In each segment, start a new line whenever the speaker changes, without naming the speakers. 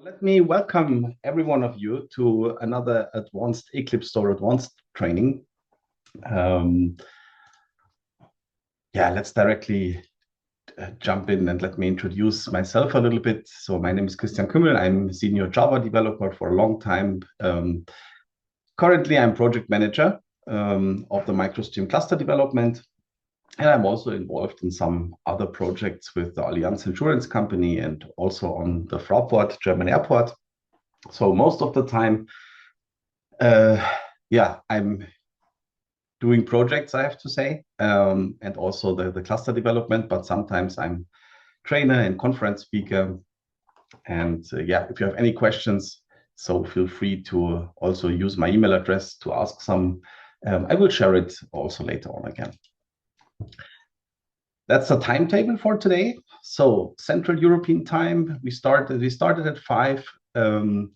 Let me welcome every one of you to another advanced EclipseStore Advanced training. Let's directly jump in and let me introduce myself a little bit. So my name is Kuemmel. I'm a senior Java developer for a long time. Currently, I'm project manager of the MicroStream cluster development. And I'm also involved in some other projects with the Allianz Insurance Company and also on the Fraport German airport. So most of the time, I'm doing projects, I have to say, and also the cluster development, but sometimes I'm trainer and conference speaker. And if you have any questions, so feel free to also use my email address to ask some. I will share it also later on again. That's the timetable for today. So Central European time, we started at 5 till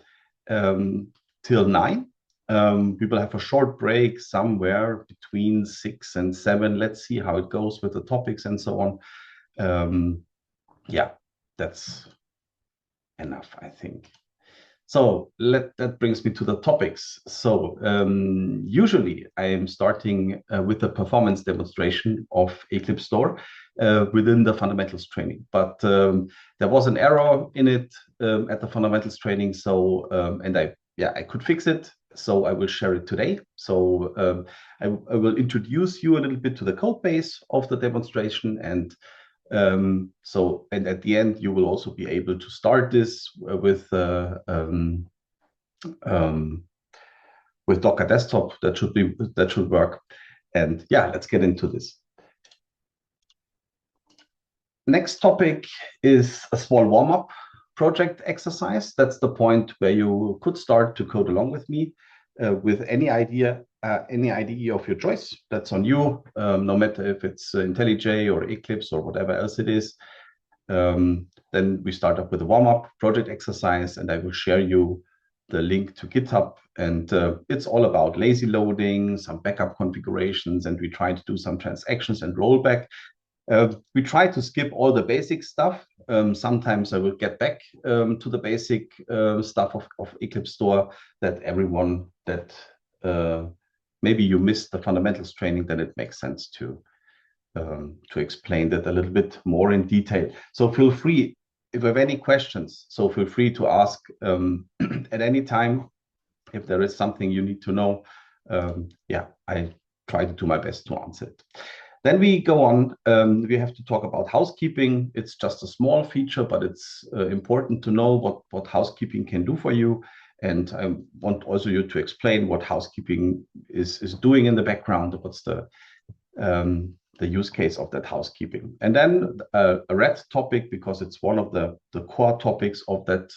9. We will have a short break somewhere between 6 and 7. Let's see how it goes with the topics and so on. That's enough, I think. So that brings me to the topics. So usually I am starting with a performance demonstration of EclipseStore within the fundamentals training. But there was an error in it at the fundamentals training. So I could fix it. So I will share it today. So I will introduce you a little bit to the code base of the demonstration, and at the end, you will also be able to start this with Docker Desktop. That should work. And let's get into this. Next topic is a small warm-up project exercise. That's the point where you could start to code along with me with any idea of your choice. That's on you, no matter if it's IntelliJ or Eclipse or whatever else it is. Then we start up with a warm-up project exercise, and I will share you the link to GitHub. And it's all about lazy loading, some backup configurations, and we try to do some transactions and rollback. We try to skip all the basic stuff. Sometimes I will get back to the basic stuff of EclipseStore, that everyone that maybe you missed the fundamentals training, then it makes sense to explain that a little bit more in detail. So feel free, if you have any questions, so feel free to ask at any time. If there is something you need to know, I try to do my best to answer it. Then we go on. We have to talk about housekeeping. It's just a small feature, but it's important to know what housekeeping can do for you. And I want also you to explain what housekeeping is doing in the background. What's the use case of that housekeeping? And then a red topic, because it's one of the core topics of that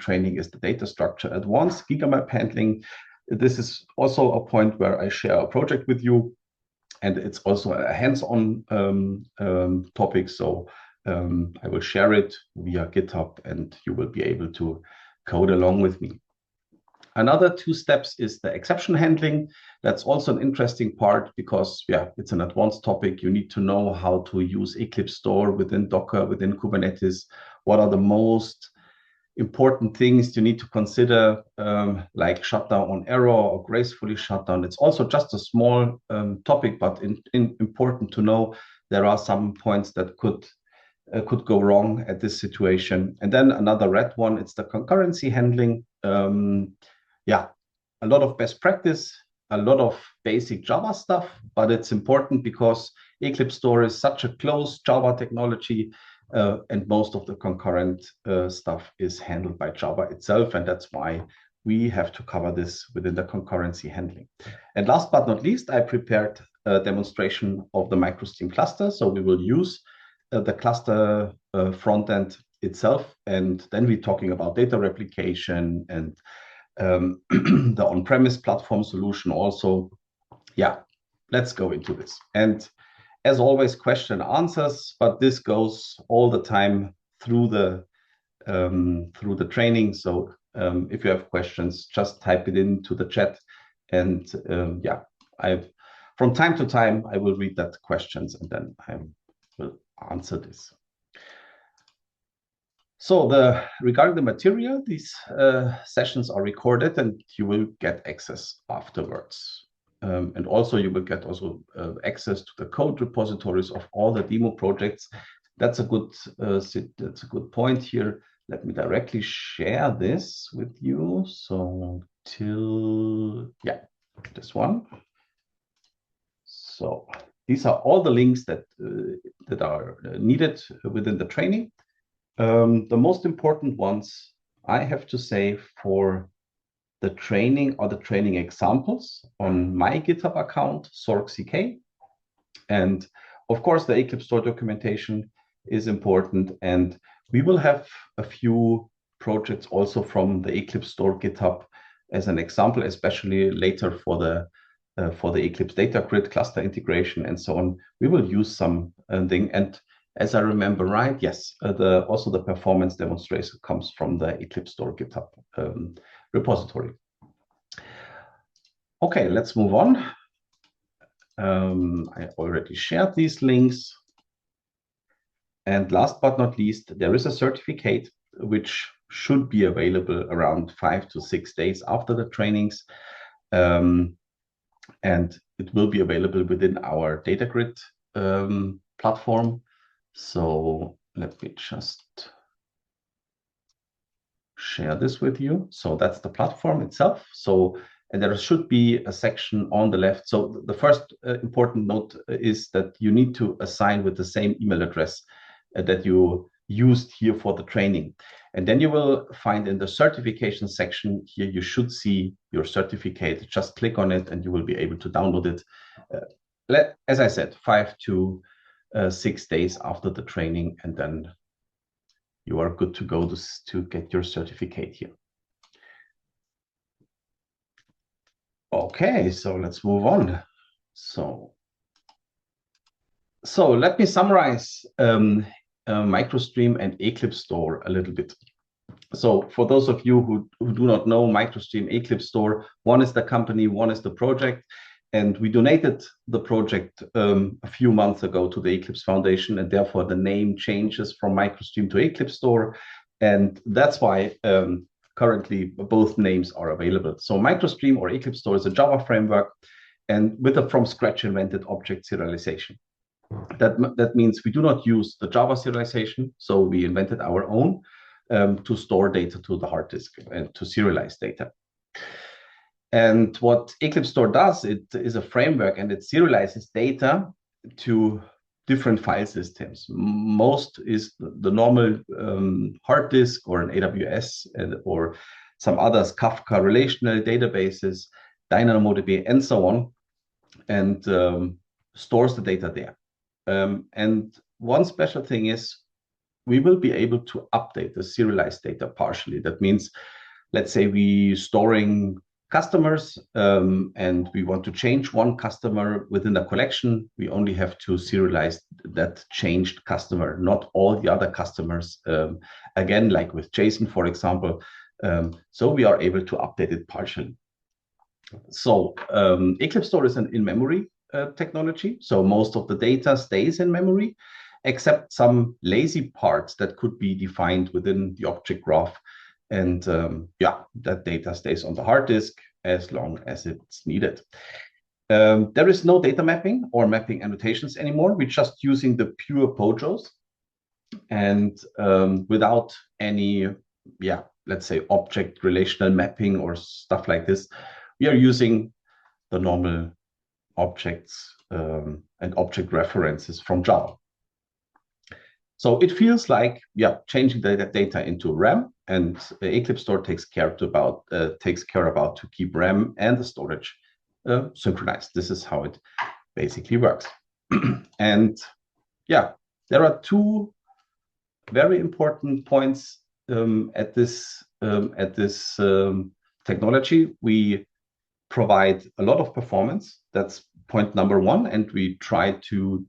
training, is the data structure advanced gigamap handling. This is also a point where I share a project with you. And it's also a hands-on topic. So I will share it via GitHub, and you will be able to code along with me. Another 2 steps is the exception handling. That's also an interesting part, because it's an advanced topic. You need to know how to use EclipseStore within Docker, within Kubernetes. What are the most important things you need to consider, like shutdown on error or gracefully shutdown. It's also just a small topic, but important to know. There are some points that could go wrong at this situation. And then another red one, it's the concurrency handling. A lot of best practice, a lot of basic Java stuff, but it's important because EclipseStore is such a closed Java technology. And most of the concurrent stuff is handled by Java itself, and that's why we have to cover this within the concurrency handling. And last but not least, I prepared a demonstration of the MicroStream cluster. So we will use the cluster front end itself, and then we're talking about data replication and the on-premise platform solution also. Let's go into this. And as always, question answers, but this goes all the time through the training. So if you have questions, just type it into the chat, and from time to time I will read that questions, and then I will answer this. So regarding the material, these sessions are recorded and you will get access afterwards. And also you will get access to the code repositories of all the demo projects. That's a good point here. Let me directly share this with you. So this one. So these are all the links that are needed within the training. The most important ones, I have to say, for the training are the training examples on my GitHub account, SorgCK. And of course, the EclipseStore documentation is important. And we will have a few projects also from the EclipseStore GitHub as an example, especially later for the Eclipse data grid cluster integration and so on. We will use some thing. And as I remember right, yes, also the performance demonstration comes from the EclipseStore GitHub repository. Okay, let's move on. I already shared these links. And last but not least, there is a certificate which should be available around 5 to 6 days after the trainings. And it will be available within our data grid platform. So let me just share this with you. So that's the platform itself. And there should be a section on the left. So the first important note is that you need to assign with the same email address that you used here for the training. And then you will find in the certification section here, you should see your certificate. Just click on it and you will be able to download it. As I said, 5 to 6 days after the training, and then you are good to go to get your certificate here. Okay, so let's move on. So let me summarize MicroStream and EclipseStore a little bit. So for those of you who do not know MicroStream, EclipseStore, one is the company, one is the project. And we donated the project a few months ago to the Eclipse Foundation, and therefore the name changes from MicroStream to EclipseStore. And that's why currently both names are available. So MicroStream or EclipseStore is a Java framework and with a from scratch invented object serialization. That means we do not use the Java serialization. So we invented our own to store data to the hard disk and to serialize data. And what EclipseStore does, it is a framework and it serializes data to different file systems. Most is the normal hard disk or an AWS or some others, Kafka relational databases, DynamoDB, and so on, and stores the data there. And one special thing is we will be able to update the serialized data partially. That means, let's say we storing customers and we want to change one customer within a collection, we only have to serialize that changed customer, not all the other customers, again, like with JSON, for example. So we are able to update it partially. So EclipseStore is an in-memory technology. So most of the data stays in memory, except some lazy parts that could be defined within the object graph. And that data stays on the hard disk as long as it's needed. There is no data mapping or mapping annotations anymore. We're just using the pure POJOs and without any, let's say object relational mapping or stuff like this. We are using the normal objects and object references from Java. So it feels like, changing the data into RAM, and EclipseStore takes care about to keep RAM and the storage synchronized. This is how it basically works. And there are two very important points at this technology. We provide a lot of performance. That's point number one, and we try to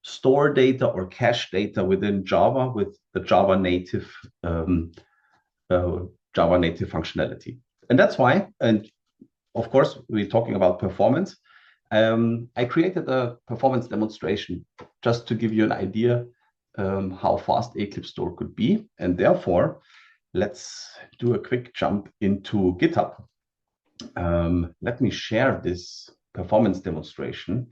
store data or cache data within Java with the Java native functionality. And that's why, and of course, we're talking about performance. I created a performance demonstration just to give you an idea how fast EclipseStore could be. And therefore, let's do a quick jump into GitHub. Let me share this performance demonstration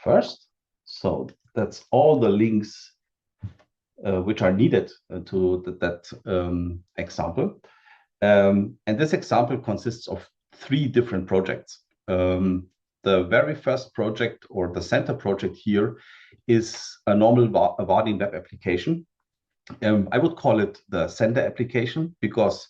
first. So that's all the links which are needed to that example. And this example consists of 3 different projects. The very first project, or the center project here, is a normal Vaadin web application. I would call it the sender application because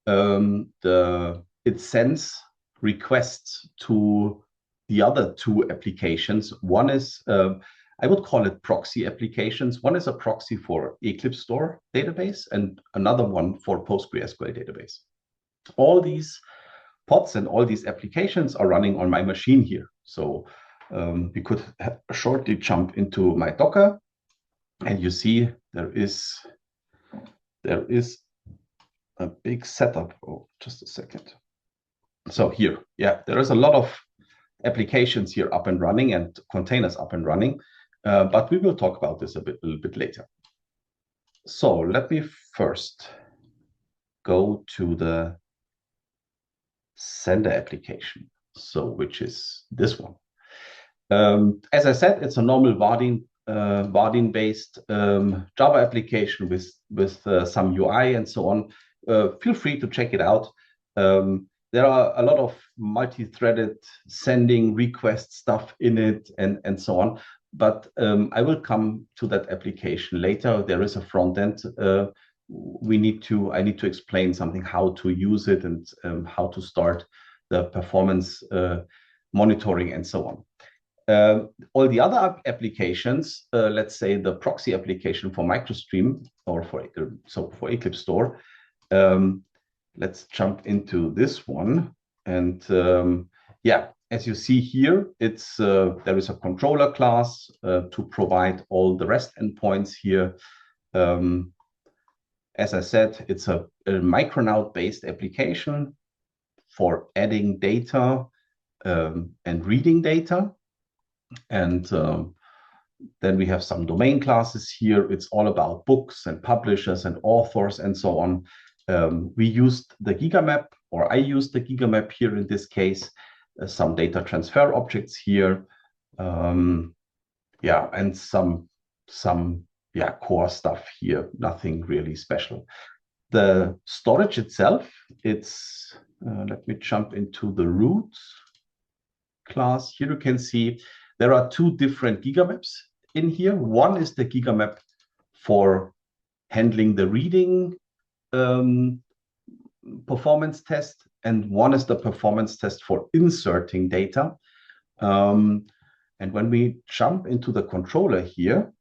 it sends requests to the other 2 applications. One is, I would call it proxy applications. One is a proxy for EclipseStore database and another one for PostgreSQL database. All these pods and all these applications are running on my machine here. So we could shortly jump into my Docker, and you see there is a big setup. Oh, just a second. So here, yeah, there is a lot of applications here up and running and containers up and running, but we will talk about this a little bit later. So let me first go to the sender application, so which is this one. As I said, it's a normal Vaadin-based Java application with some UI and so on. Feel free to check it out. There are a lot of multi-threaded sending request stuff in it and so on. But I will come to that application later. There is a front end. I need to explain something, how to use it and how to start the performance monitoring and so on. All the other applications, let's say the proxy application for MicroStream or for EclipseStore, let's jump into this one. And yeah, as you see here, it's there is a controller class to provide all the REST endpoints here. As I said, it's a Micronaut-based application for adding data and reading data. And then we have some domain classes here. It's all about books and publishers and authors and so on. We used the gigamap, or I used the gigamap here in this case, some data transfer objects here. Yeah, and some core stuff here, nothing really special. The storage itself, it's, let me jump into the root class. Here you can see there are 2 different gigamaps in here. One is the gigamap for handling the reading performance test, and one is the performance test for inserting data. And when we jump into the controller here,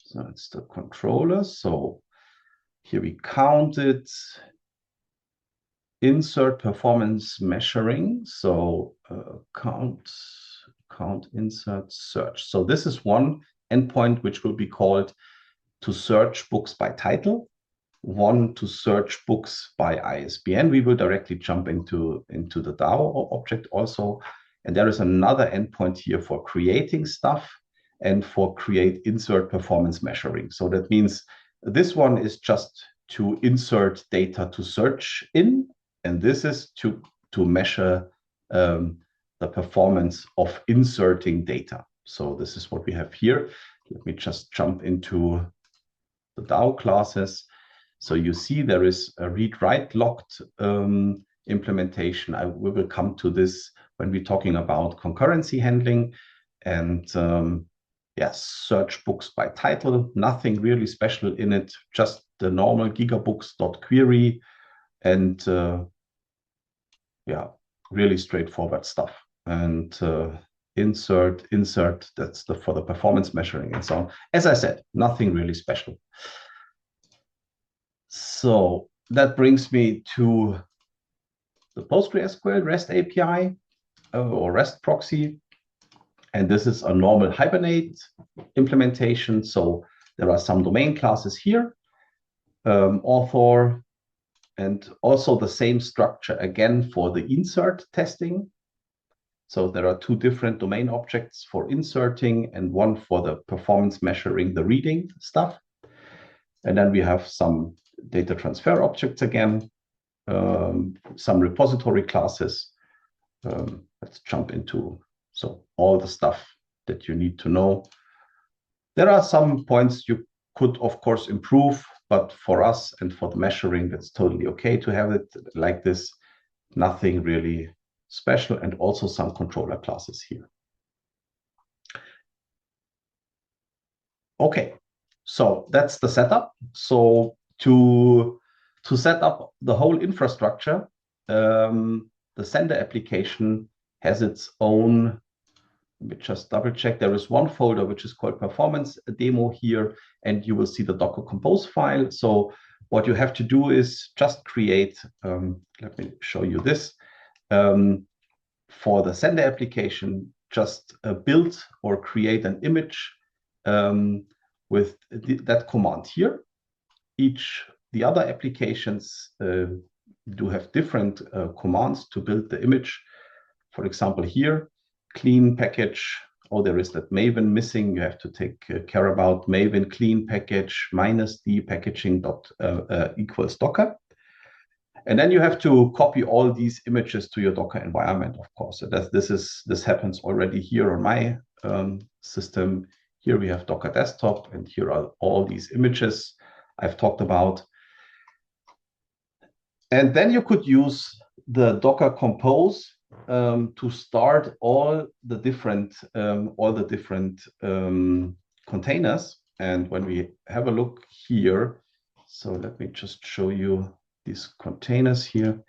so it's the controller. So here we counted insert performance measuring. So count, insert, search. So this is one endpoint which will be called to search books by title, one to search books by ISBN. We will directly jump into the DAO object also. And there is another endpoint here for creating stuff and for create insert performance measuring. So that means this one is just to insert data to search in, and this is to measure the performance of inserting data. So this is what we have here. Let me just jump into the DAO classes. So you see there is a read-write locked implementation. We will come to this when we're talking about concurrency handling. And yes, search books by title, nothing really special in it, just the normal gigabooks.query and yeah, really straightforward stuff. And insert, that's for the performance measuring and so on. As I said, nothing really special. So that brings me to the PostgreSQL REST API or REST proxy. And this is a normal Hibernate implementation. So there are some domain classes here, author, And also the same structure again for the insert testing. So there are two different domain objects for inserting and one for the performance measuring the reading stuff. And then we have some data transfer objects again, some repository classes. Let's jump into all the stuff that you need to know. There are some points you could, of course, improve, but for us and for the measuring, it's totally okay to have it like this. Nothing really special, and also some controller classes here. Okay, so that's the setup. So to set up the whole infrastructure, the sender application has its own. Let me just double check. There is one folder which is called performance demo here, and you will see the Docker Compose file. So what you have to do is just create, let me show you this. For the sender application, just build or create an image with that command here. The other applications do have different commands to build the image. For example, here, clean package. Oh, there is that Maven missing. You have to take care about Maven clean package -d packaging dot equals Docker. And then you have to copy all these images to your Docker environment, of course. So this happens already here on my system. Here we have Docker desktop, and here are all these images I've talked about. And then you could use the Docker Compose to start all the different containers. And when we have a look here, so let me just show you these containers here.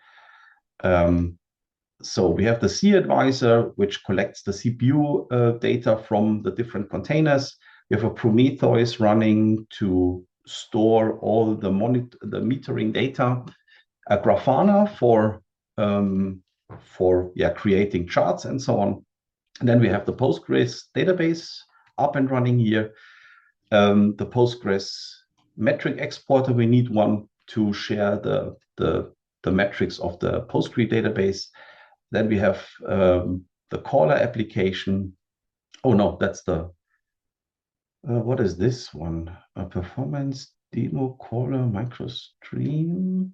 So we have the C advisor, which collects the CPU data from the different containers. We have a Prometheus running to store all the metering data, a Grafana for creating charts and so on. And then we have the Postgres database up and running here. The Postgres metric exporter, we need one to share the metrics of the Postgres database. Then we have the caller application. Oh no, that's the what is this one? A performance demo caller MicroStream.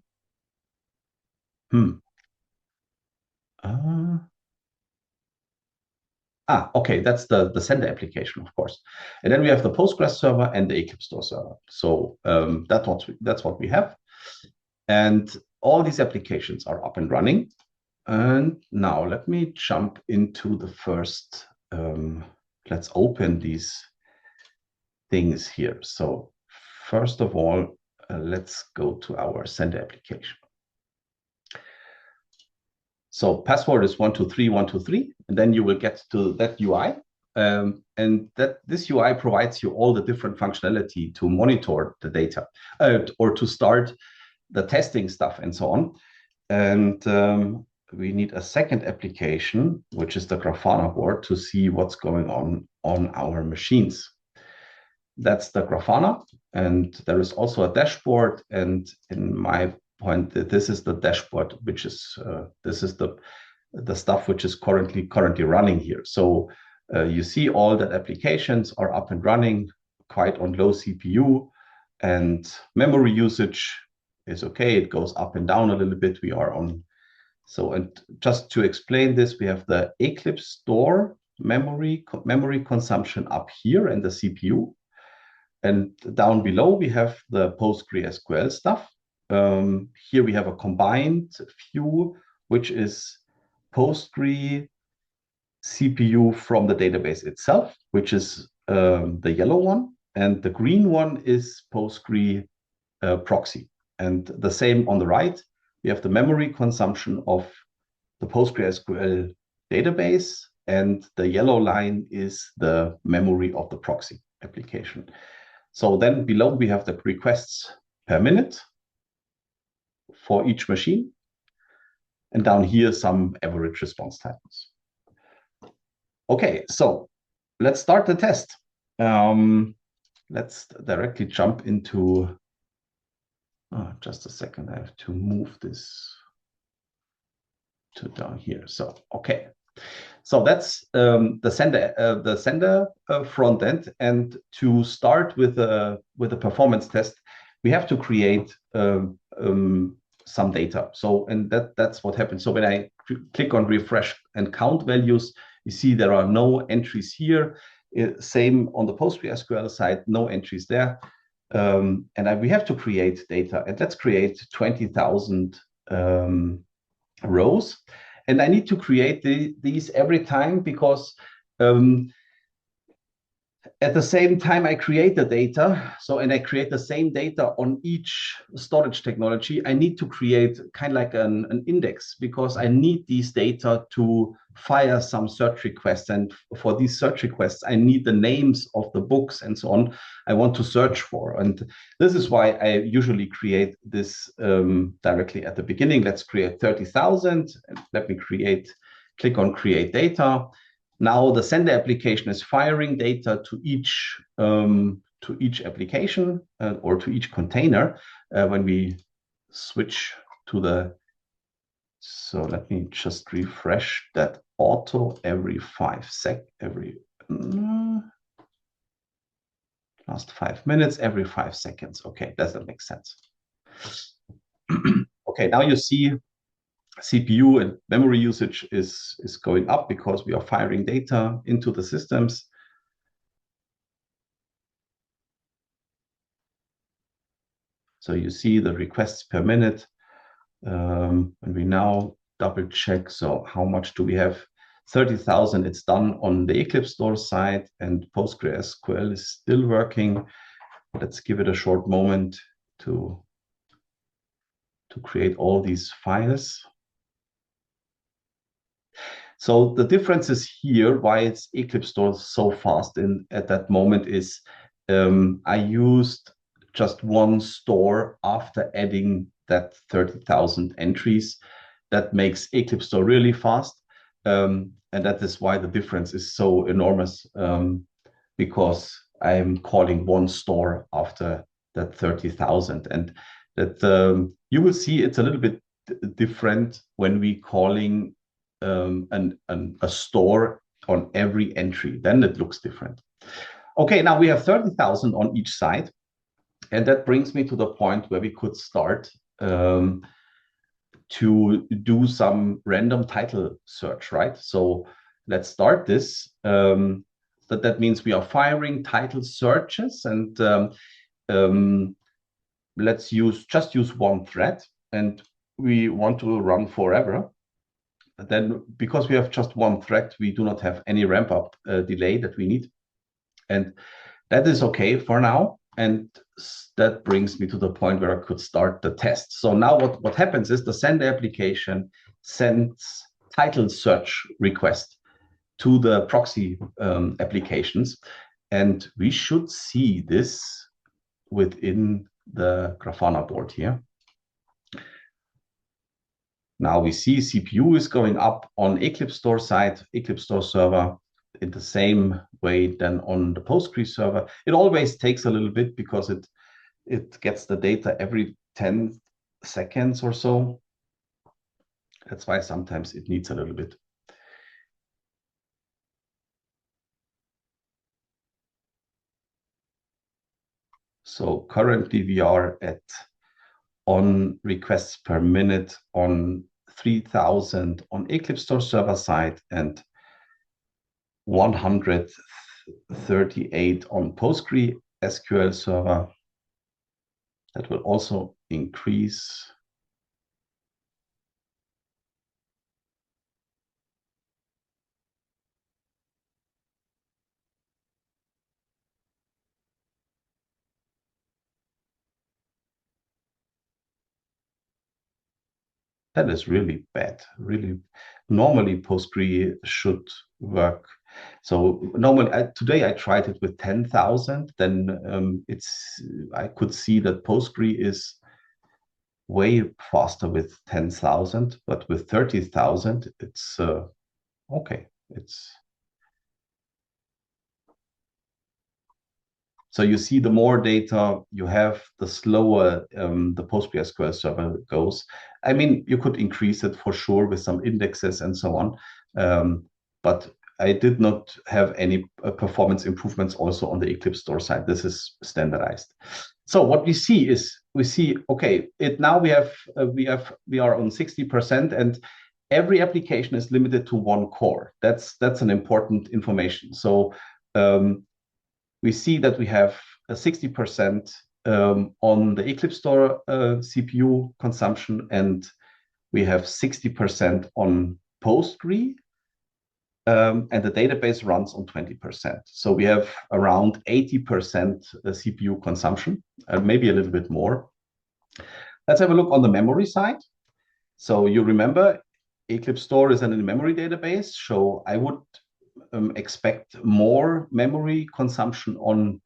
Okay, that's the sender application, of course. And then we have the Postgres server and the EclipseStore server. So that's what we have. And all these applications are up and running. And now let me jump into the first, let's open these things here. So first of all, let's go to our sender application. So password is 123123, and then you will get to that UI. And this UI provides you all the different functionality to monitor the data or to start the testing stuff and so on. And we need a second application, which is the Grafana board, to see what's going on our machines. That's the Grafana, and there is also a dashboard. And in my point, this is the dashboard, which is this is the stuff which is currently running here. So you see all that applications are up and running, quite on low CPU, and memory usage is okay. It goes up and down a little bit. We are on. So, and just to explain this, we have the EclipseStore memory consumption up here and the CPU. And down below, we have the PostgreSQL stuff. Here we have a combined view, which is Postgre CPU from the database itself, which is the yellow one. And the green one is Postgre proxy. And the same on the right, we have the memory consumption of the PostgreSQL database, and the yellow line is the memory of the proxy application. So then below we have the requests per minute for each machine. And down here, some average response times. Okay, so let's start the test. Let's directly jump into Just a second, I have to move this to down here. So, okay. So that's the sender front end. And to start with a performance test, we have to create some data. So, and that's what happens. So when I click on refresh and count values, you see there are no entries here. Same on the PostgreSQL side, no entries there. And we have to create data. And let's create 20,000 rows. And I need to create these every time because at the same time I create the data, and I create the same data on each storage technology, I need to create kind of like an index because I need these data to fire some search requests. And for these search requests, I need the names of the books and so on I want to search for. And this is why I usually create this directly at the beginning. Let's create 30,000. Let me click on create data. Now the sender application is firing data to each application or to each container when we switch to the. So let me just refresh that auto every last 5 minutes, every 5 seconds. Okay, does that make sense? Okay, now you see CPU and memory usage is going up because we are firing data into the systems. So you see the requests per minute. And we now double check. So how much do we have? 30,000. It's done on the EclipseStore side, and PostgreSQL is still working. Let's give it a short moment to create all these files. So the differences here, why it's EclipseStore so fast at that moment is I used just one store after adding that 30,000 entries. That makes EclipseStore really fast. And that is why the difference is so enormous because I'm calling one store after that 30,000. And that you will see it's a little bit different when we calling a store on every entry. Then it looks different. Okay, now we have 30,000 on each side. And that brings me to the point where we could start to do some random title search, right? So let's start this. That means we are firing title searches, and let's just use one thread, and we want to run forever. Then because we have just one thread, we do not have any ramp up delay that we need. And that is okay for now. And that brings me to the point where I could start the test. So now what happens is the sender application sends title search request to the proxy applications. And we should see this within the Grafana board here. Now we see CPU is going up on EclipseStore side, EclipseStore server, in the same way than on the Postgre server. It always takes a little bit because it gets the data every 10 seconds or so. That's why sometimes it needs a little bit. So currently we are on requests per minute on 3,000 on EclipseStore server side and 138 on PostgreSQL server. That will also increase. That is really bad. Really, normally Postgre should work. So normally today I tried it with 10,000. Then I could see that Postgre is way faster with 10,000, but with 30,000, it's okay. So you see, the more data you have, the slower the PostgreSQL server goes. I mean, you could increase it for sure with some indexes and so on, but I did not have any performance improvements also on the EclipseStore side. This is standardized. So what we see is, okay, now we are on 60%, and every application is limited to one core. That's an important information. So we see that we have a 60% on the EclipseStore CPU consumption, and we have 60% on Postgre, and the database runs on 20%. So we have around 80% CPU consumption, maybe a little bit more. Let's have a look on the memory side. So you remember, EclipseStore is an in-memory database, so I would expect more memory consumption on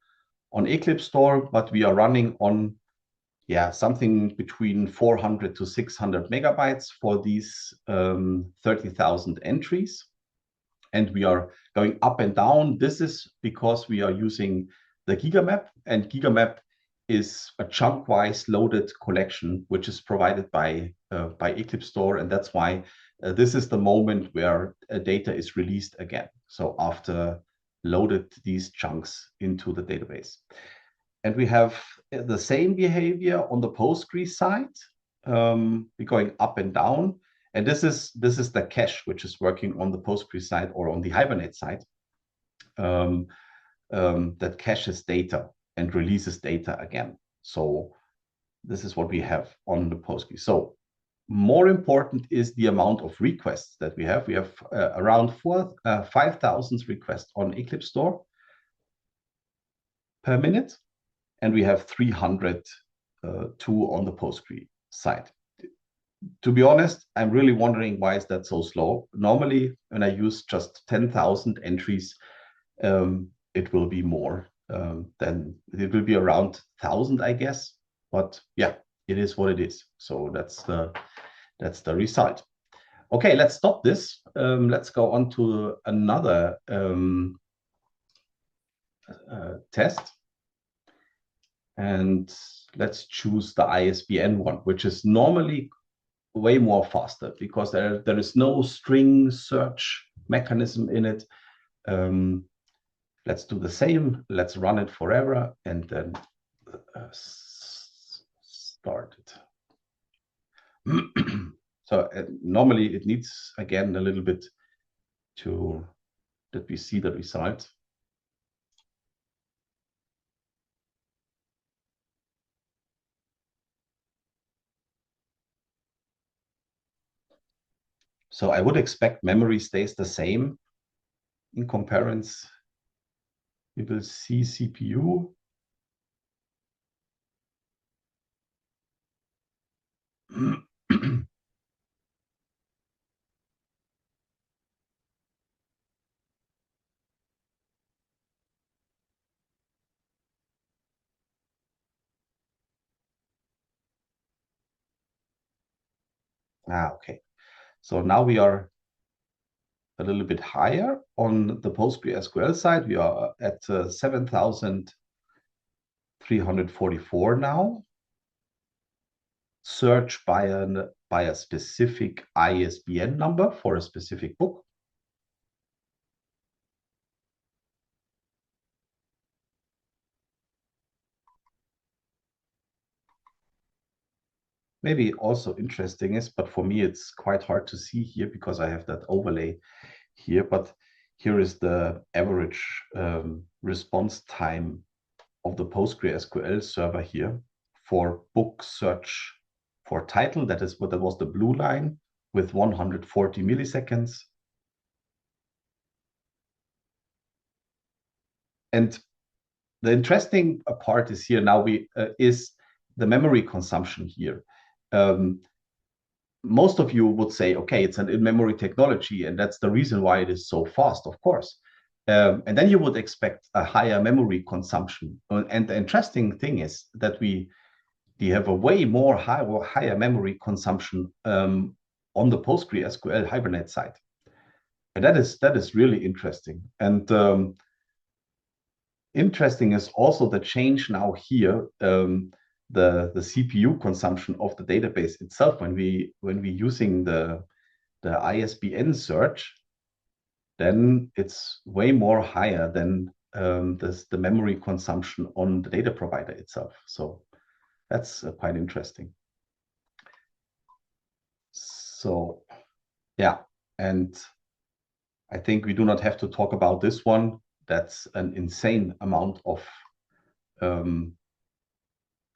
EclipseStore, but we are running on something between 400 to 600 megabytes for these 30,000 entries, and we are going up and down. This is because we are using the GigaMap, and GigaMap is a chunk-wise loaded collection which is provided by EclipseStore, and that's why this is the moment where data is released again. So after loaded these chunks into the database. And we have the same behavior on the Postgre side. We're going up and down. And this is the cache which is working on the Postgre side or on the Hibernate side. That caches data and releases data again. So this is what we have on the Postgre. So more important is the amount of requests that we have. We have around 5,000 requests on EclipseStore per minute, and we have 302 on the Postgre side. To be honest, I'm really wondering why is that so slow. Normally, when I use just 10,000 entries, it will be more. Then it will be around 1,000, I guess. But yeah, it is what it is. So that's the result. Okay, let's stop this. Let's go on to another test. And let's choose the ISBN one, which is normally way more faster because there is no string search mechanism in it. Let's do the same. Let's run it forever and then start it. So normally it needs, again, a little bit that we see the result. So I would expect memory stays the same in comparison. We will see CPU. Okay. So now we are a little bit higher on the PostgreSQL side. We are at 7,344 now. Search by a specific ISBN number for a specific book. Maybe also interesting is, but for me it's quite hard to see here because I have that overlay here, but here is the average response time of the PostgreSQL server here for book search for title. That was the blue line with 140 milliseconds. And the interesting part is here now is the memory consumption here. Most of you would say, okay, it's an in-memory technology, and that's the reason why it is so fast, of course. And then you would expect a higher memory consumption. And the interesting thing is that we have a way more higher memory consumption on the PostgreSQL Hibernate side. And that is really interesting. And interesting is also the change now here, the CPU consumption of the database itself. When we using the ISBN search, then it's way more higher than the memory consumption on the data provider itself. So that's quite interesting. So yeah, and I think we do not have to talk about this one. That's an insane amount of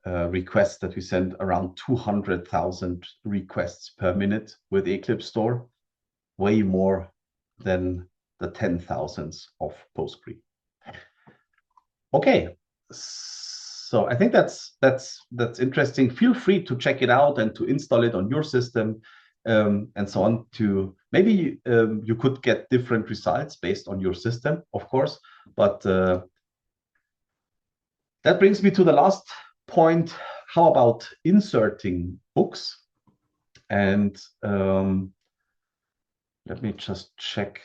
requests that we send, around 200,000 requests per minute with EclipseStore, way more than the 10,000s of Postgre. Okay, so I think that's interesting. Feel free to check it out and to install it on your system, and so on. To maybe you could get different results based on your system, of course. But that brings me to the last point. How about inserting books? And let me just check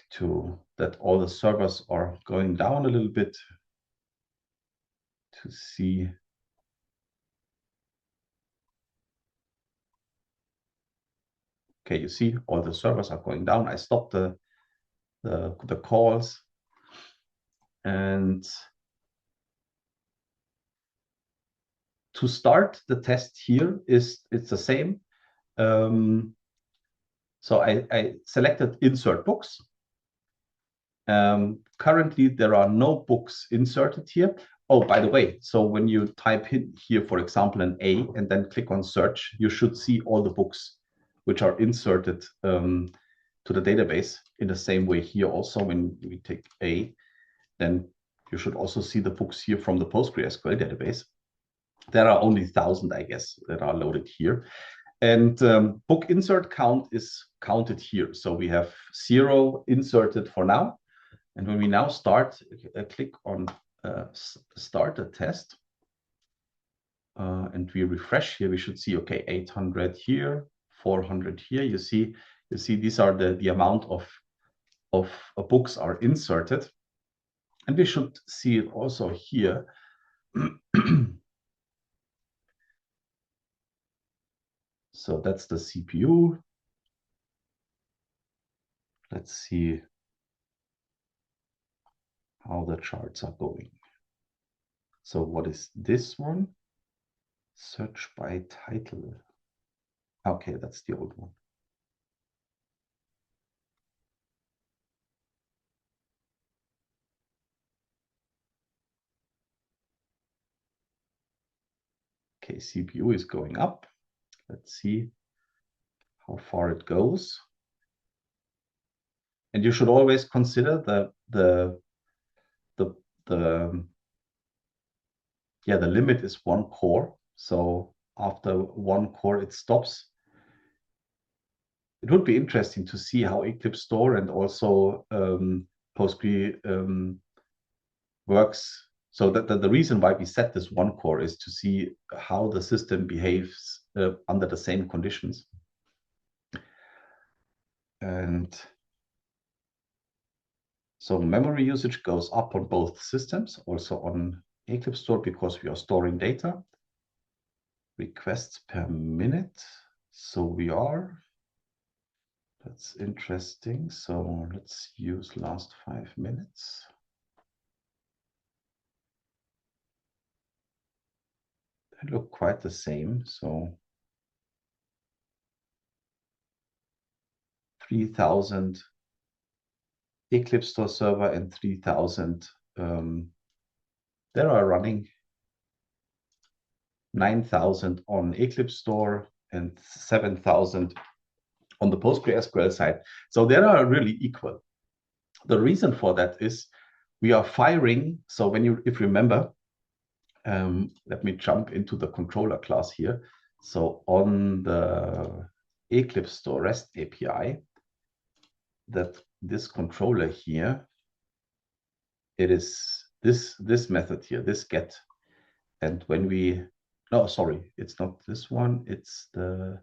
that all the servers are going down a little bit to see. Okay, you see all the servers are going down. I stopped the calls, and to start the test here it's the same. So I selected insert books. Currently there are no books inserted here. Oh, by the way, so when you type in here, for example, an A and then click on search, you should see all the books which are inserted to the database in the same way here. Also, when we take A, then you should also see the books here from the PostgreSQL database. There are only 1,000, I guess, that are loaded here. And book insert count is counted here. So we have 0 inserted for now. And when we now start, click on start a test, and we refresh here, we should see, okay, 800 here, 400 here. You see these are the amount of books are inserted. And we should see it also here. So that's the CPU. Let's see how the charts are going. So what is this one? Search by title. Okay, that's the old one. Okay, CPU is going up. Let's see how far it goes. And you should always consider the limit is 1 core. So after 1 core, it stops. It would be interesting to see how EclipseStore and also Postgre works. So that the reason why we set this 1 core is to see how the system behaves under the same conditions. And so memory usage goes up on both systems, also on EclipseStore, because we are storing data. Requests per minute. So we are. That's interesting. So let's use last 5 minutes. They look quite the same. So 3,000 EclipseStore server and 3,000 there are running. 9,000 on EclipseStore and 7,000 on the PostgreSQL side. So they are really equal. The reason for that is we are firing. So if you remember, let me jump into the controller class here. So on the EclipseStore REST API, that this controller here, it is this method here, this get. And when we, no, sorry, it's not this one. It's the,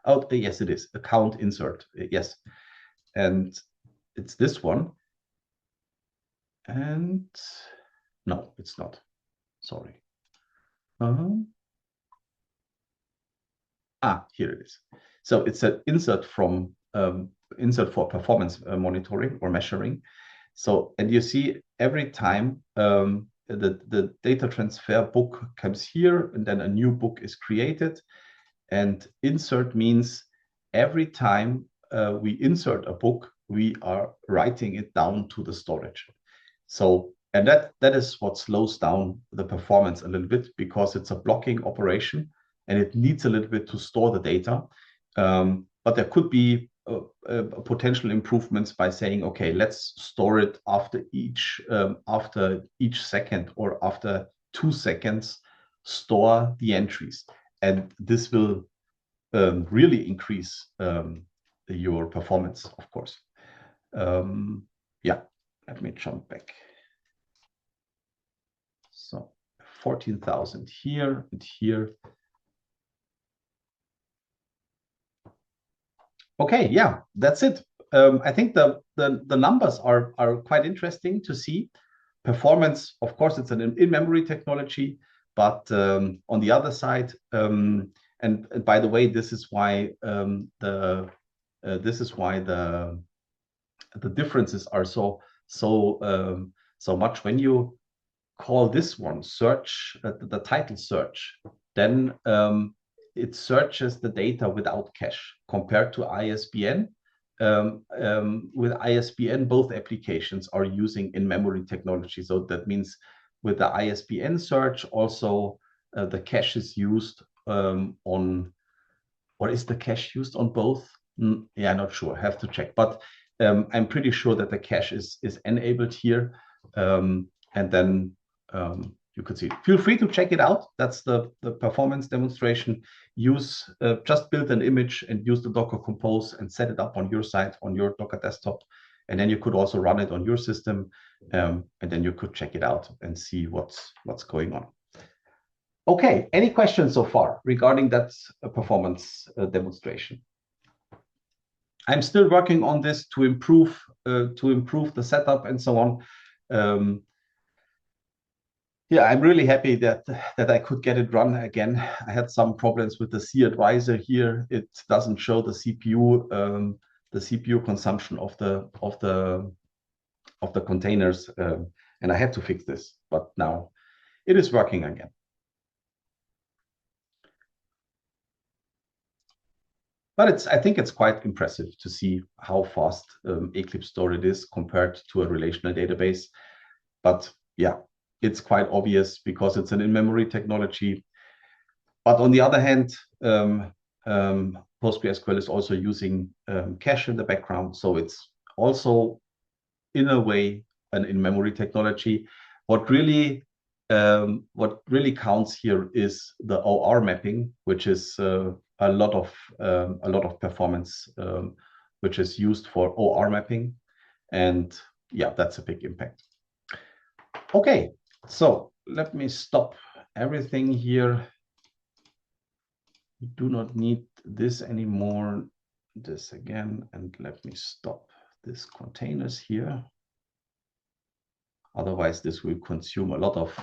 oh, yes, it is, account insert. Yes. And it's this one. And No, it's not. Sorry. Here it is. So it's an insert from insert for performance monitoring or measuring. So, and you see every time the data transfer book comes here, and then a new book is created. And insert means every time we insert a book, we are writing it down to the storage. So, and that is what slows down the performance a little bit, because it's a blocking operation and it needs a little bit to store the data. But there could be potential improvements by saying, okay, let's store it after each second, or after 2 seconds, store the entries. And this will really increase your performance, of course. Yeah, let me jump back. So 14,000 here and here. Okay, yeah, that's it. I think the numbers are quite interesting to see. Performance, of course, it's an in-memory technology, but on the other side, and by the way, this is why the differences are so much. When you call this one search, the title search, then it searches the data without cache, compared to ISBN. With ISBN, both applications are using in-memory technology. So that means with the ISBN search, also the cache is used on, or is the cache used on both? Yeah, not sure, have to check. But I'm pretty sure that the cache is enabled here. And then you could see it. Feel free to check it out. That's the performance demonstration. Use just build an image and use the Docker Compose and set it up on your site, on your Docker desktop. And then you could also run it on your system. And then you could check it out and see what's going on. Okay, any questions so far regarding that performance demonstration? I'm still working on this to improve the setup and so on. Yeah, I'm really happy that I could get it run again. I had some problems with the C advisor here. It doesn't show the CPU consumption of the containers, and I had to fix this. But now it is working again. But I think it's quite impressive to see how fast EclipseStore it is compared to a relational database. But yeah, it's quite obvious because it's an in-memory technology. But on the other hand, PostgreSQL is also using cache in the background. So it's also, in a way, an in-memory technology. What really counts here is the OR mapping, which is a lot of performance, which is used for OR mapping. And yeah, that's a big impact. Okay, so let me stop everything here. We do not need this anymore. This again, and let me stop this containers here. Otherwise, this will consume a lot of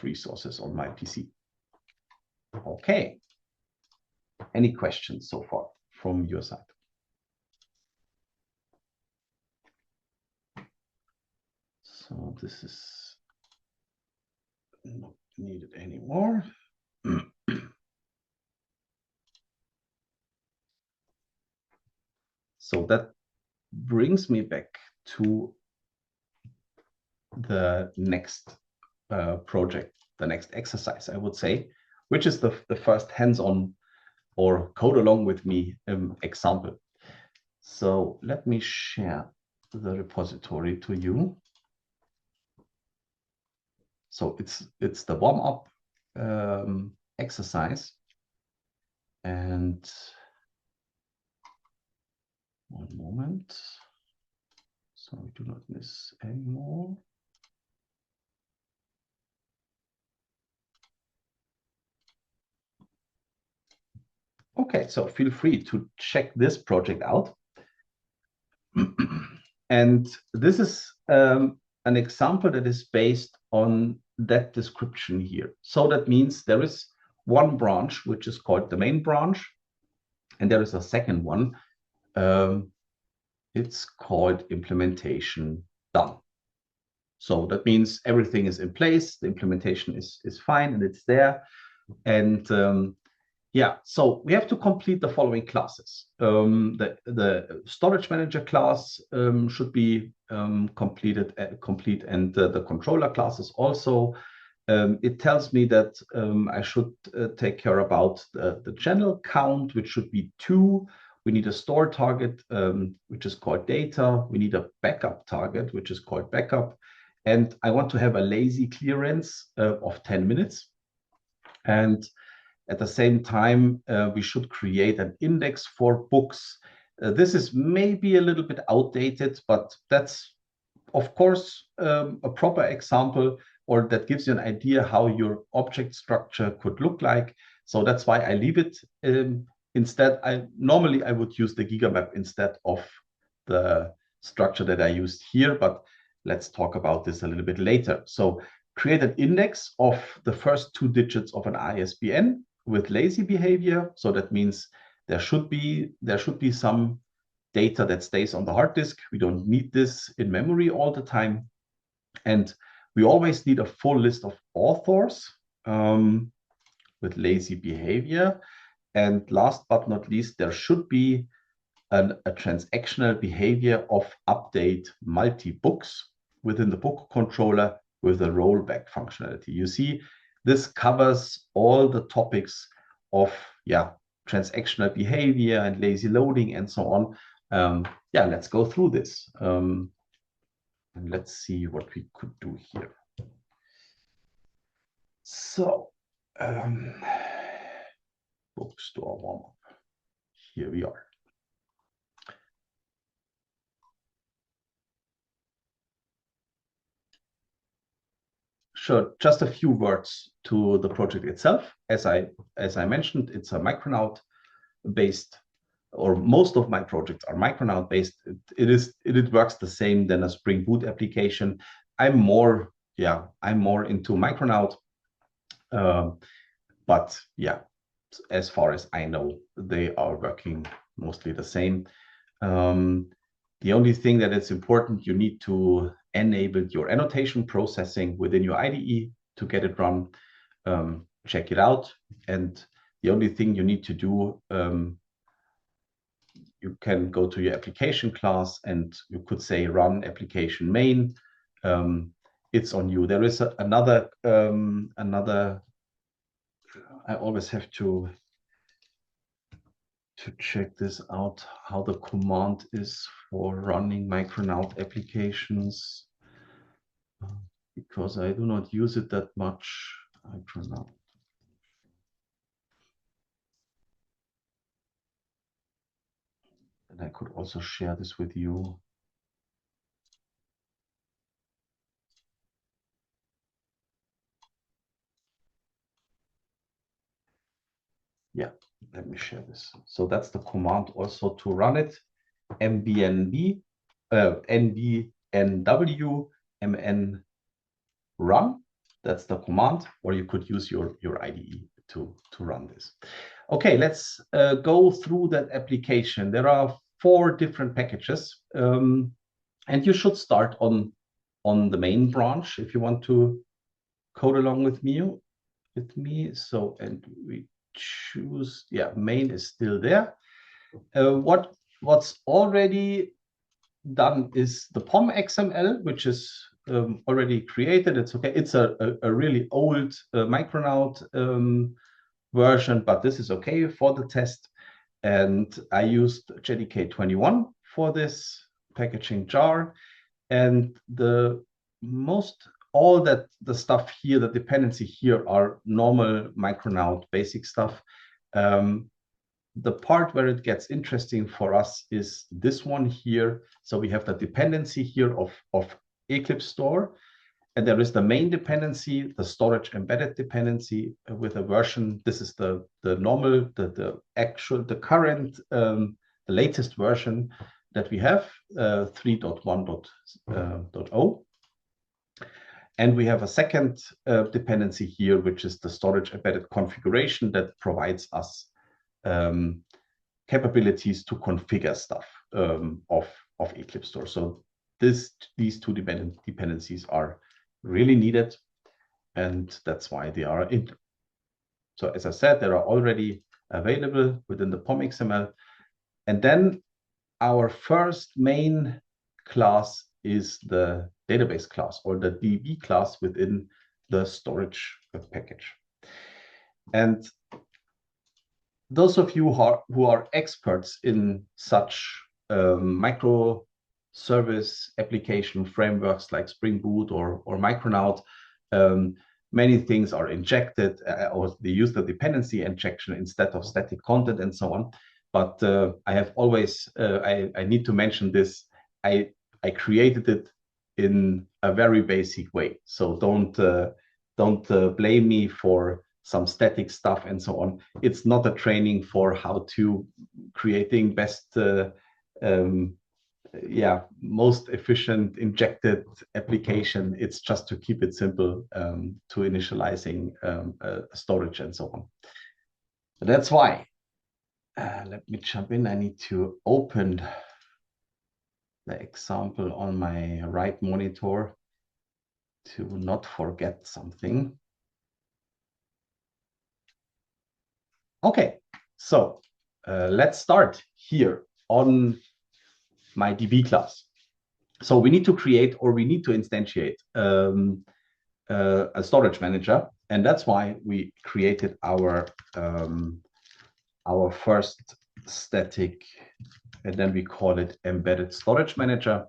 resources on my PC. Okay. Any questions so far from your side? So this is not needed anymore. So that brings me back to the next project, the next exercise, I would say, which is the first hands-on or code along with me example. So let me share the repository to you. So it's the warm-up exercise, and one moment, so we do not miss anymore. Okay, so feel free to check this project out. And this is an example that is based on that description here. So that means there is one branch, which is called the main branch, and there is a second one. It's called implementation done. So that means everything is in place, the implementation is fine, and it's there. And yeah, so we have to complete the following classes. The storage manager class should be complete, and the controller classes also. It tells me that I should take care about the channel count, which should be 2. We need a store target, which is called data. We need a backup target, which is called backup. And I want to have a lazy clearance of 10 minutes. And at the same time, we should create an index for books. This is maybe a little bit outdated, but that's, of course, a proper example, or that gives you an idea how your object structure could look like. So that's why I leave it. Instead, normally I would use the GigaMap instead of the structure that I used here, but let's talk about this a little bit later. So create an index of the first 2 digits of an ISBN with lazy behavior. So that means there should be some data that stays on the hard disk. We don't need this in memory all the time. And we always need a full list of authors with lazy behavior. And last but not least, there should be a transactional behavior of update multi-books within the book controller with a rollback functionality. You see, this covers all the topics of transactional behavior and lazy loading and so on. Let's go through this. And let's see what we could do here. So, bookstore warm-up. Here we are. Sure, just a few words to the project itself. As I mentioned, it's a Micronaut based, or most of my projects are Micronaut based. It works the same than a Spring Boot application. I'm more into Micronaut, but yeah, as far as I know, they are working mostly the same. The only thing that is important, you need to enable your annotation processing within your IDE to get it run. Check it out. And the only thing you need to do, you can go to your application class and you could say run application main. It's on you. There is another, I always have to check this out, how the command is for running Micronaut applications, because I do not use it that much. Micronaut. And I could also share this with you. Yeah, let me share this. So that's the command also to run it. mbnb, nbnw, mn run. That's the command, or you could use your IDE to run this. Okay, let's go through that application. There are 4 different packages, and you should start on the main branch if you want to code along with me. So, and we choose, main is still there. What's already done is the POM XML, which is already created. It's okay. It's a really old Micronaut version, but this is okay for the test. And I used JDK21 for this packaging jar. And all that the stuff here, the dependency here are normal Micronaut basic stuff. The part where it gets interesting for us is this one here. So we have the dependency here of EclipseStore, and there is the main dependency, the storage embedded dependency with a version. This is the normal, the current, the latest version that we have, 3.1.0. And we have a second dependency here, which is the storage embedded configuration that provides us capabilities to configure stuff of EclipseStore. So these two dependencies are really needed, and that's why they are in. So as I said, they are already available within the POM XML. And then our first main class is the database class, or the DB class within the storage package. And those of you who are experts in such microservice application frameworks like Spring Boot or Micronaut, many things are injected, or they use the dependency injection instead of static content and so on. But I have always, I need to mention this, I created it in a very basic way. So don't blame me for some static stuff and so on. It's not a training for how to creating best, most efficient injected application. It's just to keep it simple to initializing storage and so on. That's why. Let me jump in. I need to open the example on my right monitor to not forget something. Okay, so let's start here on my DB class. So we need to create, or we need to instantiate a storage manager, and that's why we created our first static, and then we call it embedded storage manager.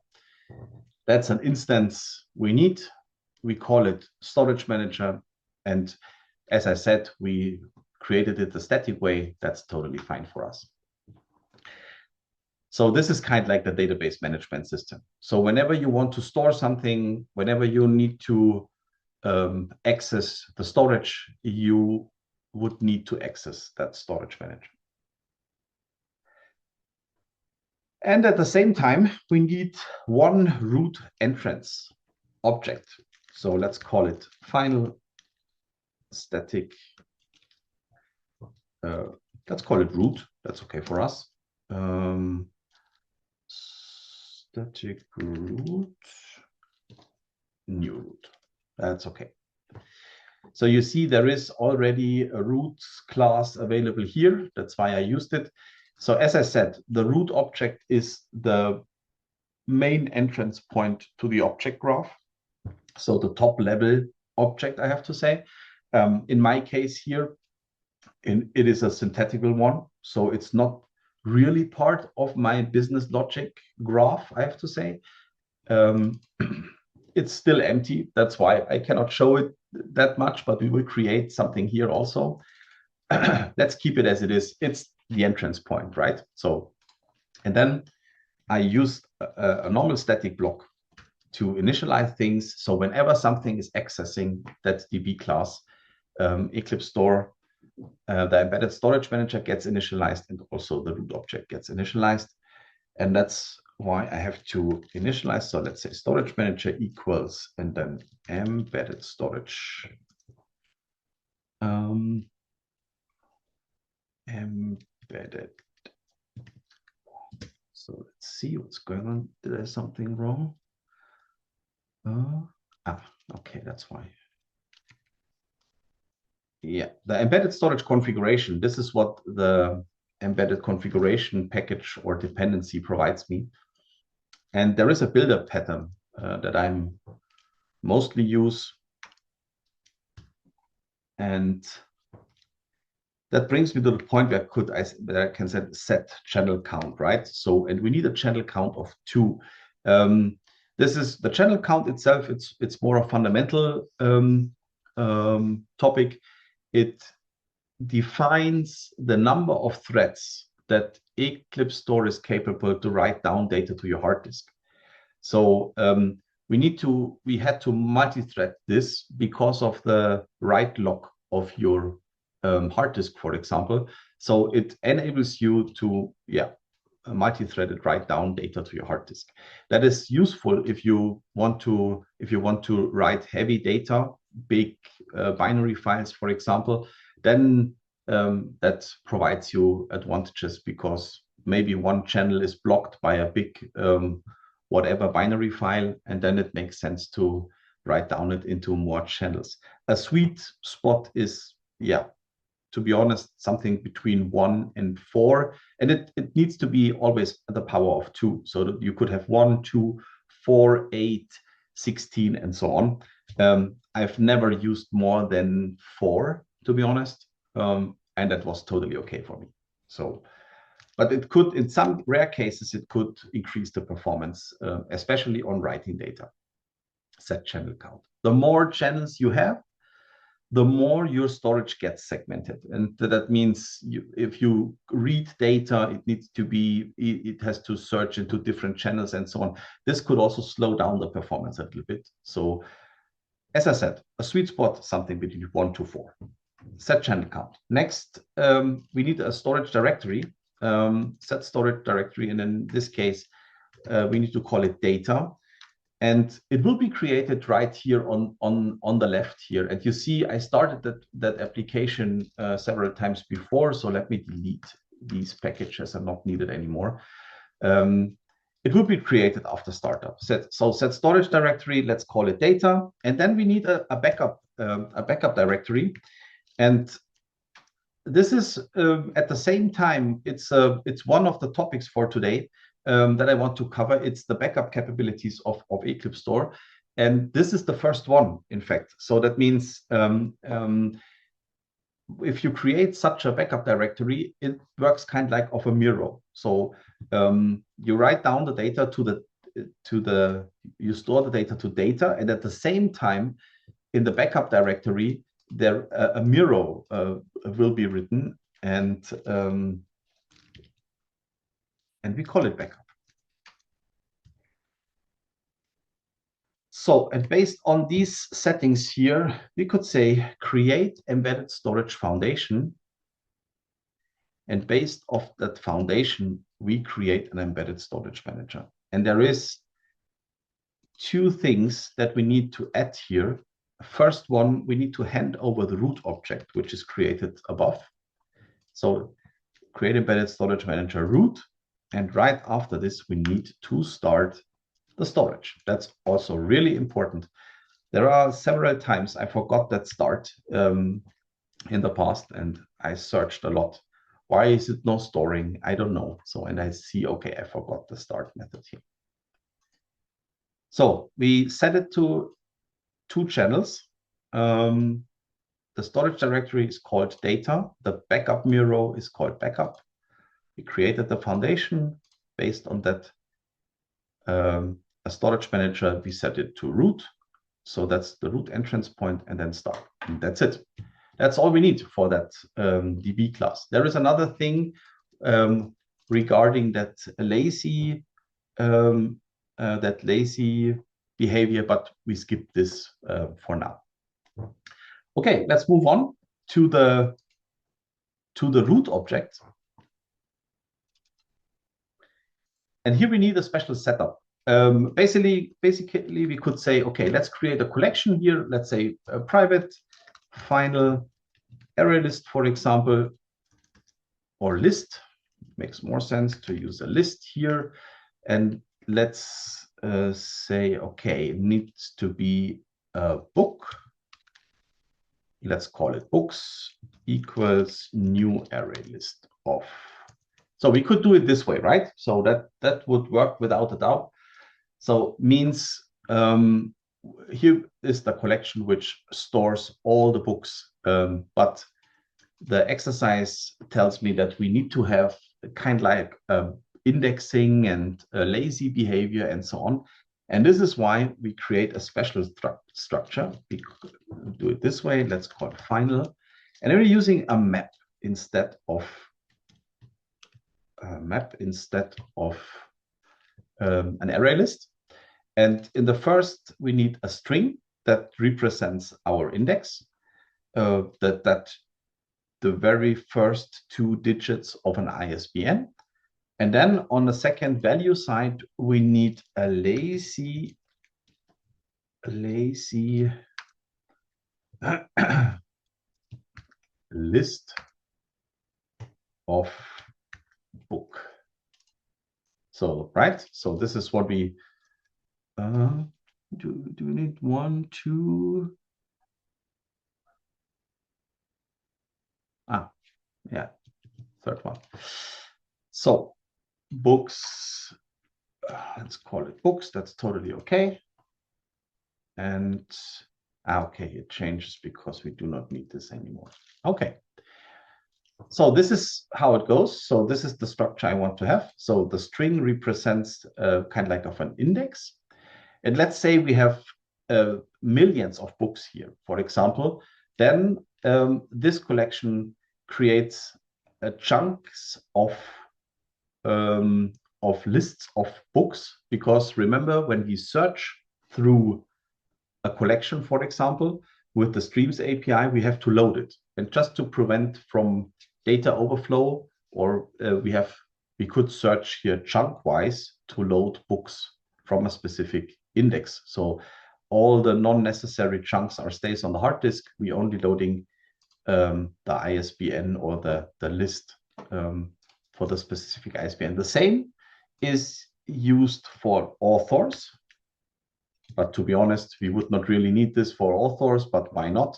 That's an instance we need. We call it storage manager, and as I said, we created it the static way. That's totally fine for us. So this is kind of like the database management system. So whenever you want to store something, whenever you need to access the storage, you would need to access that storage manager. And at the same time, we need one root entrance object. So let's call it final static. Let's call it root. That's okay for us. Static root, new root. That's okay. So you see there is already a root class available here. That's why I used it. So as I said, the root object is the main entrance point to the object graph. So the top level object, I have to say. In my case here, it is a synthetical one. So it's not really part of my business logic graph, I have to say. It's still empty. That's why I cannot show it that much, but we will create something here also. Let's keep it as it is. It's the entrance point, right? So, and then I use a normal static block to initialize things. So whenever something is accessing that DB class, EclipseStore, the embedded storage manager gets initialized, and also the root object gets initialized. And that's why I have to initialize. So let's say storage manager equals, and then embedded storage. Embedded. So let's see what's going on. Did I have something wrong? Okay, that's why. Yeah, the embedded storage configuration. This is what the embedded configuration package or dependency provides me. And there is a builder pattern that I'm mostly use. And that brings me to the point where I can set channel count, right? So, and we need a channel count of 2. This is the channel count itself. It's more a fundamental topic. It defines the number of threads that EclipseStore is capable to write down data to your hard disk. So we had to multi-thread this because of the write lock of your hard disk, for example. So it enables you to multi-threaded write down data to your hard disk. That is useful if you want to write heavy data, big binary files, for example. Then that provides you advantages, because maybe one channel is blocked by a big whatever binary file, and then it makes sense to write down it into more channels. A sweet spot is, yeah, to be honest, something between 1 and 4, and it needs to be always the power of 2, so that you could have 1, 2, 4, 8, 16, and so on. I've never used more than 4, to be honest, and that was totally okay for me. So, but it could, in some rare cases, it could increase the performance, especially on writing data. Set channel count. The more channels you have, the more your storage gets segmented. And that means if you read data, it has to search into different channels and so on. This could also slow down the performance a little bit. So as I said, a sweet spot, something between 1 to 4. Set channel count. Next, we need a storage directory, set storage directory. And in this case, we need to call it data. And it will be created right here on the left here. And you see, I started that application several times before. So let me delete these packages. I'm not needed anymore. It will be created after startup. Set storage directory. Let's call it data. And then we need a backup directory. And this is at the same time, it's one of the topics for today. That I want to cover. It's the backup capabilities of EclipseStore. And this is the first one, in fact. So that means if you create such a backup directory, it works kind of like of a mirror. So you write down the data you store the data to data, and at the same time, in the backup directory, there a mirror will be written, and we call it backup. So, and based on these settings here, we could say create embedded storage foundation. And based off that foundation, we create an embedded storage manager. And there is 2 things that we need to add here. First one, we need to hand over the root object, which is created above. So create embedded storage manager root. And right after this, we need to start the storage. That's also really important. There are several times I forgot that start in the past, and I searched a lot. Why is it no storing? I don't know. So, and I see, okay, I forgot the start method here. So we set it to 2 channels. The storage directory is called data. The backup mirror is called backup. We created the foundation based on that. A storage manager, we set it to root. So that's the root entrance point, and then start. And that's it. That's all we need for that DB class. There is another thing regarding that lazy behavior, but we skip this for now. Okay, let's move on to the root object. And here we need a special setup. Basically, we could say, okay, let's create a collection here. Let's say a private final array list, for example, or list. Makes more sense to use a list here. And let's say, okay, it needs to be a book. Let's call it books equals new array list of. So we could do it this way, right? So that would work without a doubt. So means here is the collection which stores all the books, but the exercise tells me that we need to have kind of like indexing and lazy behavior and so on. And this is why we create a special structure. We do it this way. Let's call it final. And we're using a map instead of an array list. And in the first, we need a string that represents our index, that the very first 2 digits of an ISBN. And then on the second value side, we need a lazy list of book. So, right? So this is what we do we need 1, 2? Yeah, third one. So books, let's call it books. That's totally okay. And okay, it changes because we do not need this anymore. Okay. So this is how it goes. So this is the structure I want to have. So the string represents kind of like of an index. And let's say we have millions of books here, for example, then this collection creates chunks of lists of books, because remember, when we search through a collection, for example, with the Streams API, we have to load it. And just to prevent from data overflow, or we could search here chunk-wise to load books from a specific index. So all the non-necessary chunks stays on the hard disk. We only loading the ISBN or the list for the specific ISBN. The same is used for authors. But to be honest, we would not really need this for authors, but why not?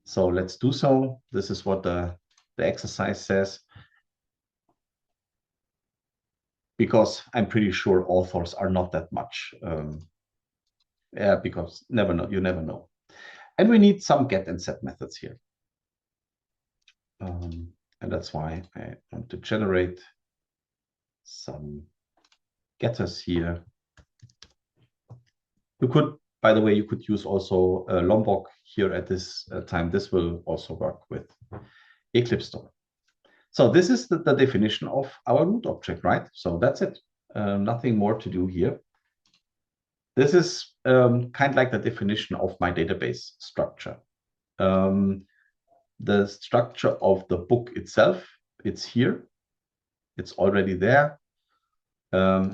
So let's do so. This is what the exercise says. Because I'm pretty sure authors are not that much. Yeah, because you never know. And we need some get and set methods here. And that's why I want to generate some getters here. You could, by the way, you could use also Lombok here at this time. This will also work with EclipseStore. So this is the definition of our root object, right? So that's it. Nothing more to do here. This is kind of like the definition of my database structure. The structure of the book itself, it's here. It's already there.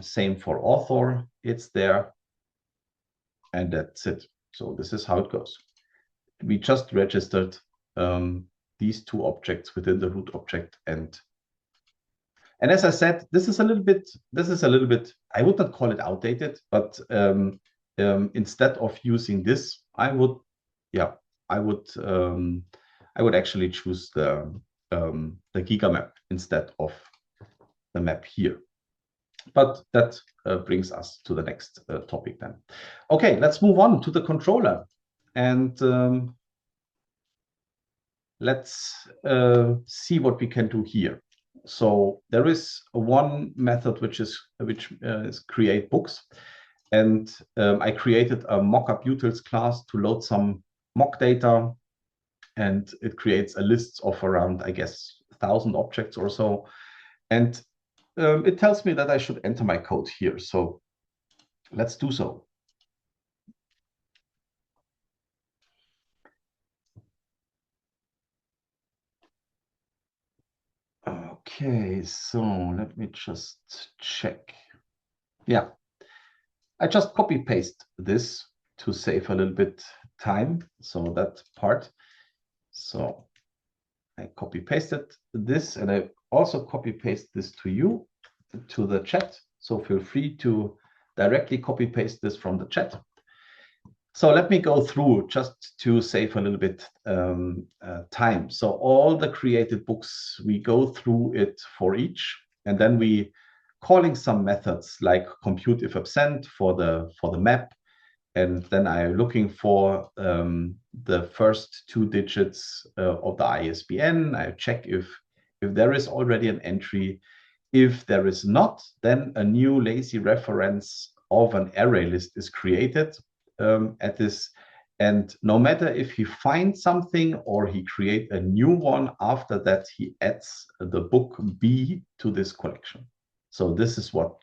Same for author, it's there. And that's it. So this is how it goes. We just registered these two objects within the root object, and as I said, this is a little bit, I would not call it outdated, but instead of using this, I would actually choose the Giga map instead of the map here. But that brings us to the next topic then. Okay, let's move on to the controller, and let's see what we can do here. So there is one method which is create books, and I created a mockup utils class to load some mock data, and it creates a list of around, I guess, 1,000 objects or so, and it tells me that I should enter my code here. So let's do so. Okay, so let me just check. Yeah, I just copy paste this to save a little bit time. So that part. So I copy pasted this, and I also copy paste this to you, to the chat. So feel free to directly copy paste this from the chat. So let me go through just to save a little bit time. So all the created books, we go through it for each, and then we calling some methods like compute if absent for the map, and then I'm looking for the first 2 digits of the ISBN. I check if there is already an entry. If there is not, then a new lazy reference of an array list is created at this. And no matter if he finds something or he create a new one, after that he adds the book B to this collection. So this is what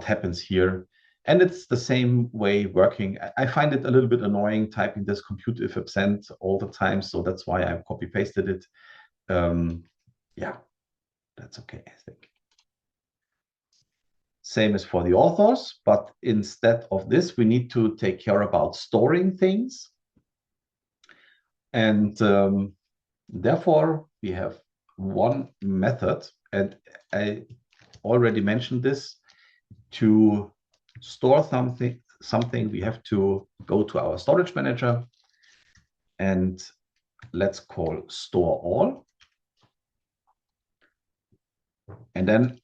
happens here. And it's the same way working. I find it a little bit annoying typing this compute if absent all the time. So that's why I copy pasted it. Yeah, that's okay, I think. Same as for the authors, but instead of this, we need to take care about storing things. And therefore, we have one method, and I already mentioned this. To store something, we have to go to our storage manager, and let's call store all. And then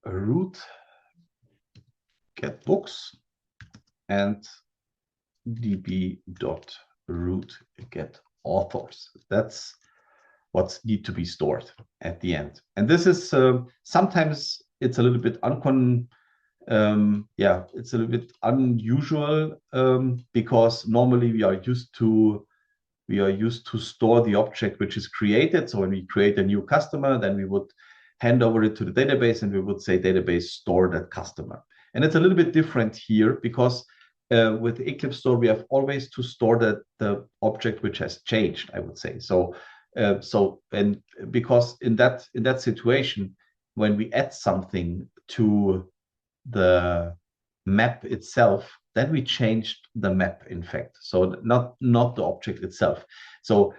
root get books and db.root get authors. That's what need to be stored at the end. And this is sometimes it's a little bit it's a little bit unusual because normally we are used to store the object which is created. So when we create a new customer, then we would hand over it to the database and we would say database store that customer. And it's a little bit different here because with EclipseStore, we have always to store the object which has changed, I would say. So and because in that situation, when we add something to the map itself, then we changed the map, in fact. So not the object itself. So,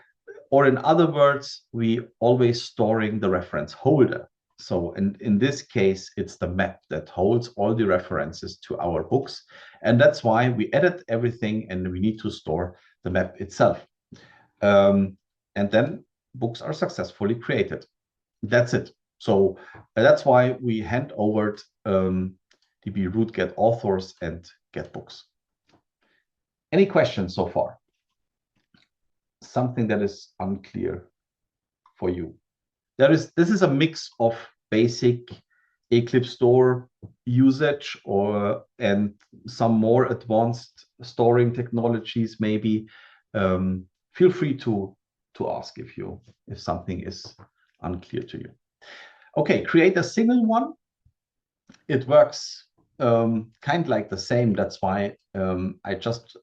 or in other words, we always storing the reference holder. So in this case, it's the map that holds all the references to our books. And that's why we edit everything and we need to store the map itself. And then books are successfully created. That's it. So that's why we hand over db root get authors and get books. Any questions so far? Something that is unclear for you? This is a mix of basic EclipseStore usage and some more advanced storing technologies maybe. Feel free to ask if something is unclear to you. Okay, create a single one. It works kind of like the same. That's why I just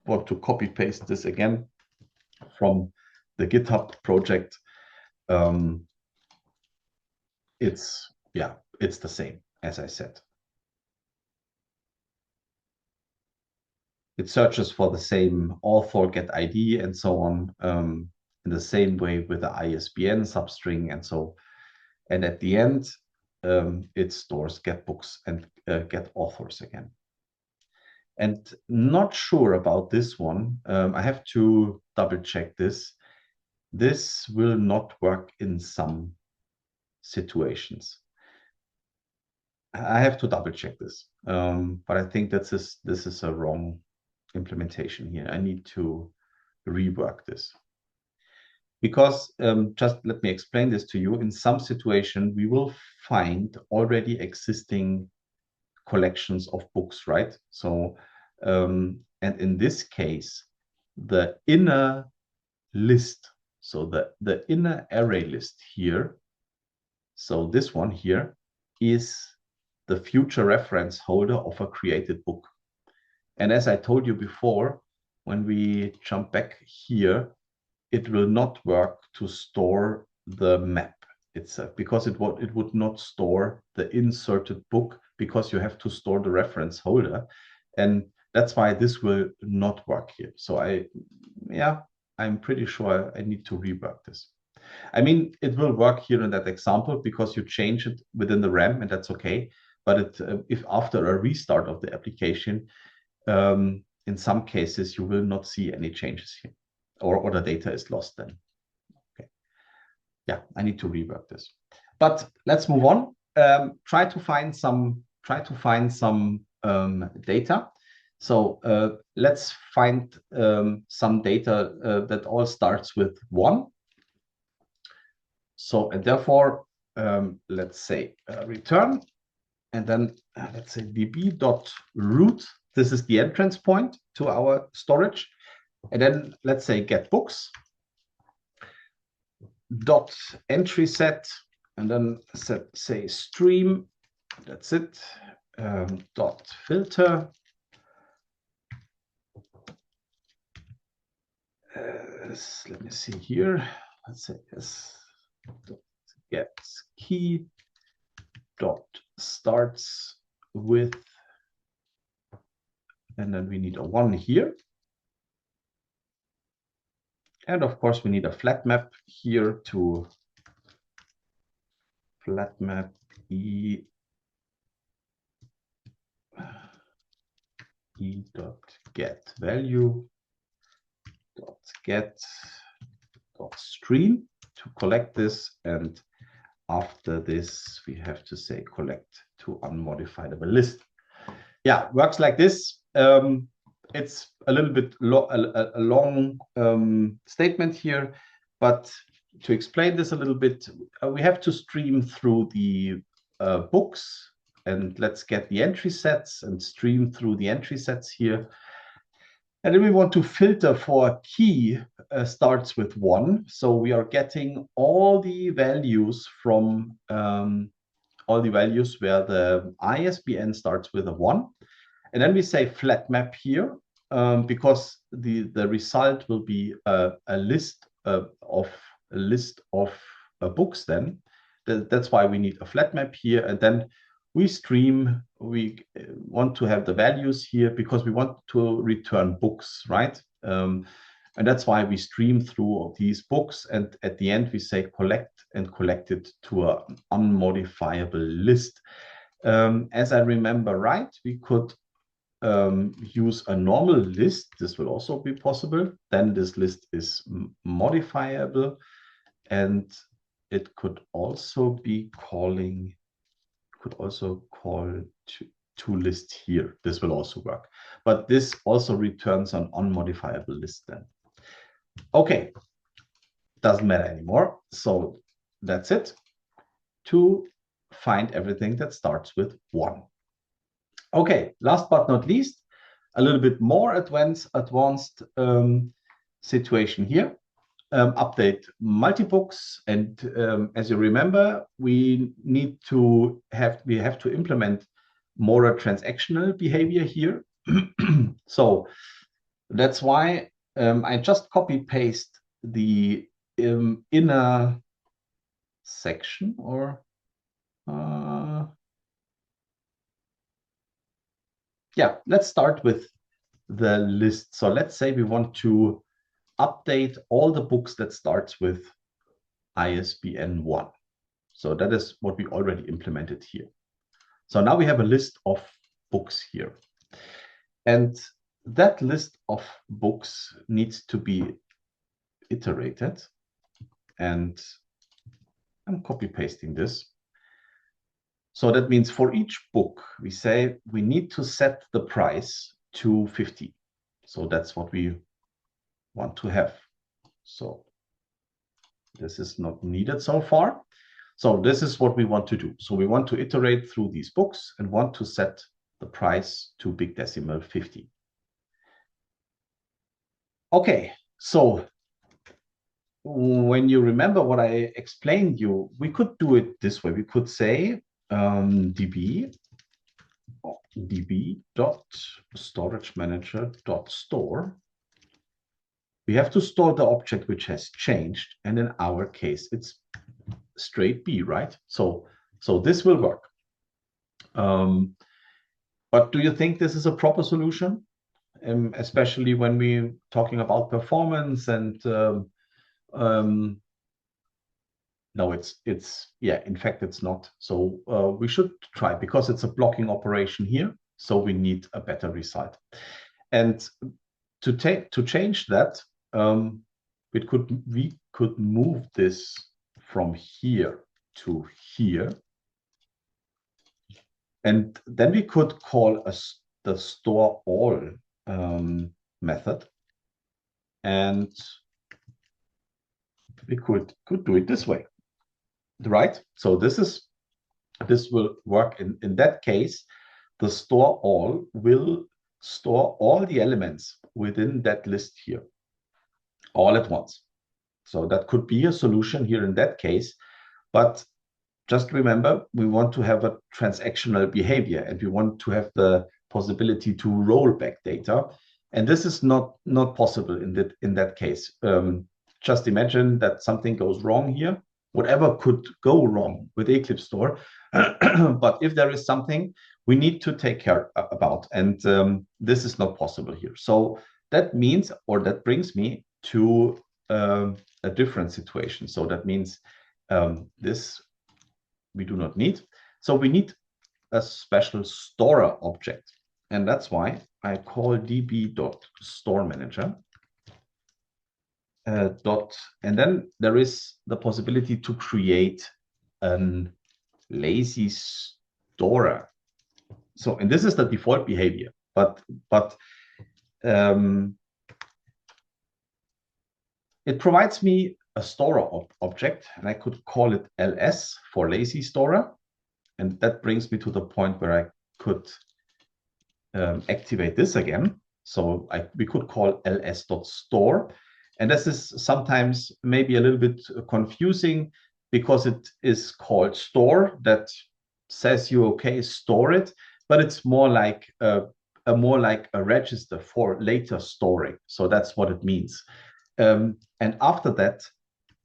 want to copy paste this again from the GitHub project. It's the same as I said. It searches for the same author, get ID, and so on in the same way with the ISBN substring and so. And at the end, it stores get books and get authors again. And not sure about this one. I have to double check this. This will not work in some situations. I have to double check this, but I think this is a wrong implementation here. I need to rework this. Because just let me explain this to you. In some situation, we will find already existing collections of books, right? So, and in this case, the inner list, so the inner array list here, so this one here is the future reference holder of a created book. And as I told you before, when we jump back here, it will not work to store the map itself because it would not store the inserted book because you have to store the reference holder. And that's why this will not work here. So I'm pretty sure I need to rework this. I mean, it will work here in that example because you change it within the RAM and that's okay. But if after a restart of the application, in some cases, you will not see any changes here. Or the data is lost then. Okay. Yeah, I need to rework this. But let's move on. Try to find some data. So let's find some data that all starts with 1. So and therefore, let's say return, and then let's say db.root. This is the entrance point to our storage. And then let's say get books dot entry set, and then say stream. That's it. Dot filter. Let me see here. Let's say get key dot starts with, and then we need a 1 here. And of course, we need a flat map here to flat map e dot get value dot get dot stream to collect this, and after this we have to say collect to unmodifiable list. Yeah, works like this. It's a little bit a long statement here, but to explain this a little bit, we have to stream through the books, and let's get the entry sets and stream through the entry sets here. And then we want to filter for a key starts with 1. So we are getting all the values from all the values where the ISBN starts with a 1. And then we say flat map here, because the result will be a list of books then. That's why we need a flat map here. And then we stream, we want to have the values here because we want to return books, right? And that's why we stream through these books. And at the end, we say collect and collect it to an unmodifiable list. As I remember right, we could use a normal list. This will also be possible. Then this list is modifiable, and it could also be calling, could also call to list here. This will also work, but this also returns an unmodifiable list then. Okay, doesn't matter anymore. So that's it to find everything that starts with 1. Okay, last but not least, a little bit more advanced situation here. Update multi-books, and as you remember, we have to implement more transactional behavior here. So that's why I just copy paste the inner section, or yeah, let's start with the list. So let's say we want to update all the books that starts with ISBN 1. So that is what we already implemented here. So now we have a list of books here. And that list of books needs to be iterated. And I'm copy pasting this. So that means for each book, we say we need to set the price to 50. So that's what we want to have. So this is not needed so far. So this is what we want to do. So we want to iterate through these books and want to set the price to big decimal 50. Okay, so when you remember what I explained you, we could do it this way. We could say db dot storage manager dot store. We have to store the object which has changed, and in our case it's straight B, right? So this will work. But do you think this is a proper solution, especially when we're talking about performance? And no, it's yeah, in fact it's not. So we should try, because it's a blocking operation here, so we need a better result. And to change that, we could move this from here to here, and then we could call the store all method, and we could do it this way, right? So this will work. In that case, the store all will store all the elements within that list here all at once. So that could be a solution here in that case, but just remember, we want to have a transactional behavior, and we want to have the possibility to roll back data, and this is not possible in that case. Just imagine that something goes wrong here, whatever could go wrong with EclipseStore. But if there is something we need to take care about, and this is not possible here. So that means, or that brings me to a different situation. So that means this we do not need. So we need a special storer object. And that's why I call db.storemanager. And then there is the possibility to create an lazy storer. So, and this is the default behavior, but it provides me a storer object, and I could call it ls for lazy storer. And that brings me to the point where I could activate this again. So we could call ls.store. And this is sometimes maybe a little bit confusing because it is called store that says you, okay, store it, but it's more like a register for later storing. So that's what it means. And after that,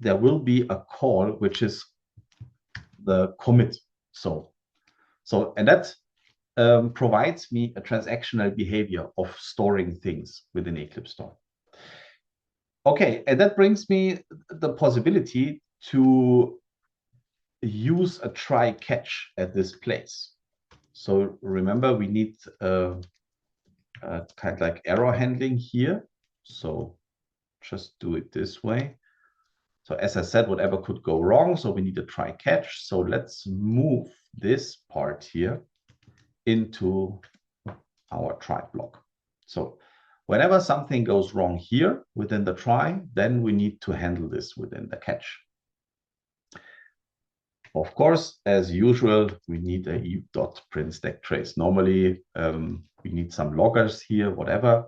there will be a call, which is the commit. So and that provides me a transactional behavior of storing things within EclipseStore. Okay, and that brings me the possibility to use a try catch at this place. So remember, we need kind of like error handling here. So just do it this way. So as I said, whatever could go wrong, so we need a try catch. So let's move this part here into our try block. So whenever something goes wrong here within the try, then we need to handle this within the catch. Of course, as usual, we need a e.print stack trace. Normally, we need some loggers here, whatever.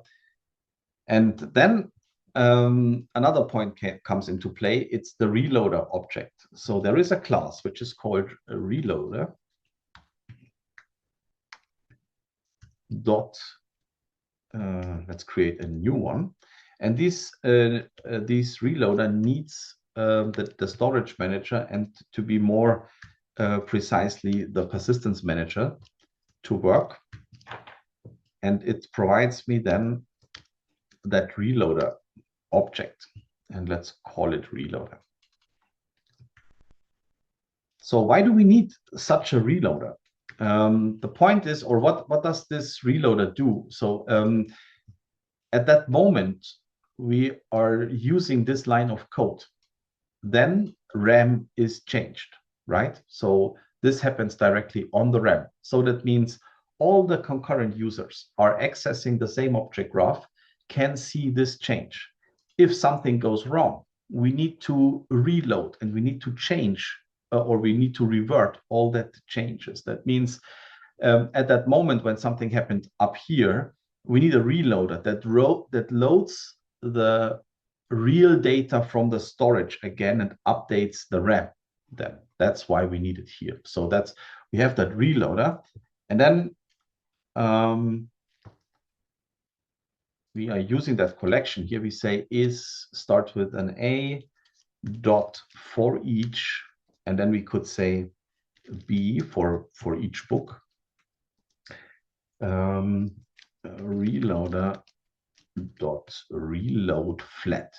And then another point comes into play. It's the reloader object. So there is a class which is called a reloader. Let's create a new one. And this reloader needs the storage manager, and to be more precisely, the persistence manager to work. And it provides me then that reloader object. And let's call it reloader. So why do we need such a reloader? The point is, or what does this reloader do? So at that moment, we are using this line of code. Then RAM is changed, right? So this happens directly on the RAM. So that means all the concurrent users are accessing the same object graph, can see this change. If something goes wrong, we need to reload and we need to change or we need to revert all that changes. That means at that moment when something happened up here, we need a reloader that loads the real data from the storage again and updates the RAM. Then that's why we need it here. So we have that reloader, and then we are using that collection here. We say is start with an a dot for each, and then we could say b for each book. Reloader dot reload flat.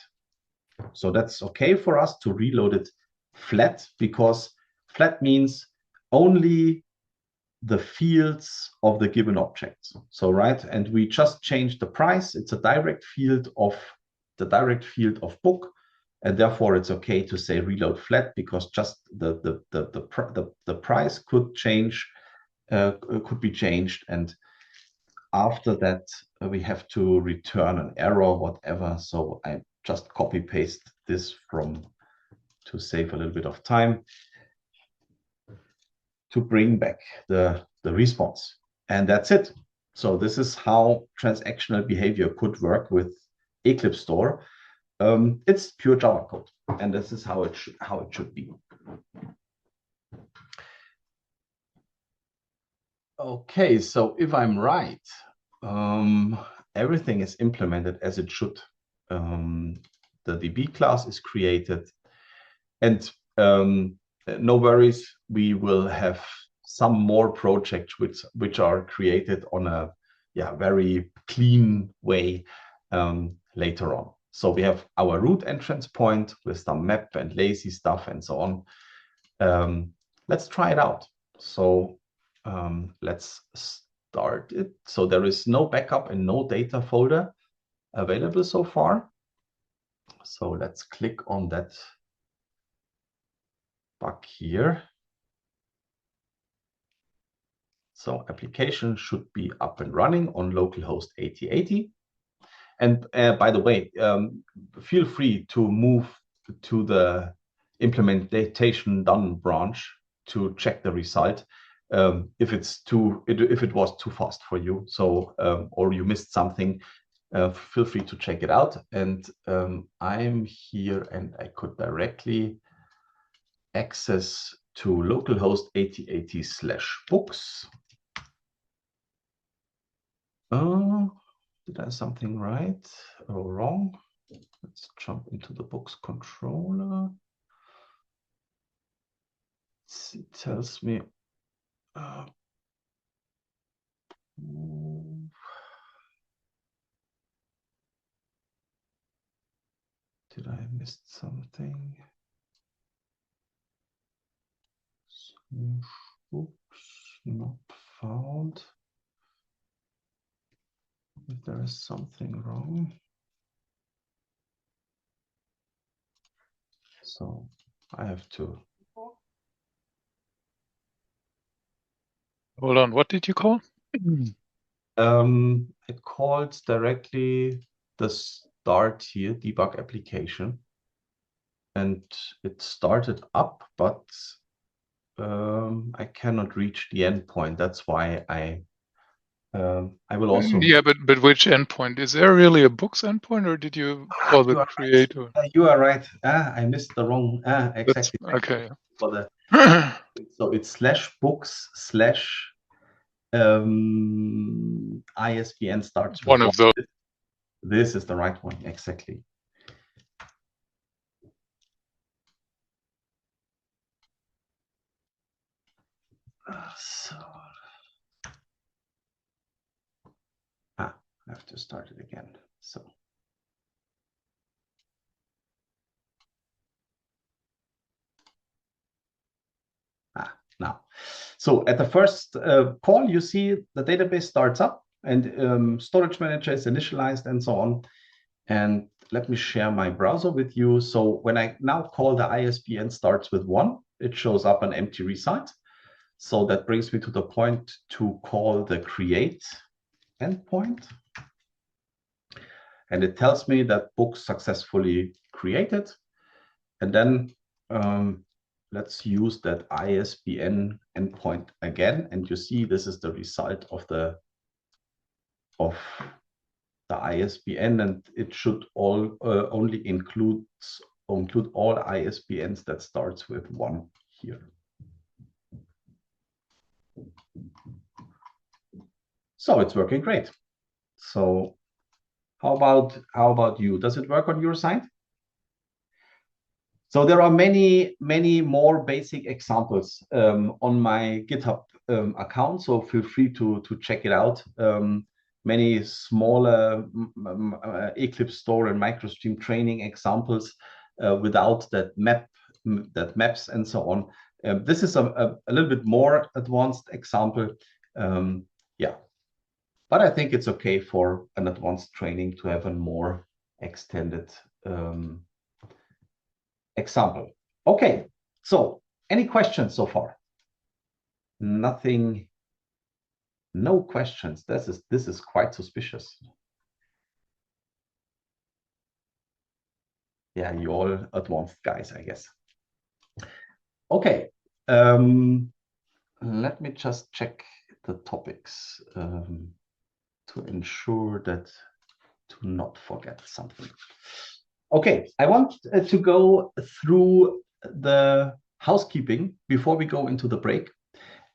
So that's okay for us to reload it flat, because flat means only the fields of the given object. So right, and we just changed the price. It's a direct field of book, and therefore it's okay to say reload flat, because just the price could change, could be changed, and after that we have to return an error, whatever. So I just copy paste this to save a little bit of time, to bring back the response. And that's it. So this is how transactional behavior could work with EclipseStore. It's pure Java code, and this is how it should be. Okay, so if I'm right, everything is implemented as it should. The DB class is created, and no worries. We will have some more projects which are created on a very clean way later on. So we have our root entrance point with some map and lazy stuff and so on. Let's try it out. So let's start it. So there is no backup and no data folder available so far. So let's click on that bug here. So application should be up and running on localhost 8080. And by the way, feel free to move to the implementation done branch to check the result if it was too fast for you. So or you missed something, feel free to check it out. And I'm here, and I could directly access to localhost 8080/books. Did I do something right or wrong? Let's jump into the books controller. It tells me did I miss something? Books not found. If there is something wrong. So I have to.
Hold on, what did you call?
It calls directly the start here, debug application. And it started up, but I cannot reach the endpoint. That's why I will also.
Yeah, but which endpoint? Is there really a books endpoint, or did you call the creator?
Right. You are right. I missed the wrong. Exactly.
That's, okay.
For the so it's /books/ ISBN starts with
one of those.
This is the right one, exactly. So I have to start it again. So now, so at the first call, you see the database starts up and storage manager is initialized and so on. And let me share my browser with you. So when I now call the ISBN starts with 1, it shows up an empty result. So that brings me to the point to call the create endpoint. And it tells me that books successfully created. And then let's use that ISBN endpoint again. And you see this is the result of the ISBN, and it should only include all ISBNs that starts with 1 here. So it's working great. So how about you? Does it work on your side? So there are many more basic examples on my GitHub account. So feel free to check it out. Many smaller EclipseStore and MicroStream training examples without that maps and so on. This is a little bit more advanced example. Yeah, but I think it's okay for an advanced training to have a more extended example. Okay, so any questions so far? Nothing. No questions. This is quite suspicious. Yeah, you all advanced guys, I guess. Okay, let me just check the topics to ensure that to not forget something. Okay, I want to go through the housekeeping before we go into the break.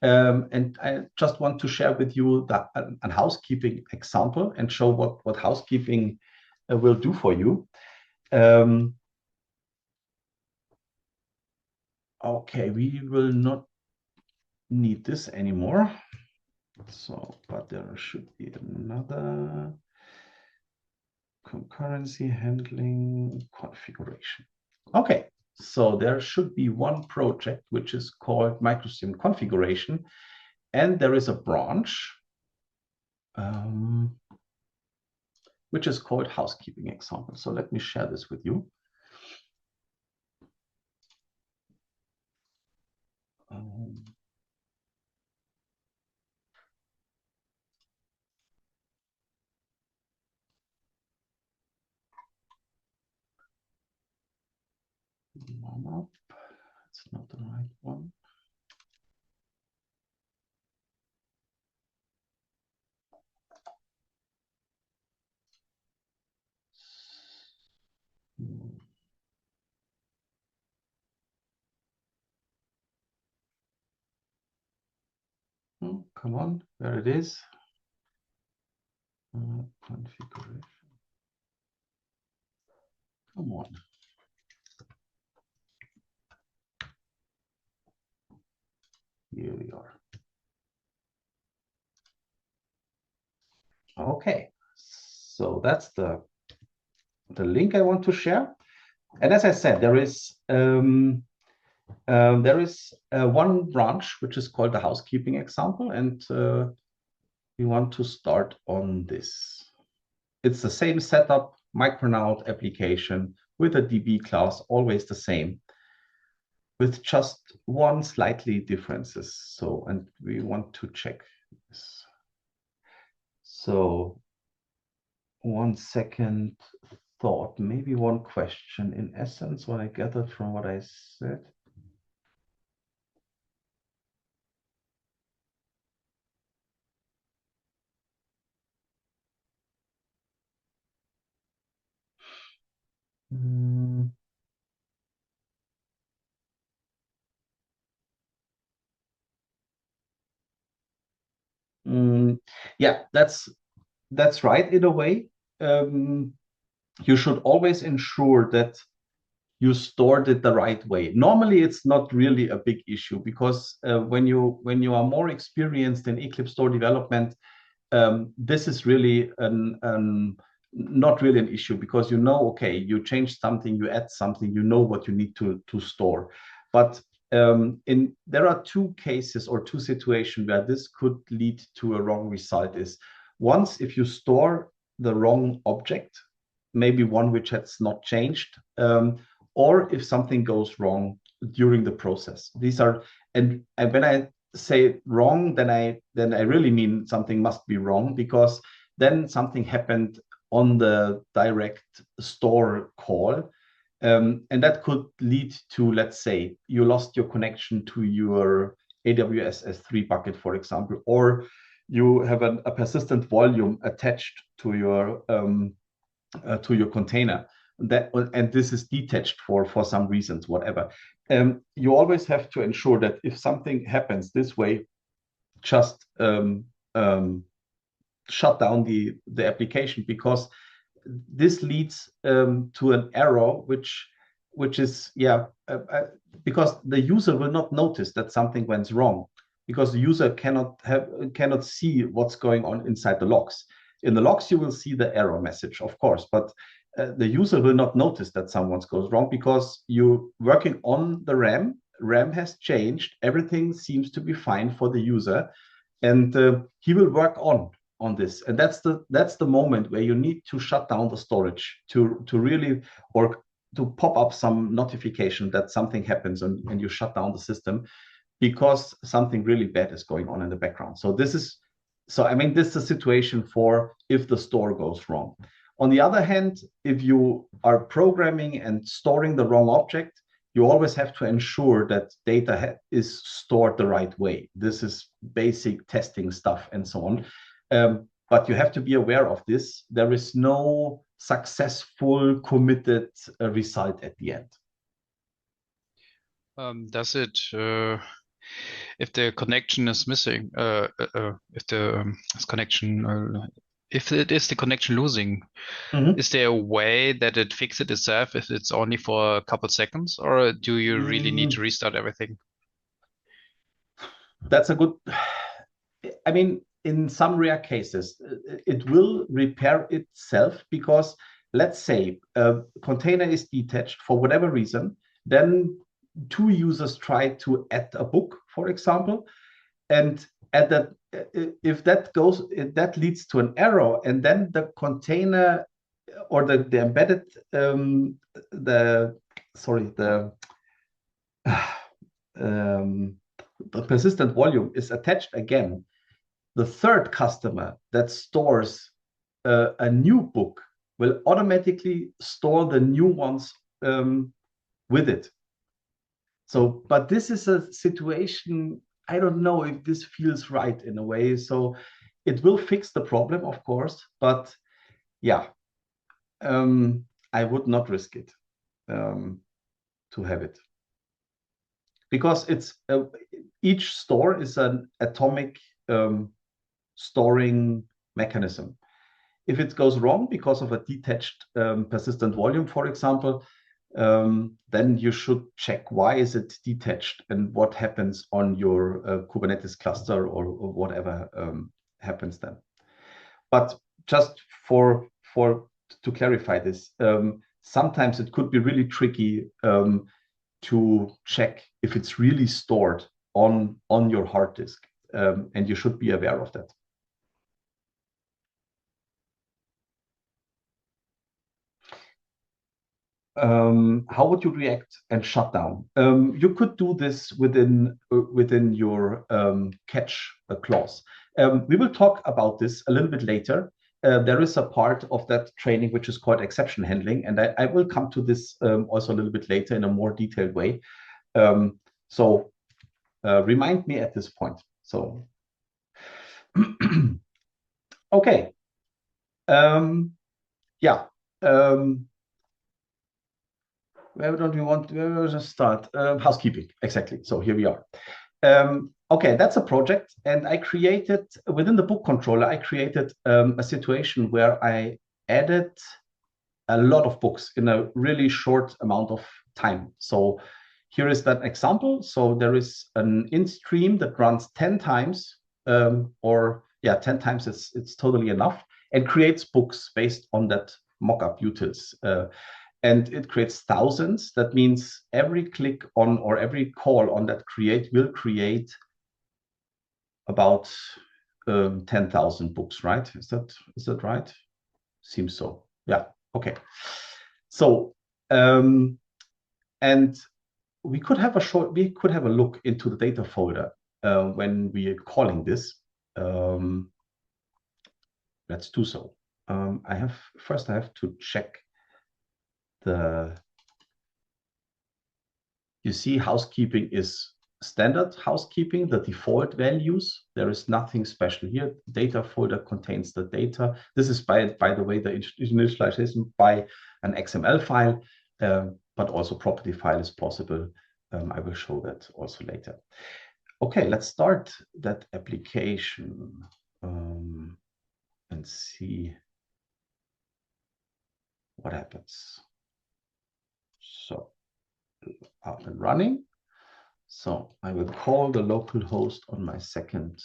And I just want to share with you that a housekeeping example and show what housekeeping will do for you. Okay, we will not need this anymore. So, but there should be another concurrency handling configuration. Okay, so there should be one project which is called MicroStream configuration, and there is a branch which is called housekeeping example. So let me share this with you. Up. It's not the right one. Oh, come on, there it is. Configuration. Come on. Here we are. Okay, so that's the link I want to share. And as I said, there is one branch which is called the housekeeping example, and we want to start on this. It's the same setup, Micronaut application with a DB class, always the same, with just one slightly differences. So, and we want to check this. So, one second thought, maybe one question. In essence, what I gathered from what I said. Yeah, that's right in a way. You should always ensure that you stored it the right way. Normally, it's not really a big issue because when you are more experienced in EclipseStore development, this is really not really an issue because you know, okay, you change something, you add something, you know what you need to store. But there are two cases or two situations where this could lead to a wrong result. Is once if you store the wrong object, maybe one which has not changed, or if something goes wrong during the process. These are and when I say wrong, then I really mean something must be wrong because then something happened on the direct store call. And that could lead to, let's say, you lost your connection to your AWS S3 bucket, for example, or you have a persistent volume attached to your container and this is detached for some reasons, whatever. You always have to ensure that if something happens this way, just shut down the application because this leads to an error which is because the user will not notice that something went wrong because the user cannot see what's going on inside the logs. In the logs you will see the error message, of course, but the user will not notice that someone goes wrong because you're working on the RAM has changed, everything seems to be fine for the user, and he will work on this, and that's the moment where you need to shut down the storage to really, or to pop up some notification that something happens and you shut down the system because something really bad is going on in the background. So this is a situation for if the store goes wrong. On the other hand, if you are programming and storing the wrong object, you always have to ensure that data is stored the right way. This is basic testing stuff and so on. But you have to be aware of this. There is no successful committed result at the end.
Does it, if the connection is missing, if the connection
if it is the connection losing, is there a way that it fixes itself if it's only for a couple seconds, or do you really need to restart everything?
That's a good. I mean, in some rare cases, it will repair itself because let's say a container is detached for whatever reason, then two users try to add a book, for example, and at that, if that leads to an error, and then the container or the embedded the persistent volume is attached again, the third customer that stores a new book will automatically store the new ones with it. So, but this is a situation, I don't know if this feels right in a way. So it will fix the problem, of course, but yeah, I would not risk it to have it. Because it's each store is an atomic storing mechanism. If it goes wrong because of a detached persistent volume, for example, then you should check why is it detached and what happens on your Kubernetes cluster or whatever happens then. But just to clarify this, sometimes it could be really tricky to check if it's really stored on your hard disk, and you should be aware of that. How would you react and shut down? You could do this within your catch clause. We will talk about this a little bit later. There is a part of that training which is called exception handling, and I will come to this also a little bit later in a more detailed way. So remind me at this point. So okay. Yeah. Where don't we want to start? Housekeeping, exactly. So here we are. Okay, that's a project. And I created, within the book controller, I created a situation where I added a lot of books in a really short amount of time. So here is that example. So there is an in stream that runs 10 times, 10 times it's totally enough, and creates books based on that mockup utils. And it creates thousands. That means every click on or every call on that create will create about 10,000 books, right? Is that right? Seems so. Yeah. Okay. So and we could have a look into the data folder when we are calling this. Let's do so. I have to check you see, housekeeping is standard housekeeping, the default values. There is nothing special here. Data folder contains the data. This is by the way, the initialization by an XML file, but also property file is possible. I will show that also later. Okay, let's start that application and see what happens. So up and running. So I will call the local host on my second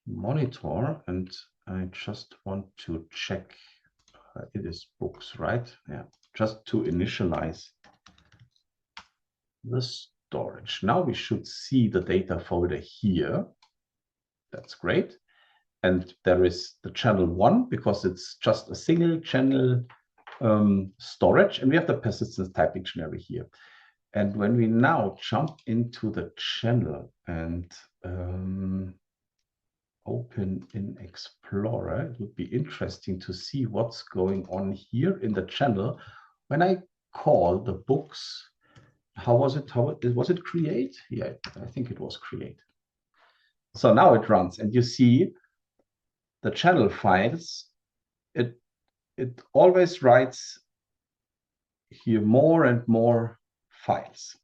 monitor, and I just want to check it is books, right? Yeah, just to initialize the storage. Now we should see the data folder here. That's great. And there is the channel 1 because it's just a single channel storage, and we have the persistence type dictionary here. And when we now jump into the channel and open in Explorer, it would be interesting to see what's going on here in the channel. When I call the books, was it create? Yeah, I think it was create. So now it runs, and you see the channel files. It always writes here more and more files.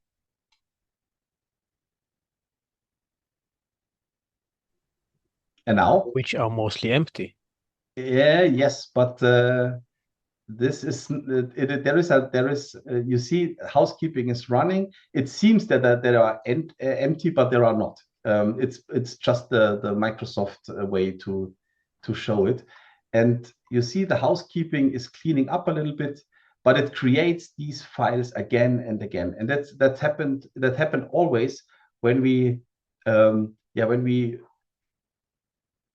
And now?
Which are mostly empty.
Yes, but this is there is you see housekeeping is running. It seems that there are empty, but there are not. It's just the Microsoft way to show it. And you see the housekeeping is cleaning up a little bit, but it creates these files again and again. And that happened always when we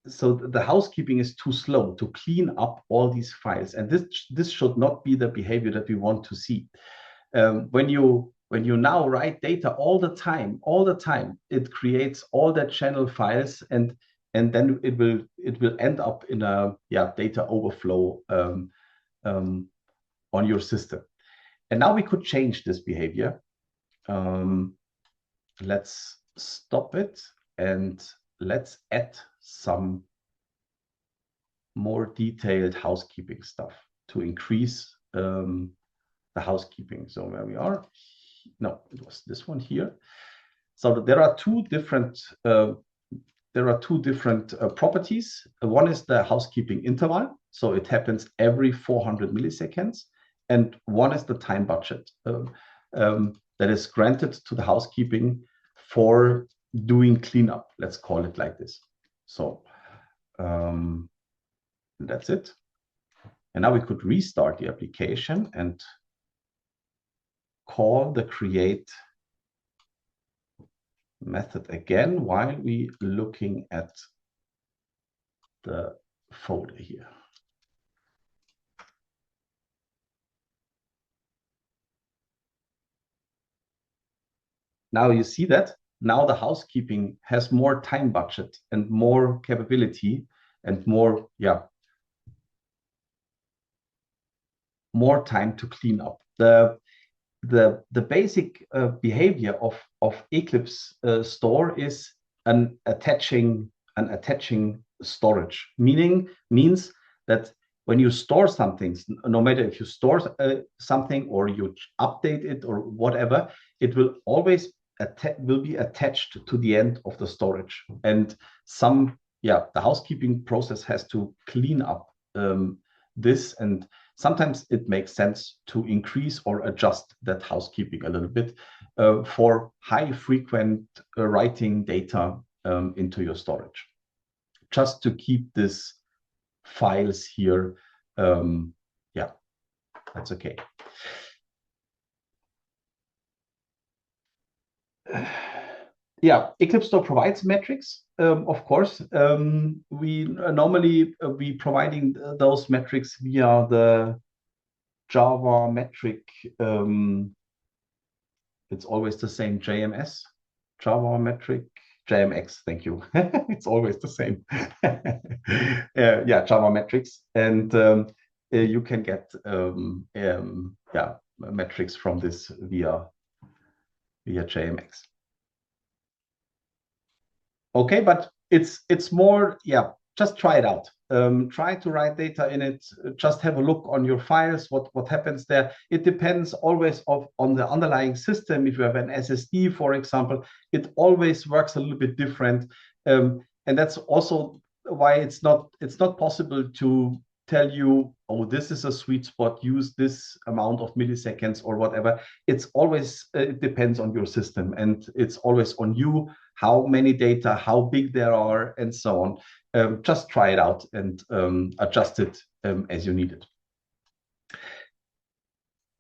so the housekeeping is too slow to clean up all these files, and this should not be the behavior that we want to see. When you now write data all the time, it creates all the channel files, and then it will end up in a data overflow on your system. And now we could change this behavior. Let's stop it and let's add some more detailed housekeeping stuff to increase the housekeeping. So where we are, no, it was this one here. So there are two different properties. One is the housekeeping interval, so it happens every 400 milliseconds, and one is the time budget that is granted to the housekeeping for doing cleanup. Let's call it like this. So that's it. And now we could restart the application and call the create method again while we looking at the folder here. Now you see that now the housekeeping has more time budget and more capability and more time to clean up. The basic behavior of EclipseStore is an attaching storage, means that when you store something, no matter if you store something or you update it or whatever, it will always be attached to the end of the storage. And the housekeeping process has to clean up this, and sometimes it makes sense to increase or adjust that housekeeping a little bit for high frequent writing data into your storage, just to keep this files here. That's okay. EclipseStore provides metrics, of course. We normally be providing those metrics via the Java metric. It's always the same JMS, Java metric, JMX. Thank you. It's always the same. Java metrics, and you can get metrics from this via JMX. Okay, but it's more, just try it out. Try to write data in it. Just have a look on your files, what happens there. It depends always on the underlying system. If you have an SSD, for example, it always works a little bit different. And that's also why it's not possible to tell you, oh, this is a sweet spot, use this amount of milliseconds or whatever. It's always, it depends on your system, and it's always on you, how many data, how big there are, and so on. Just try it out and adjust it as you need it.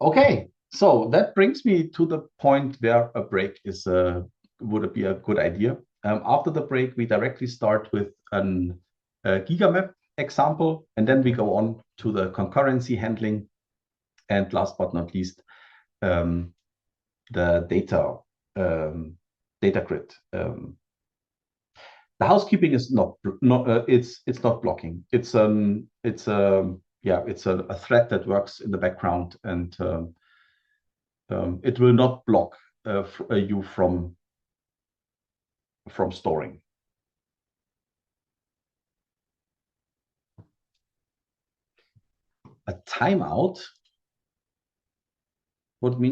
Okay, so that brings me to the point where a break is would be a good idea. After the break, we directly start with a GigaMap example, and then we go on to the concurrency handling, and last but not least, the data grid. The housekeeping is it's not blocking. It's a thread that works in the background, and it will not block you from storing. A timeout? What do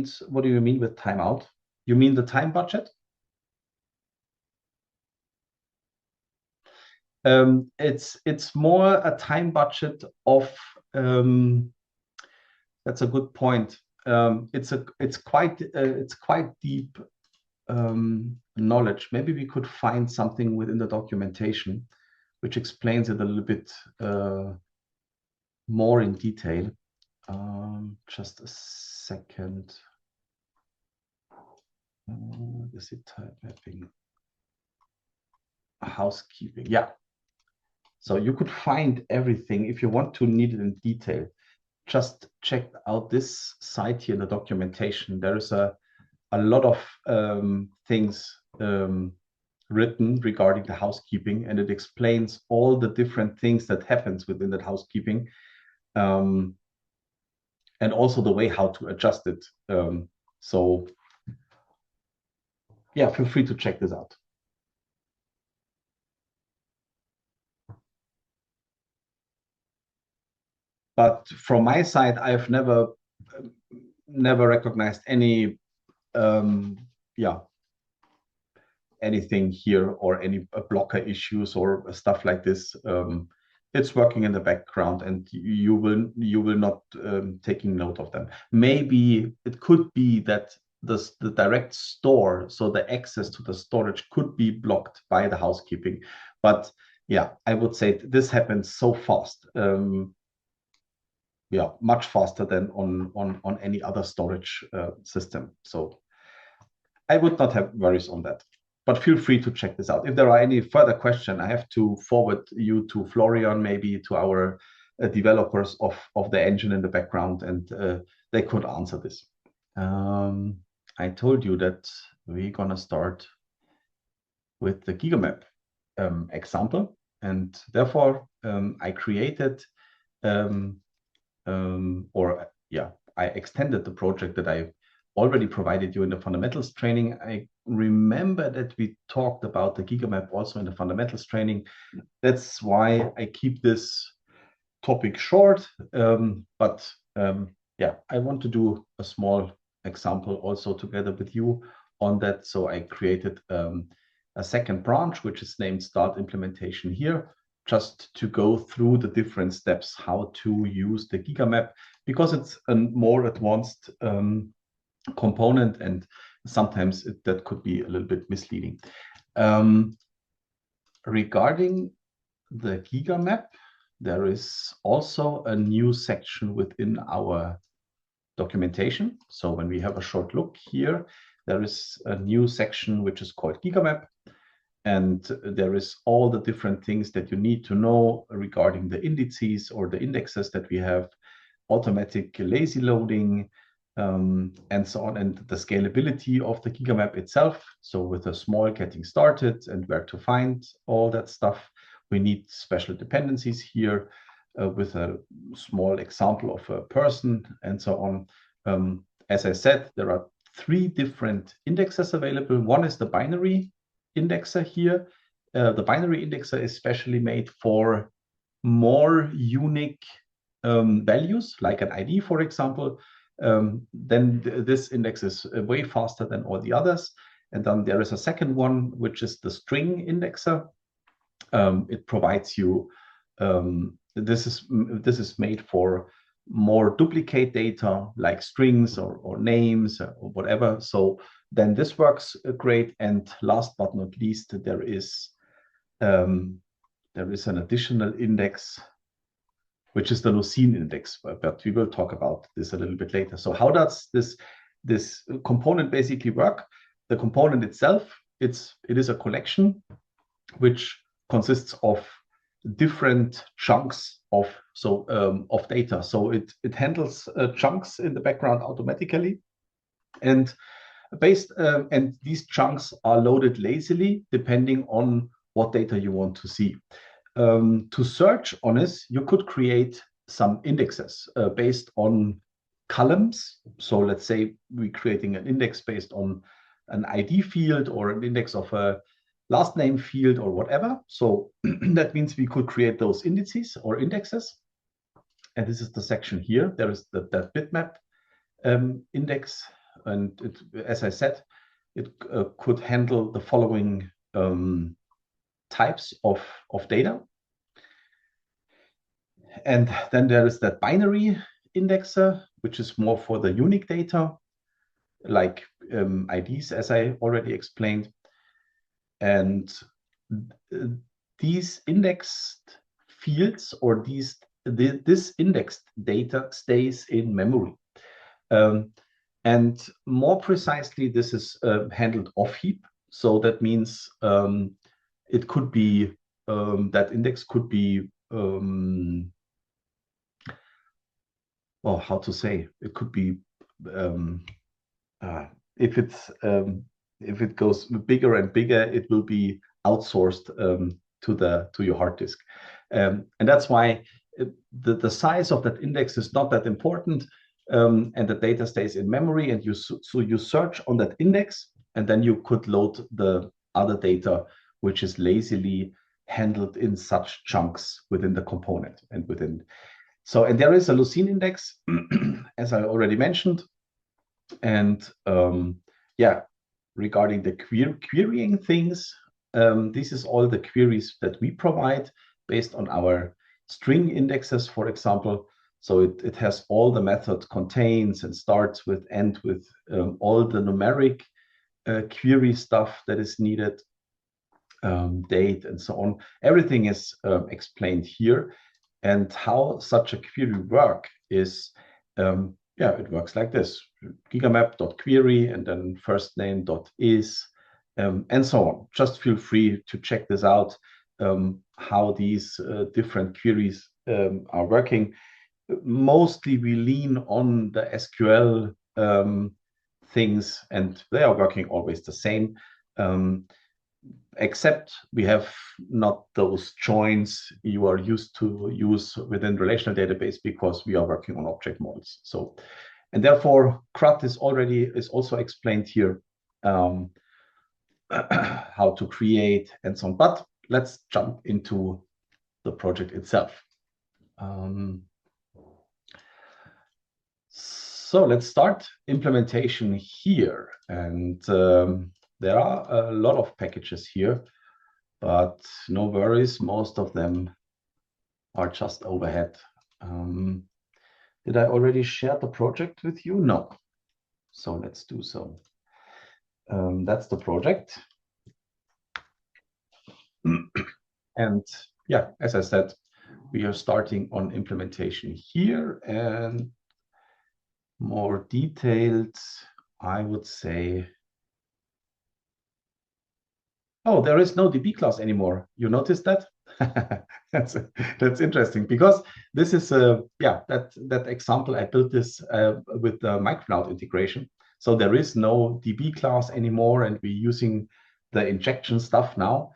you mean with timeout? You mean the time budget? It's more a time budget of. That's a good point. It's quite deep knowledge. Maybe we could find something within the documentation which explains it a little bit more in detail. Just a second. LegacyTypeMapping. Housekeeping. Yeah. So you could find everything if you want to need it in detail. Just check out this site here in the documentation. There is a lot of things written regarding the housekeeping, and it explains all the different things that happens within that housekeeping, and also the way how to adjust it. So yeah, feel free to check this out. But from my side, I've never recognized any anything here or any blocker issues or stuff like this. It's working in the background, and you will not taking note of them. Maybe it could be that the direct store, so the access to the storage, could be blocked by the housekeeping. But yeah, I would say this happens so fast. Yeah, much faster than on any other storage system. So I would not have worries on that. But feel free to check this out. If there are any further questions, I have to forward you to Florian, maybe to our developers of the engine in the background, and they could answer this. I told you that we're gonna start with the GigaMap example, and therefore I created I extended the project that I already provided you in the fundamentals training. I remember that we talked about the GigaMap also in the fundamentals training. That's why I keep this topic short. I want to do a small example also together with you on that. So I created a second branch, which is named Start Implementation here, just to go through the different steps how to use the GigaMap, because it's a more advanced component, and sometimes that could be a little bit misleading. Regarding the GigaMap, there is also a new section within our documentation. So when we have a short look here, there is a new section which is called GigaMap. And there is all the different things that you need to know regarding the indices or the indexes that we have, automatic lazy loading, and so on, and the scalability of the GigaMap itself. So with a small getting started and where to find all that stuff, we need special dependencies here with a small example of a person and so on. As I said, there are 3 different indexes available. One is the binary indexer here. The binary indexer is specially made for more unique values, like an ID, for example. Then this index is way faster than all the others. And then there is a second one, which is the string indexer. It provides you, this is made for more duplicate data, like strings or names or whatever. So then this works great. And last but not least, there is an additional index, which is the Lucene index, but we will talk about this a little bit later. So how does this component basically work? The component itself, it is a collection which consists of different chunks of data. So it handles chunks in the background automatically, and these chunks are loaded lazily depending on what data you want to see. To search on this, you could create some indexes based on columns. So let's say we're creating an index based on an ID field or an index of a last name field or whatever. So that means we could create those indices or indexes. And this is the section here. There is that bitmap index. And as I said, it could handle the following types of data. And then there is that binary indexer, which is more for the unique data, like IDs, as I already explained. And these indexed fields, or this indexed data stays in memory. And more precisely, this is handled off heap. So that means it could be, that index could be, well, how to say, it could be, if it goes bigger and bigger, it will be outsourced to your hard disk. And that's why the size of that index is not that important. And the data stays in memory, and so you search on that index, and then you could load the other data, which is lazily handled in such chunks within the component and within. So, and there is a Lucene index, as I already mentioned. And yeah, regarding the querying things, this is all the queries that we provide based on our string indexes, for example. So it has all the method contains and starts with, end with, all the numeric query stuff that is needed, date and so on. Everything is explained here. And how such a query work is, yeah, it works like this: gigamap.query and then first name.is, and so on. Just feel free to check this out, how these different queries are working. Mostly we lean on the SQL things, and they are working always the same, except we have not those joins you are used to use within relational database, because we are working on object models. So, and therefore CRUD is also explained here, how to create and so on. But let's jump into the project itself. So let's start implementation here. And there are a lot of packages here, but no worries, most of them are just overhead. Did I already share the project with you? No. So let's do so. That's the project. And yeah, as I said, we are starting on implementation here, and more detailed, I would say. Oh, there is no DB class anymore. You noticed that? That's interesting, because this is yeah, that example I built this with the Micronaut integration. So there is no DB class anymore, and we're using the injection stuff now.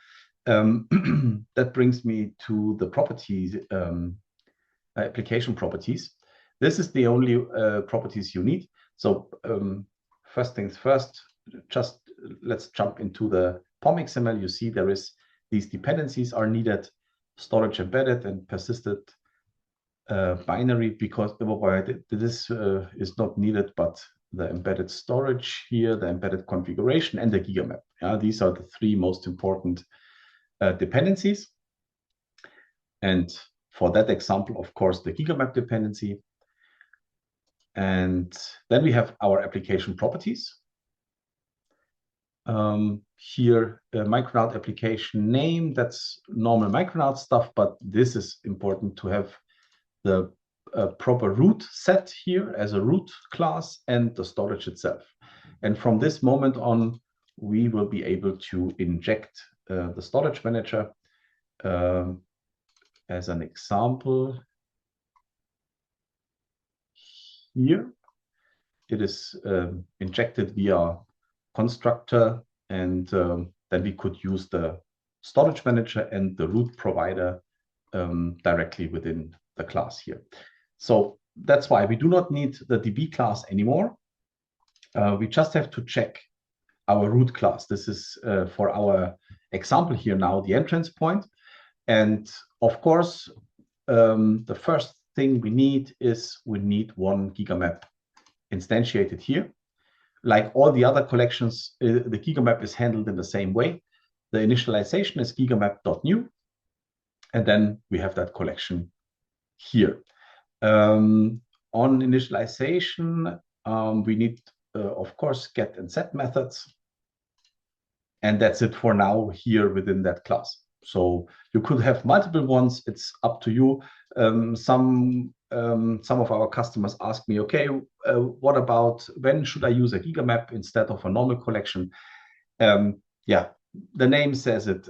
That brings me to the properties, application properties. This is the only properties you need. So first things first, just let's jump into the POM XML. You see there is these dependencies are needed: storage embedded and persisted binary, because this is not needed, but the embedded storage here, the embedded configuration, and the gigamap. Yeah, these are the three most important dependencies. And for that example, of course, the gigamap dependency. And then we have our application properties. Here, Micronaut application name, that's normal Micronaut stuff, but this is important to have the proper root set here as a root class, and the storage itself. And from this moment on, we will be able to inject the storage manager. As an example, here it is injected via constructor, and then we could use the storage manager and the root provider directly within the class here. So that's why we do not need the DB class anymore. We just have to check our root class. This is for our example here now, the entrance point. And of course, the first thing we need one gigamap instantiated here. Like all the other collections, the gigamap is handled in the same way. the initialization is gigamap.new, and then we have that collection here. On initialization, we need, of course, get and set methods. And that's it for now here within that class. So you could have multiple ones. It's up to you. Some of our customers ask me, okay, what about when should I use a gigamap instead of a normal collection? Yeah, the name says it.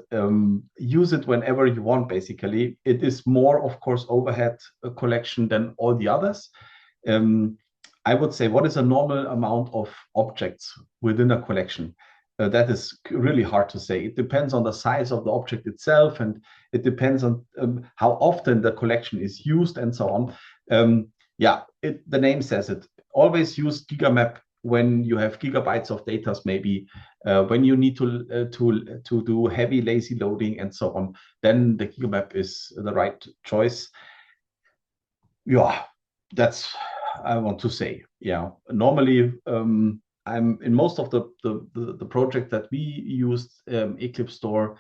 Use it whenever you want, basically. It is more, of course, overhead collection than all the others. I would say, what is a normal amount of objects within a collection? That is really hard to say. It depends on the size of the object itself, and it depends on how often the collection is used and so on. Yeah, the name says it. Always use gigamap when you have gigabytes of data, maybe when you need to do heavy lazy loading and so on, then the gigamap is the right choice. Yeah, that's I want to say. Yeah, normally I'm in most of the project that we used, EclipseStore,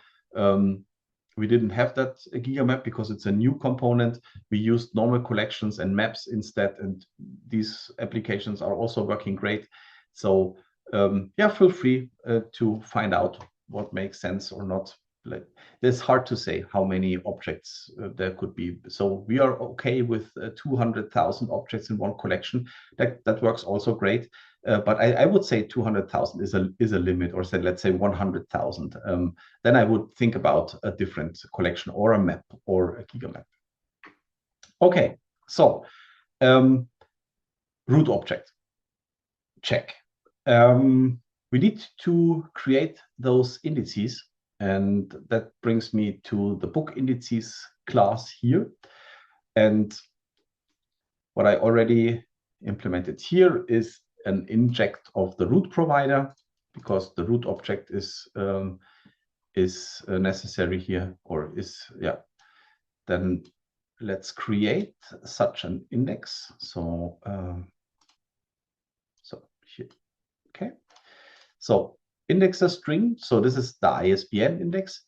we didn't have that gigamap because it's a new component. We used normal collections and maps instead, and these applications are also working great. So yeah, feel free to find out what makes sense or not. Like, it's hard to say how many objects there could be. So we are okay with 200,000 objects in one collection. That works also great. But I would say 200,000 is a limit, or say, let's say 100,000. Then I would think about a different collection or a map or a gigamap. Okay, so root object, check. We need to create those indices, and that brings me to the book indices class here. And what I already implemented here is an inject of the root provider, because the root object is necessary here, or is, yeah. Then let's create such an index. So here, okay. So index a string. So this is the ISBN index.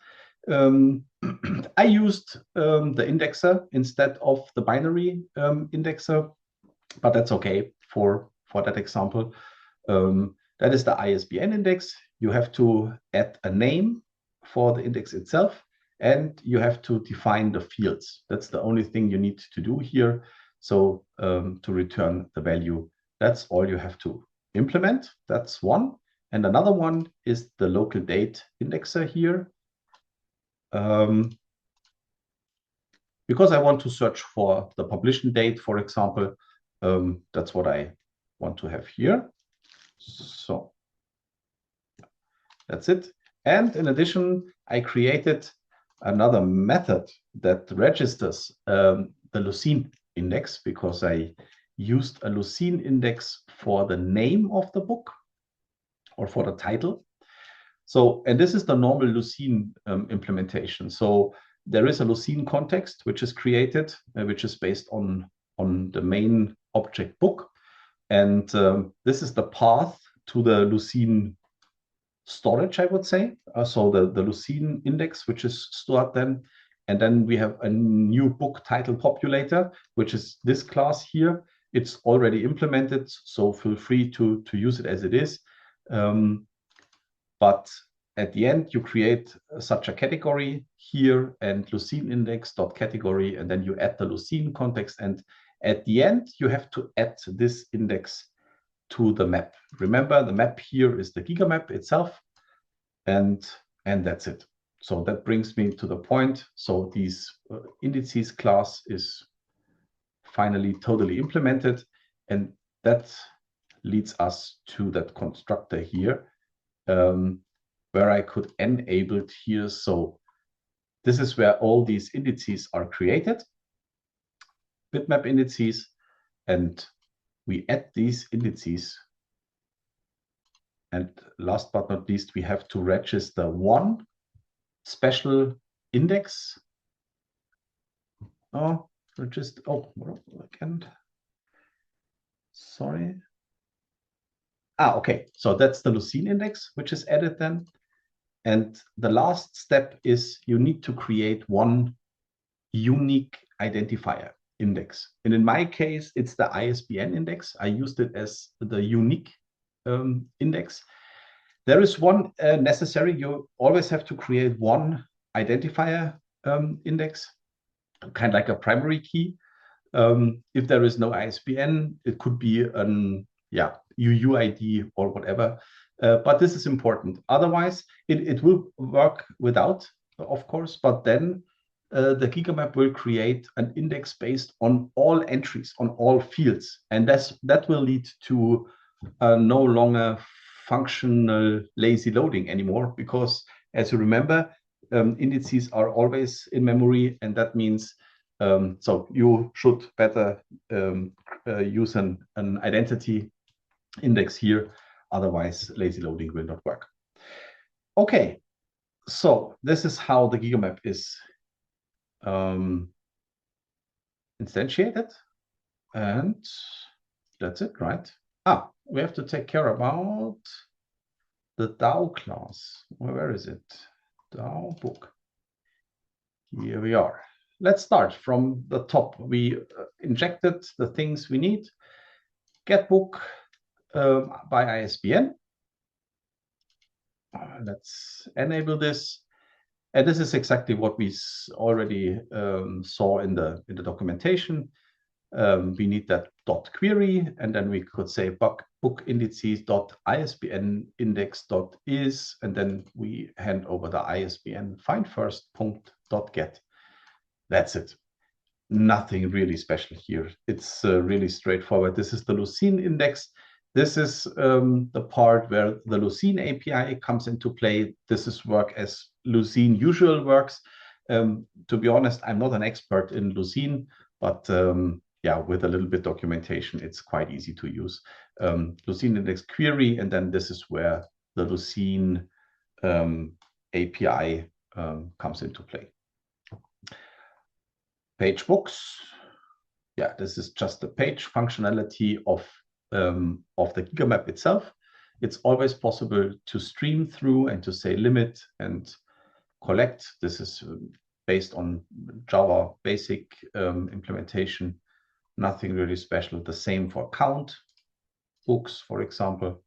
I used the indexer instead of the binary indexer, but that's okay for that example. That is the ISBN index. You have to add a name for the index itself, and you have to define the fields. That's the only thing you need to do here. So to return the value, that's all you have to implement. That's one. And another one is the local date indexer here. Because I want to search for the publication date, for example, that's what I want to have here. So that's it. And in addition, I created another method that registers the Lucene index, because I used a Lucene index for the name of the book or for the title. So, and this is the normal Lucene implementation. So there is a Lucene context which is created, which is based on the main object book. And this is the path to the Lucene storage, I would say. So the Lucene index, which is stored then. And then we have a new book title populator, which is this class here. It's already implemented, so feel free to use it as it is. But at the end, you create such a category here, and Lucene index.category, and then you add the Lucene context. And at the end, you have to add this index to the map. Remember, the map here is the gigamap itself, and that's it. So that brings me to the point. So these indices class is finally totally implemented, and that leads us to that constructor here, where I could enable it here. So this is where all these indices are created, bitmap indices, and we add these indices. And last but not least, we have to register one special index. Oh, register. Oh, again. Sorry. Okay, so that's the Lucene index, which is added then. And the last step is you need to create one unique identifier index. And in my case, it's the ISBN index. I used it as the unique index. There is one necessary. You always have to create one identifier index, kind of like a primary key. If there is no ISBN, it could be an UUID or whatever. But this is important. Otherwise, it will work without, of course, but then the GigaMap will create an index based on all entries, on all fields. And that will lead to no longer functional lazy loading anymore, because as you remember, indices are always in memory, and that means so you should better use an identity index here, otherwise lazy loading will not work. Okay, so this is how the GigaMap is instantiated, and that's it, right? We have to take care about the DAO class. Where is it? DAO book. Here we are. Let's start from the top. We injected the things we need. Get book by ISBN. Let's enable this. And this is exactly what we already saw in the documentation. We need that dot query, and then we could say book indices dot ISBN index dot is, and then we hand over the ISBN find first punct dot get. That's it. Nothing really special here. It's really straightforward. This is the Lucene index. This is the part where the Lucene API comes into play. This is work as Lucene usual works. To be honest, I'm not an expert in Lucene, but yeah, with a little bit documentation, it's quite easy to use. Lucene index query, and then this is where the Lucene API comes into play. Page books. Yeah, this is just the page functionality of the GigaMap itself. It's always possible to stream through and to say limit and collect. This is based on Java basic implementation. Nothing really special. The same for count books, for example.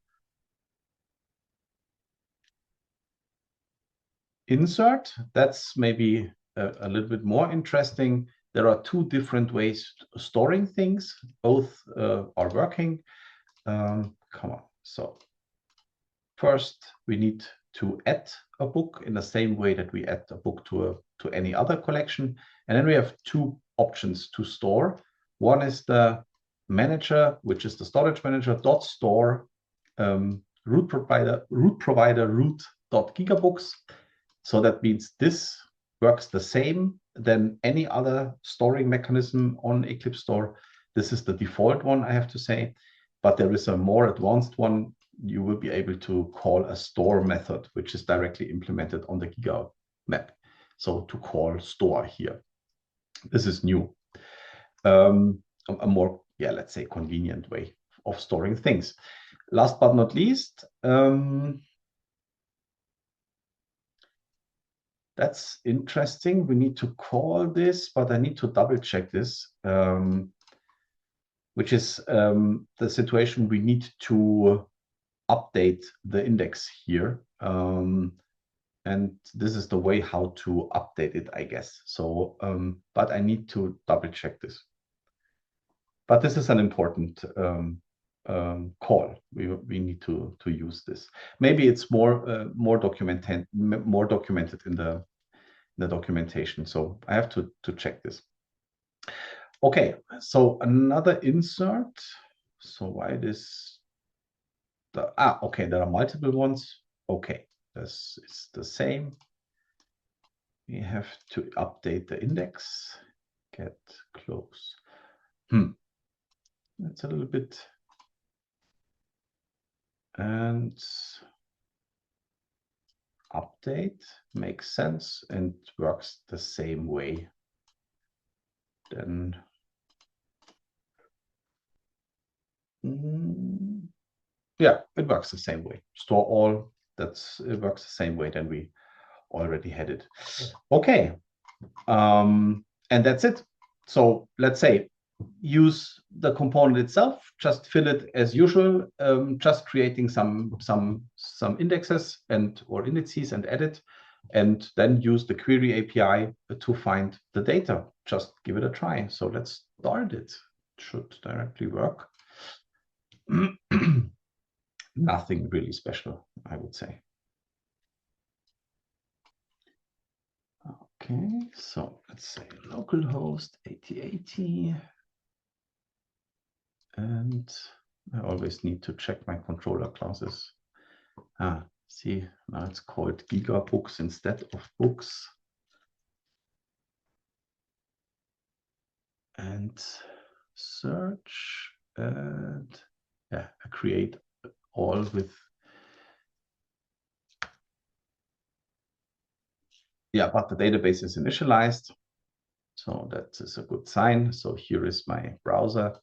Insert, that's maybe a little bit more interesting. There are two different ways of storing things. Both are working. Come on. So first, we need to add a book in the same way that we add a book to any other collection. And then we have two options to store. One is the manager, which is the storage manager dot store root provider dot gigabooks. So that means this works the same than any other storing mechanism on EclipseStore. This is the default one, I have to say, but there is a more advanced one. You will be able to call a store method, which is directly implemented on the GigaMap. So to call store here. This is new. A more, let's say, convenient way of storing things. Last but not least, that's interesting. We need to call this, but I need to double check this, which is the situation we need to update the index here. And this is the way how to update it, I guess. So, but I need to double check this. But this is an important call. We need to use this. Maybe it's more documented in the documentation. So I have to check this. Okay, so another insert. So why this? Okay, there are multiple ones. Okay, this is the same. We have to update the index. Get close. That's a little bit. And update makes sense and works the same way. Then yeah, it works the same way. Store all, it works the same way than we already had it. Okay, and that's it. So let's say use the component itself, just fill it as usual, just creating some indexes or indices and edit, and then use the query API to find the data. Just give it a try. So let's start it. It should directly work. Nothing really special, I would say. Okay, so let's say localhost 8080. And I always need to check my controller classes. See, now it's called gigabooks instead of books. And search, and yeah, I create all with, yeah, but the database is initialized. So that is a good sign. So here is my browser.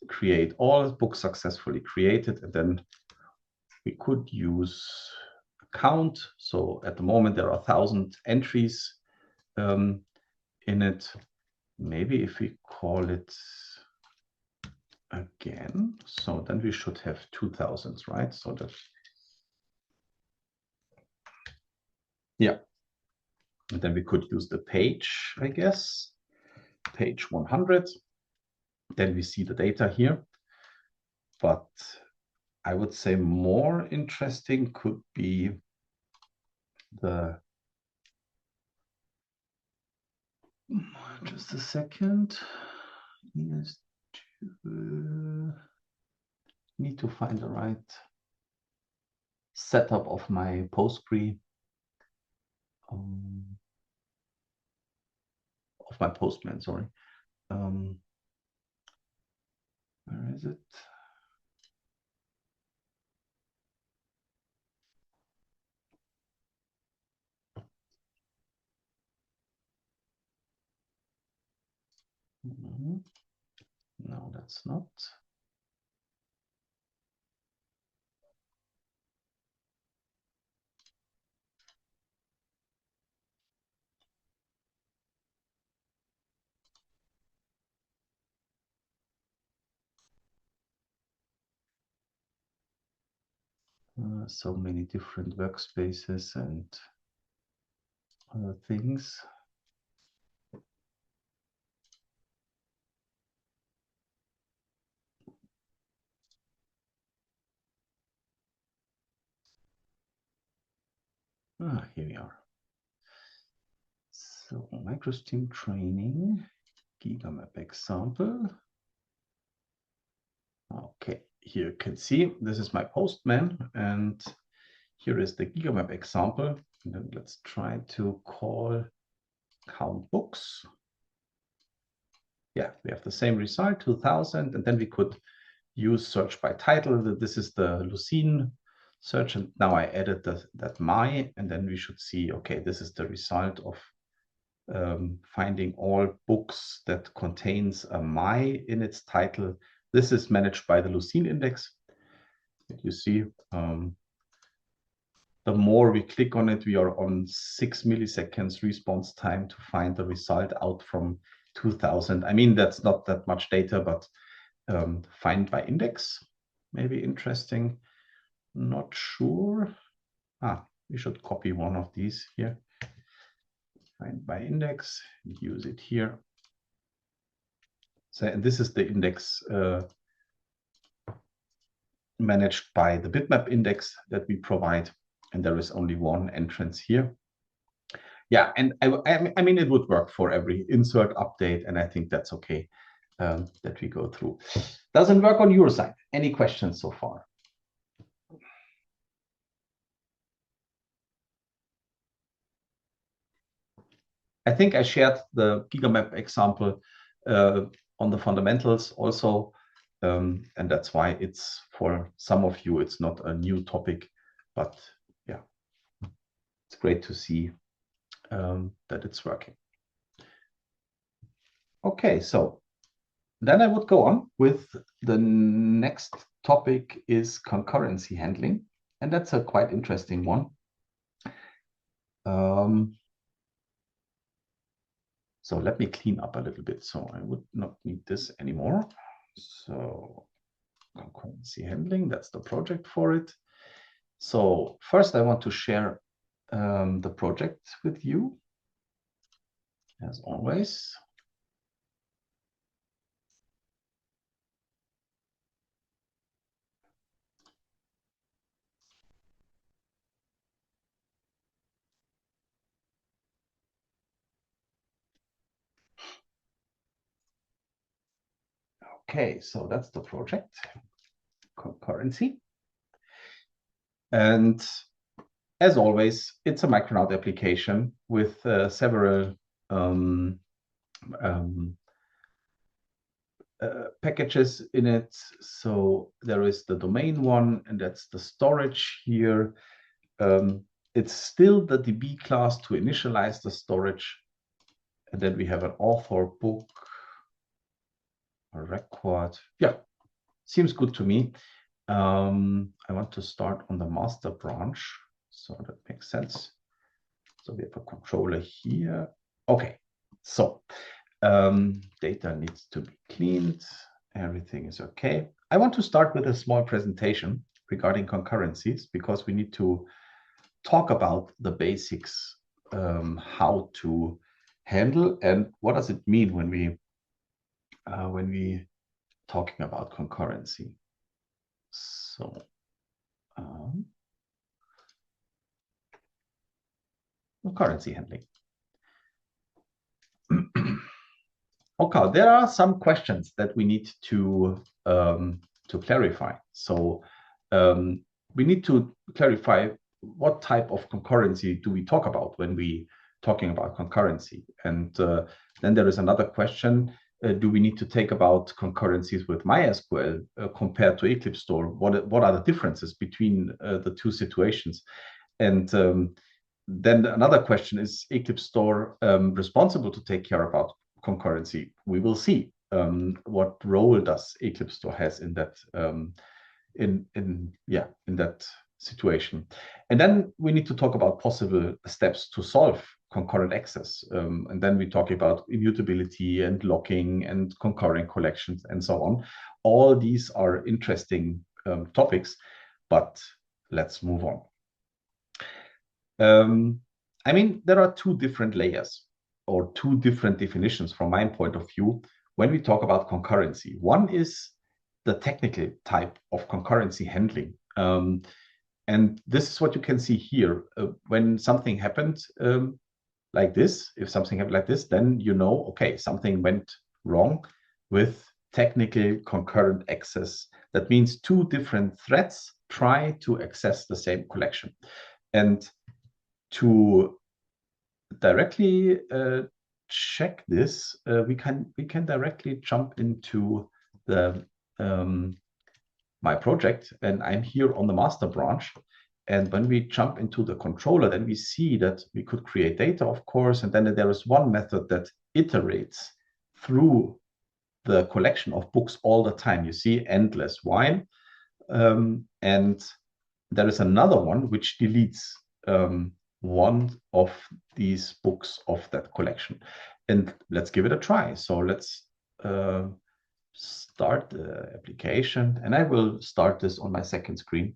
Create all, books successfully created, and then we could use count. So at the moment there are 1,000 entries in it. Maybe if we call it again, so then we should have 2,000, right? So that, yeah. And then we could use the page, I guess, page 100. Then we see the data here. But I would say more interesting could be the, just a second. Yes, need to find the right setup of my Postgre, of my Postman, sorry. Where is it? No, that's not. So many different workspaces and other things. Here we are. So MicroStream training, GigaMap example. Okay, here you can see this is my Postman, and here is the GigaMap example. And then let's try to call count books. Yeah, we have the same result, 2,000, and then we could use search by title. This is the Lucene search, and now I added that my, and then we should see, okay, this is the result of finding all books that contains a my in its title. This is managed by the Lucene index. You see, the more we click on it, we are on 6 milliseconds response time to find the result out from 2,000. I mean, that's not that much data, but find by index, maybe interesting. Not sure. We should copy one of these here. Find by index, use it here. So, and this is the index managed by the bitmap index that we provide, and there is only one entrance here. Yeah, and I mean, it would work for every insert update, and I think that's okay that we go through. Doesn't work on your side. Any questions so far? I think I shared the GigaMap example on the fundamentals also, and that's why it's, for some of you, it's not a new topic, but yeah, it's great to see that it's working. Okay, so then I would go on with the next topic is concurrency handling. And that's a quite interesting one. So let me clean up a little bit. So I would not need this anymore. So concurrency handling, that's the project for it. So first I want to share the project with you, as always. Okay, so that's the project, concurrency. And as always, it's a Micronaut application with several packages in it. So there is the domain one, and that's the storage here. It's still the DB class to initialize the storage. And then we have an author, book, a record. Yeah, seems good to me. I want to start on the master branch, so that makes sense. So we have a controller here. Okay, so data needs to be cleaned. Everything is okay. I want to start with a small presentation regarding concurrencies because we need to talk about the basics, how to handle and what does it mean when we talking about concurrency. So concurrency handling. Okay, there are some questions that we need to clarify. So we need to clarify what type of concurrency do we talk about when we talking about concurrency. And then there is another question. Do we need to take about concurrencies with MySQL compared to EclipseStore? What are the differences between the two situations? And then another question is EclipseStore responsible to take care about concurrency? We will see what role does EclipseStore has in that in that situation. And then we need to talk about possible steps to solve concurrent access. And then we talk about immutability and locking and concurrent collections and so on. All these are interesting topics, but let's move on. I mean, there are two different layers or two different definitions from my point of view when we talk about concurrency. One is the technical type of concurrency handling. And this is what you can see here. When something happened like this, if something happened like this, then you know, okay, something went wrong with technical concurrent access. That means two different threads try to access the same collection. And to directly check this, we can directly jump into the my project, and I'm here on the master branch. And when we jump into the controller, then we see that we could create data, of course, and then there is one method that iterates through the collection of books all the time. You see endless while, and there is another one which deletes one of these books of that collection. And let's give it a try. So let's start the application, and I will start this on my second screen.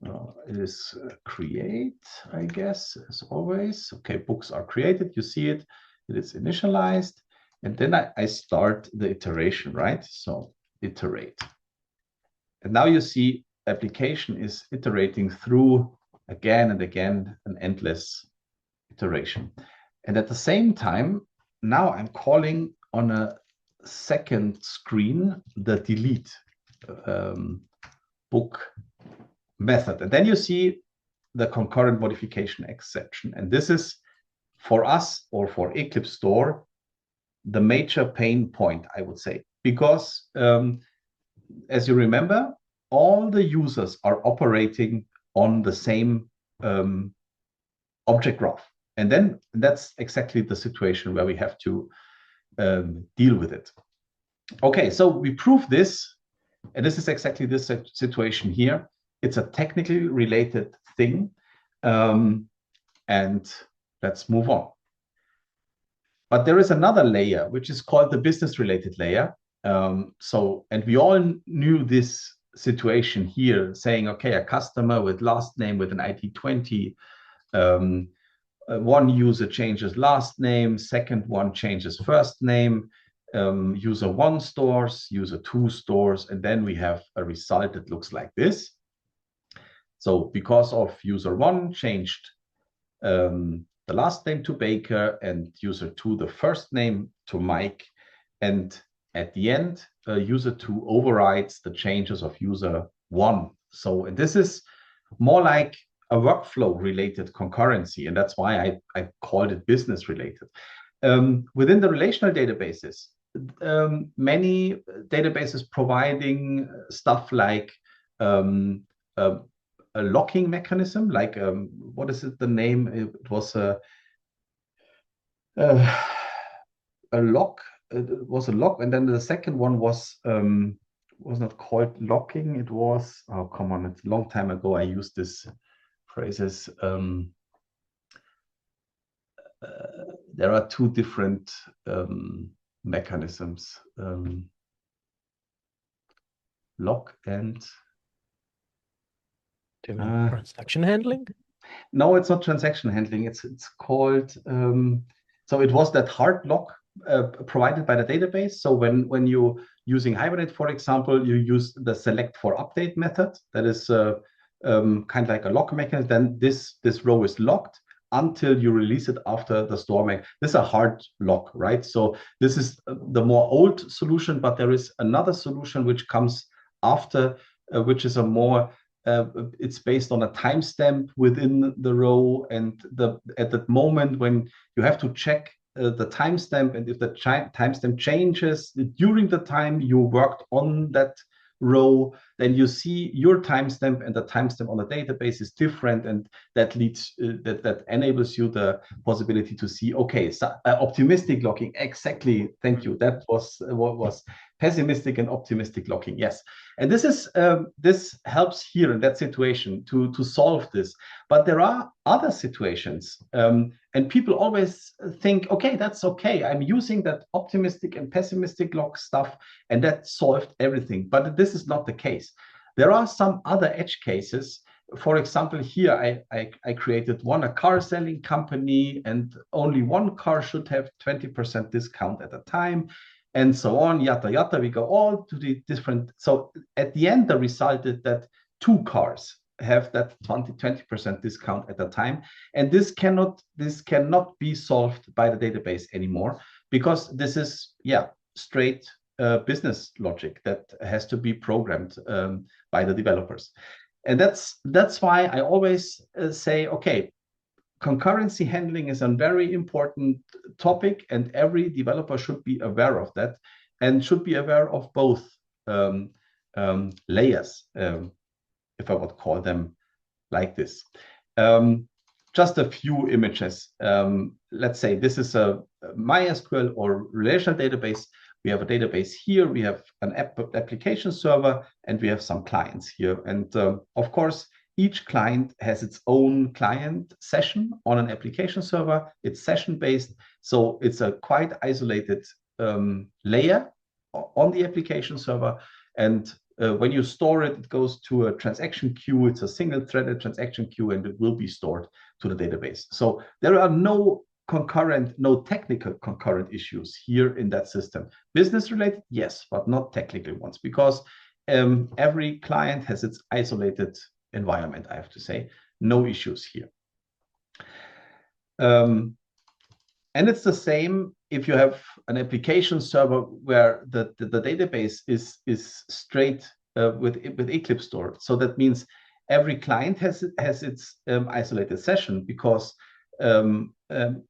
So it is create, I guess, as always. Okay, books are created. You see it. It is initialized. And then I start the iteration, right? So iterate. And now you see application is iterating through again and again an endless iteration. And at the same time, now I'm calling on a second screen the delete book method. And then you see the concurrent modification exception. And this is for us or for EclipseStore the major pain point, I would say, because as you remember, all the users are operating on the same object graph. And then that's exactly the situation where we have to deal with it. Okay, so we prove this, and this is exactly this situation here. It's a technically related thing, and let's move on. But there is another layer, which is called the business-related layer. And we all knew this situation here, saying, okay, a customer with last name with an ID 20, one user changes last name, second one changes first name, user 1 stores, user 2 stores, and then we have a result that looks like this. So because of user 1 changed the last name to Baker and user 2 the first name to Mike, and at the end user 2 overrides the changes of user 1. So this is more like a workflow related concurrency, and that's why I called it business related. Within the relational databases, many databases providing stuff like a locking mechanism, like what is it? The name? It was a lock. It was a lock, and then the second one was not called locking. It was, oh come on, it's a long time ago. I used this phrases. There are two different mechanisms: lock and
transaction handling.
No, it's not transaction handling. It's called. So it was that hard lock provided by the database. So when you using Hibernate, for example, you use the select for update method. That is kind of like a lock mechanism. Then this row is locked until you release it after the store make. This is a hard lock, right? So this is the more old solution, but there is another solution which comes after, which is a more it's based on a timestamp within the row, and at that moment when you have to check the timestamp, and if the timestamp changes during the time you worked on that row, then you see your timestamp and the timestamp on the database is different, and that leads that enables you the possibility to see, okay, so optimistic locking, exactly, thank you, that was what was pessimistic and optimistic locking, yes. And this is this helps here in that situation to solve this. But there are other situations, and people always think, okay, that's okay. I'm using that optimistic and pessimistic lock stuff, and that solved everything. But this is not the case. There are some other edge cases. For example, here I created a car selling company, and only one car should have 20% discount at a time, and so on, yada yada. We go all to the different. So at the end, the result is that 2 cars have that 20% discount at a time, and this cannot be solved by the database anymore, because this is straight business logic that has to be programmed by the developers. And that's why I always say, okay, concurrency handling is a very important topic, and every developer should be aware of that, and should be aware of both layers, if I would call them like this. Just a few images. Let's say this is a MySQL or relational database. We have a database here, we have an application server, and we have some clients here. And of course, each client has its own client session on an application server. It's session-based, so it's a quite isolated layer on the application server. And when you store it, it goes to a transaction queue. It's a single-threaded transaction queue, and it will be stored to the database. So there are no technical concurrent issues here in that system. Business-related, yes, but not technical ones, because every client has its isolated environment, I have to say. No issues here. And it's the same if you have an application server where the database is straight with EclipseStore. So that means every client has its isolated session, because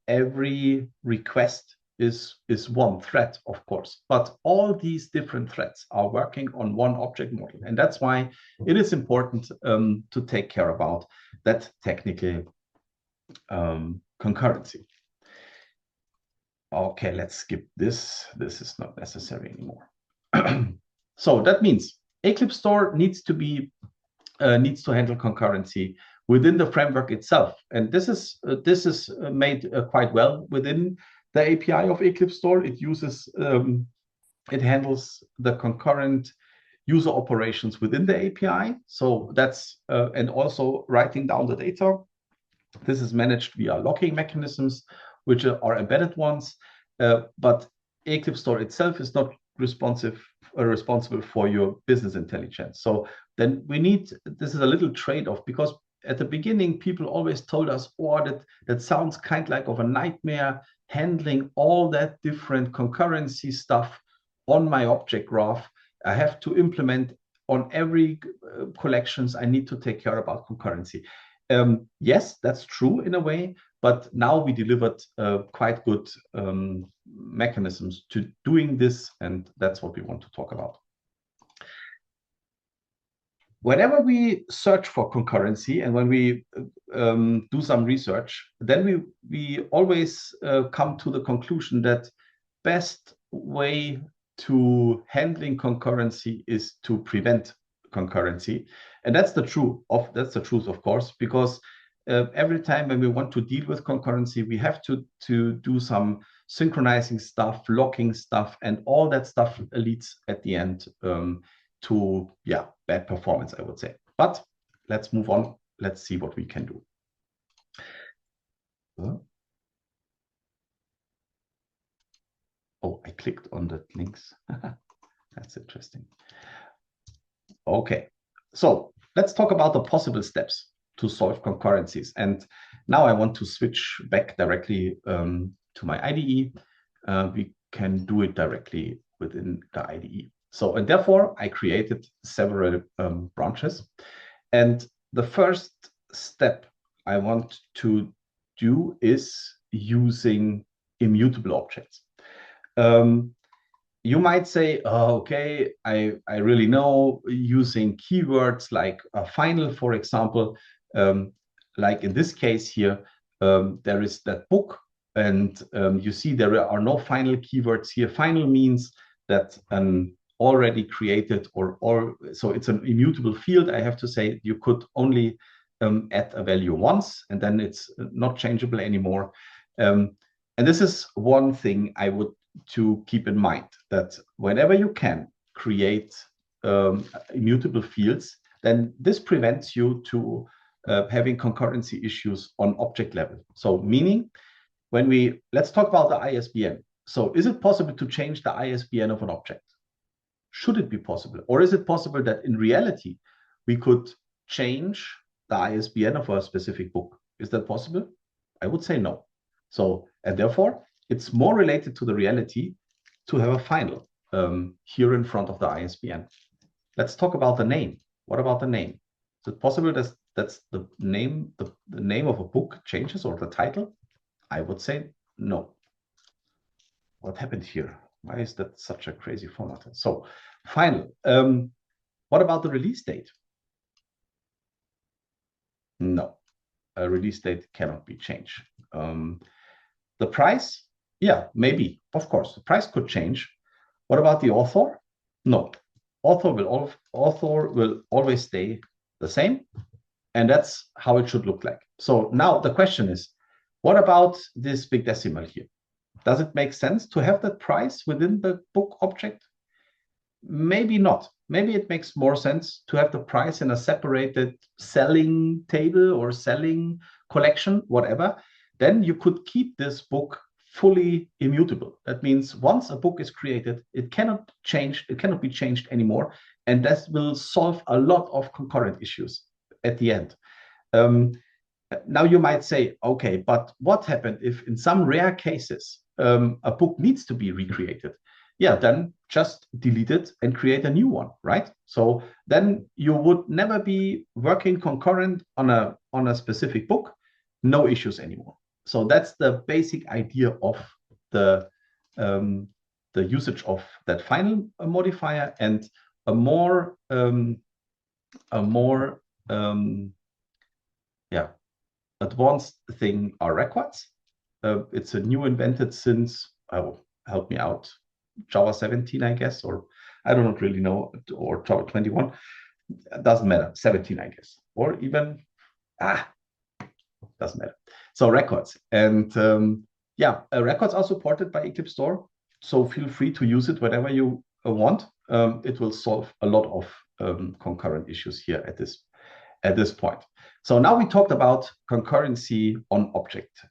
every request is one thread, of course, but all these different threads are working on one object model, and that's why it is important to take care about that technical concurrency. Okay, let's skip this. This is not necessary anymore. So that means EclipseStore needs to handle concurrency within the framework itself, and this is made quite well within the API of EclipseStore. It handles the concurrent user operations within the API. So that's and also writing down the data. This is managed via logging mechanisms, which are embedded ones. But EclipseStore itself is not responsible for your business intelligence. So then this is a little trade-off, because at the beginning, people always told us, oh, that sounds kind of like of a nightmare, handling all that different concurrency stuff on my object graph. I have to implement on every collections. I need to take care about concurrency. Yes, that's true in a way, but now we delivered quite good mechanisms to doing this, and that's what we want to talk about. Whenever we search for concurrency and when we do some research, then we always come to the conclusion that best way to handling concurrency is to prevent concurrency. And that's the truth, of course, because every time when we want to deal with concurrency, we have to do some synchronizing stuff, locking stuff, and all that stuff leads at the end to bad performance, I would say. But let's move on. Let's see what we can do. Oh, I clicked on the links. That's interesting. Okay, so let's talk about the possible steps to solve concurrencies. And now I want to switch back directly to my IDE. We can do it directly within the IDE. So, and therefore I created several branches. And the first step I want to do is using immutable objects. You might say, oh, okay, I really know using keywords like a final, for example, like in this case here, there is that book, and you see there are no final keywords here. Final means that an already created so it's an immutable field. I have to say you could only add a value once, and then it's not changeable anymore. And this is one thing I would to keep in mind, that whenever you can create immutable fields, then this prevents you to having concurrency issues on object level. So meaning, let's talk about the ISBN. So is it possible to change the ISBN of an object? Should it be possible? Or is it possible that in reality, we could change the ISBN of a specific book? Is that possible? I would say no. So, and therefore, it's more related to the reality to have a final here in front of the ISBN. Let's talk about the name. What about the name? Is it possible that's the name, the name of a book changes, or the title? I would say no. What happened here? Why is that such a crazy format? So final. What about the release date? No, a release date cannot be changed. The price? Yeah, maybe, of course, the price could change. What about the author? No, author will always stay the same, and that's how it should look like. So now the question is, what about this big decimal here? Does it make sense to have that price within the book object? Maybe not. Maybe it makes more sense to have the price in a separated selling table or selling collection, whatever. Then you could keep this book fully immutable. That means once a book is created, it cannot change, it cannot be changed anymore. And that will solve a lot of concurrent issues at the end. Now you might say, okay, but what happened if in some rare cases, a book needs to be recreated? Yeah, then just delete it and create a new one, right? So then you would never be working concurrent on a specific book, no issues anymore. So that's the basic idea of the usage of that final modifier. And a more advanced thing are records. It's a new invented since, help me out, Java 17, I guess, or I don't really know, or 21. It doesn't matter. 17, I guess, or even doesn't matter. So records, and yeah, records are supported by EclipseStore. So feel free to use it whenever you want. It will solve a lot of concurrent issues here at this point. So now we talked about concurrency on object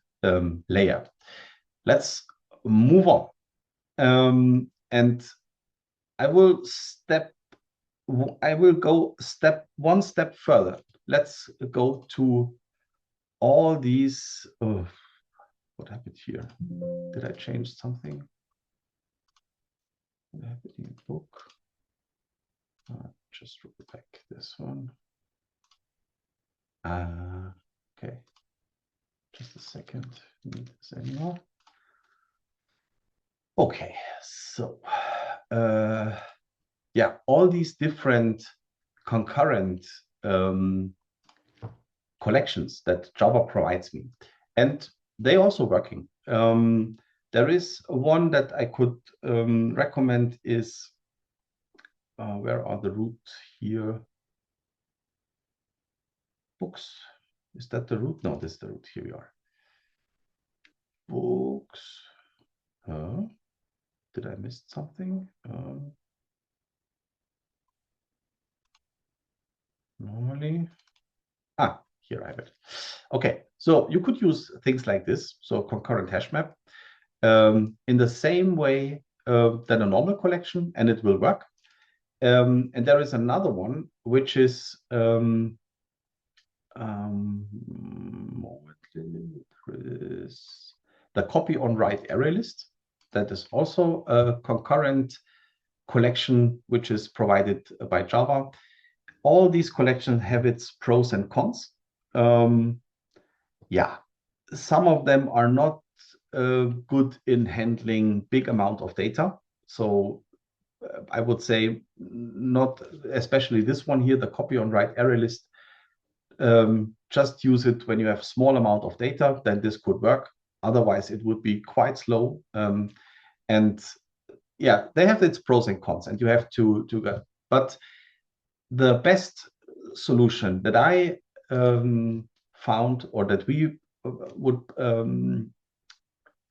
layer. Let's move on. And I will go one step further. Let's go to all these. Oh, what happened here? Did I change something? What happened in the book? Just roll back this one. Okay. Just a second. Need this anymore. Okay, so yeah, all these different concurrent collections that Java provides me, and they also working. There is one that I could recommend is where are the root here? Books. Is that the root? No, this is the root. Here we are. Books. Did I miss something? Normally, here I have it. Okay, so you could use things like this, so concurrent hash map, in the same way than a normal collection, and it will work. And there is another one which is the copy on write array list. That is also a concurrent collection which is provided by Java. All these collections have its pros and cons. Yeah, some of them are not good in handling big amount of data. So I would say not, especially this one here, the copy on write array list. Just use it when you have small amount of data, then this could work. Otherwise, it would be quite slow. And yeah, they have its pros and cons, and you have to go. But the best solution that I found, or that we would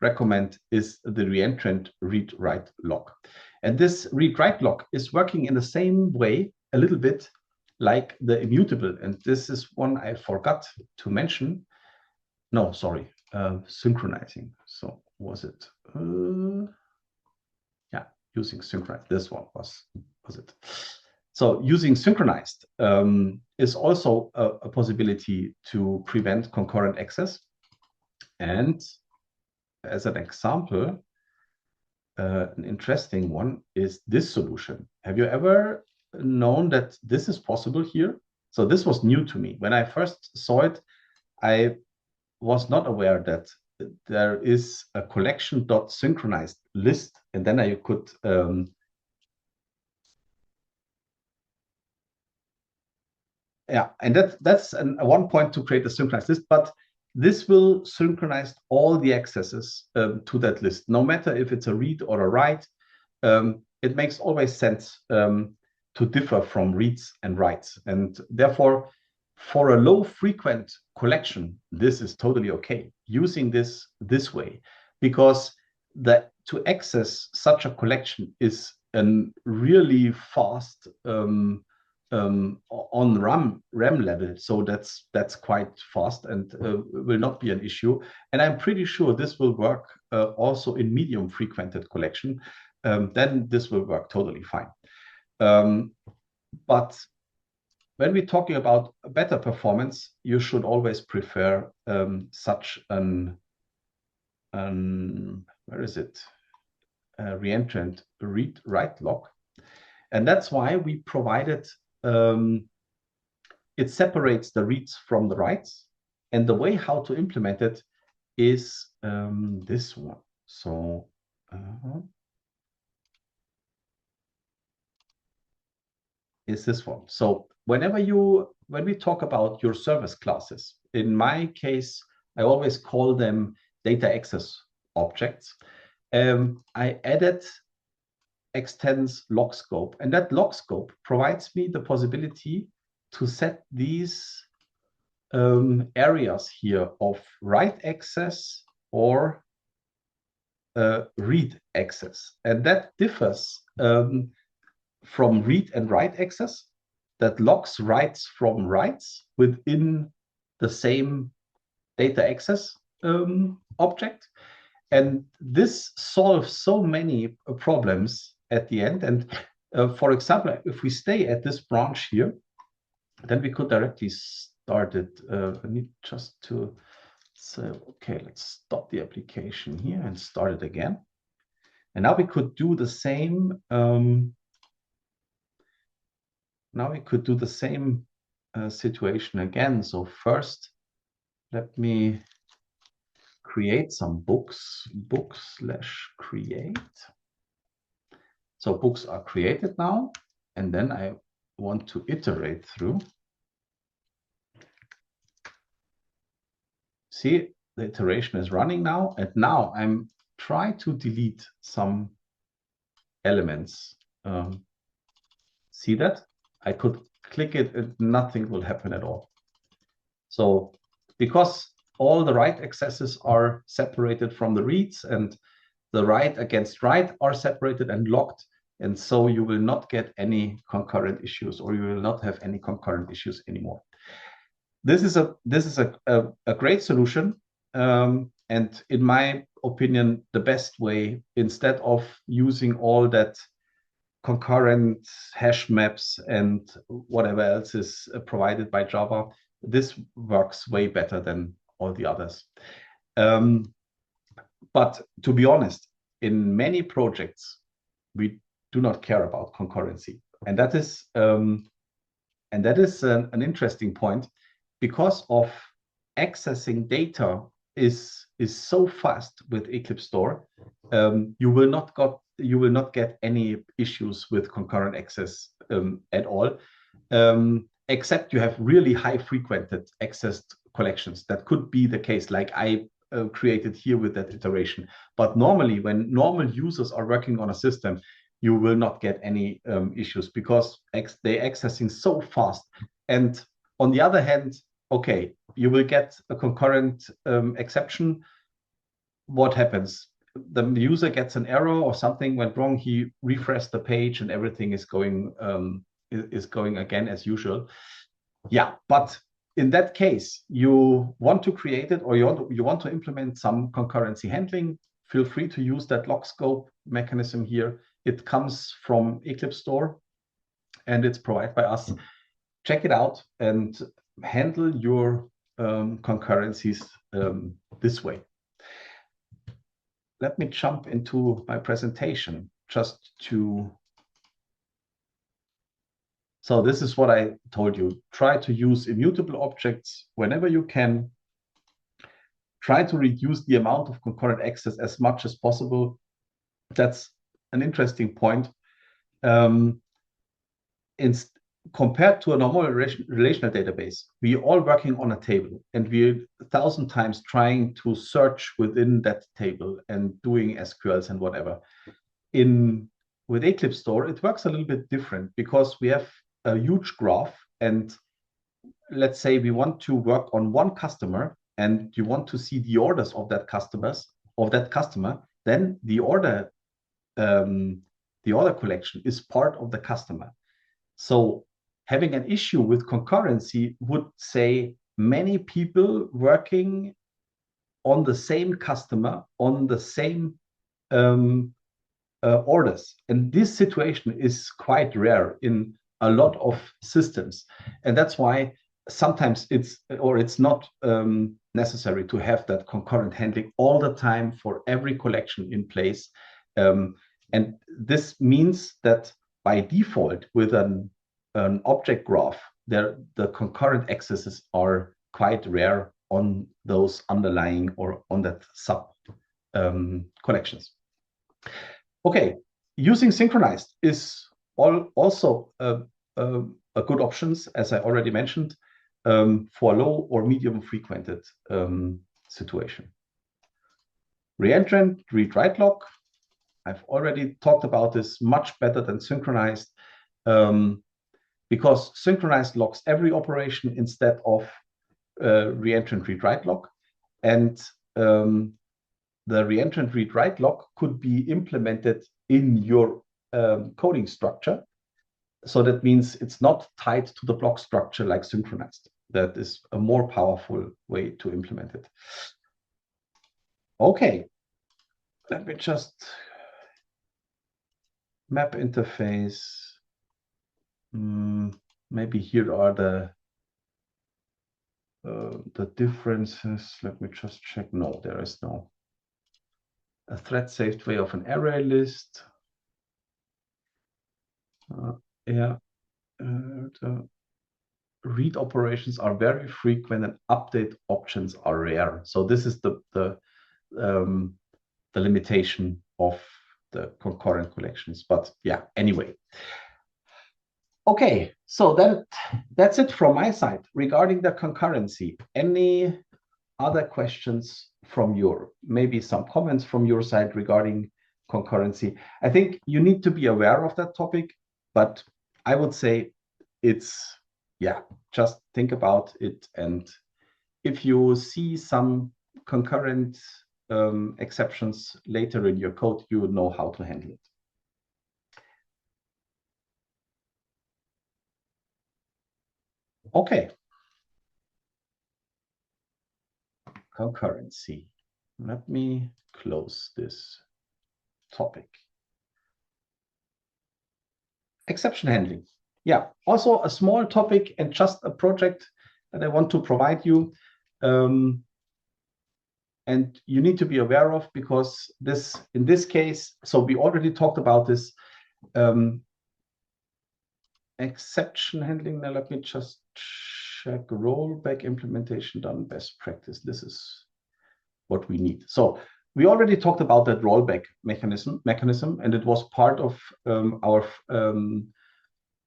recommend, is the reentrant read-write lock. And this read-write lock is working in the same way, a little bit like the immutable. And this is one I forgot to mention. No, sorry, synchronizing. So was it? Yeah, using synchronized. This one was it. So using synchronized is also a possibility to prevent concurrent access. And as an example, an interesting one is this solution. Have you ever known that this is possible here? So this was new to me. When I first saw it, I was not aware that there is a collection.synchronized list, and then I could yeah, and that's one point to create a synchronized list, but this will synchronize all the accesses to that list, no matter if it's a read or a write. It makes always sense to differ from reads and writes, and therefore, for a low frequent collection, this is totally okay using this way, because to access such a collection is a really fast on RAM level, so that's quite fast and will not be an issue. And I'm pretty sure this will work also in medium frequented collection. Then this will work totally fine. But when we're talking about better performance, you should always prefer such an where is it? Reentrant read-write lock. And that's why we provided it separates the reads from the writes. And the way how to implement it is this one. So is this one. So when we talk about your service classes, in my case, I always call them data access objects. I added extends log scope, and that log scope provides me the possibility to set these areas here of write access or read access, and that differs from read and write access, that logs writes from writes within the same data access object. And this solves so many problems at the end. And for example, if we stay at this branch here, then we could directly start it. I need just to say, okay, let's stop the application here and start it again. And now we could do the same. Now we could do the same situation again. So first, let me create some books, book/create. So books are created now, and then I want to iterate through. See, the iteration is running now, and now I'm trying to delete some elements. See that? I could click it and nothing will happen at all. So because all the write accesses are separated from the reads, and the write against write are separated and locked, and so you will not get any concurrent issues, or you will not have any concurrent issues anymore. This is a great solution, and in my opinion, the best way, instead of using all that concurrent hash maps and whatever else is provided by Java. This works way better than all the others. But to be honest, in many projects, we do not care about concurrency. And that is an interesting point, because of accessing data is so fast with EclipseStore. You will not get any issues with concurrent access at all, except you have really high frequented accessed collections. That could be the case, like I created here with that iteration. But normally, when normal users are working on a system, you will not get any issues, because they're accessing so fast. And on the other hand, okay, you will get a concurrent exception. What happens? The user gets an error or something went wrong. He refreshed the page and everything is going again as usual. Yeah, but in that case, you want to create it, or you want to implement some concurrency handling. Feel free to use that log scope mechanism here. It comes from EclipseStore and it's provided by us. Check it out and handle your concurrencies this way. Let me jump into my presentation just to. So this is what I told you. Try to use immutable objects whenever you can. Try to reduce the amount of concurrent access as much as possible. That's an interesting point. Compared to a normal relational database, we are all working on a table, and we're 1,000 times trying to search within that table and doing SQLs and whatever. With EclipseStore, it works a little bit different, because we have a huge graph, and let's say we want to work on one customer, and you want to see the orders of that customer, then the order collection is part of the customer. So having an issue with concurrency would say many people working on the same customer, on the same orders. And this situation is quite rare in a lot of systems. And that's why sometimes it's not necessary to have that concurrent handling all the time for every collection in place. And this means that by default, with an object graph, the concurrent accesses are quite rare on those underlying or on that sub collections. Okay, using synchronized is also a good option, as I already mentioned, for low or medium frequented situation. Reentrant read-write log. I've already talked about this, much better than synchronized, because synchronized locks every operation instead of reentrant read-write lock. And the reentrant read-write lock could be implemented in your coding structure. So that means it's not tied to the block structure like synchronized. That is a more powerful way to implement it. Okay, let me just map interface. Maybe here are the differences. Let me just check. No, there is no. A thread-saved way of an array list. The read operations are very frequent and update options are rare. So this is the limitation of the concurrent collections. But yeah, anyway. Okay, so that's it from my side regarding the concurrency. Any other questions from maybe some comments from your side regarding concurrency? I think you need to be aware of that topic, but I would say it's, yeah, just think about it. And if you see some concurrent exceptions later in your code, you would know how to handle it. Okay. Concurrency. Let me close this topic. Exception handling. Yeah, also a small topic and just a project that I want to provide you. And you need to be aware of, because in this case, so we already talked about this exception handling. Now let me just check rollback implementation done best practice. This is what we need. So we already talked about that rollback mechanism, and it was part of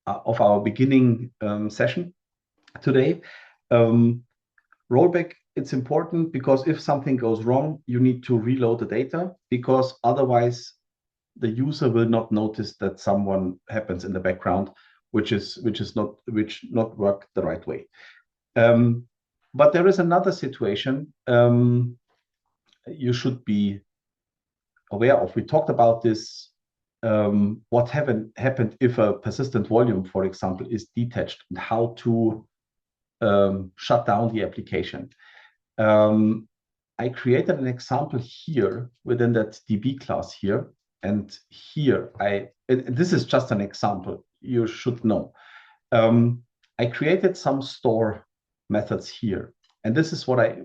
our beginning session today. Rollback, it's important because if something goes wrong, you need to reload the data, because otherwise the user will not notice that someone happens in the background, which not work the right way. But there is another situation you should be aware of. We talked about this. What happened if a persistent volume, for example, is detached, and how to shut down the application. I created an example here within that DB class here, and here this is just an example. You should know. I created some store methods here, and this is what I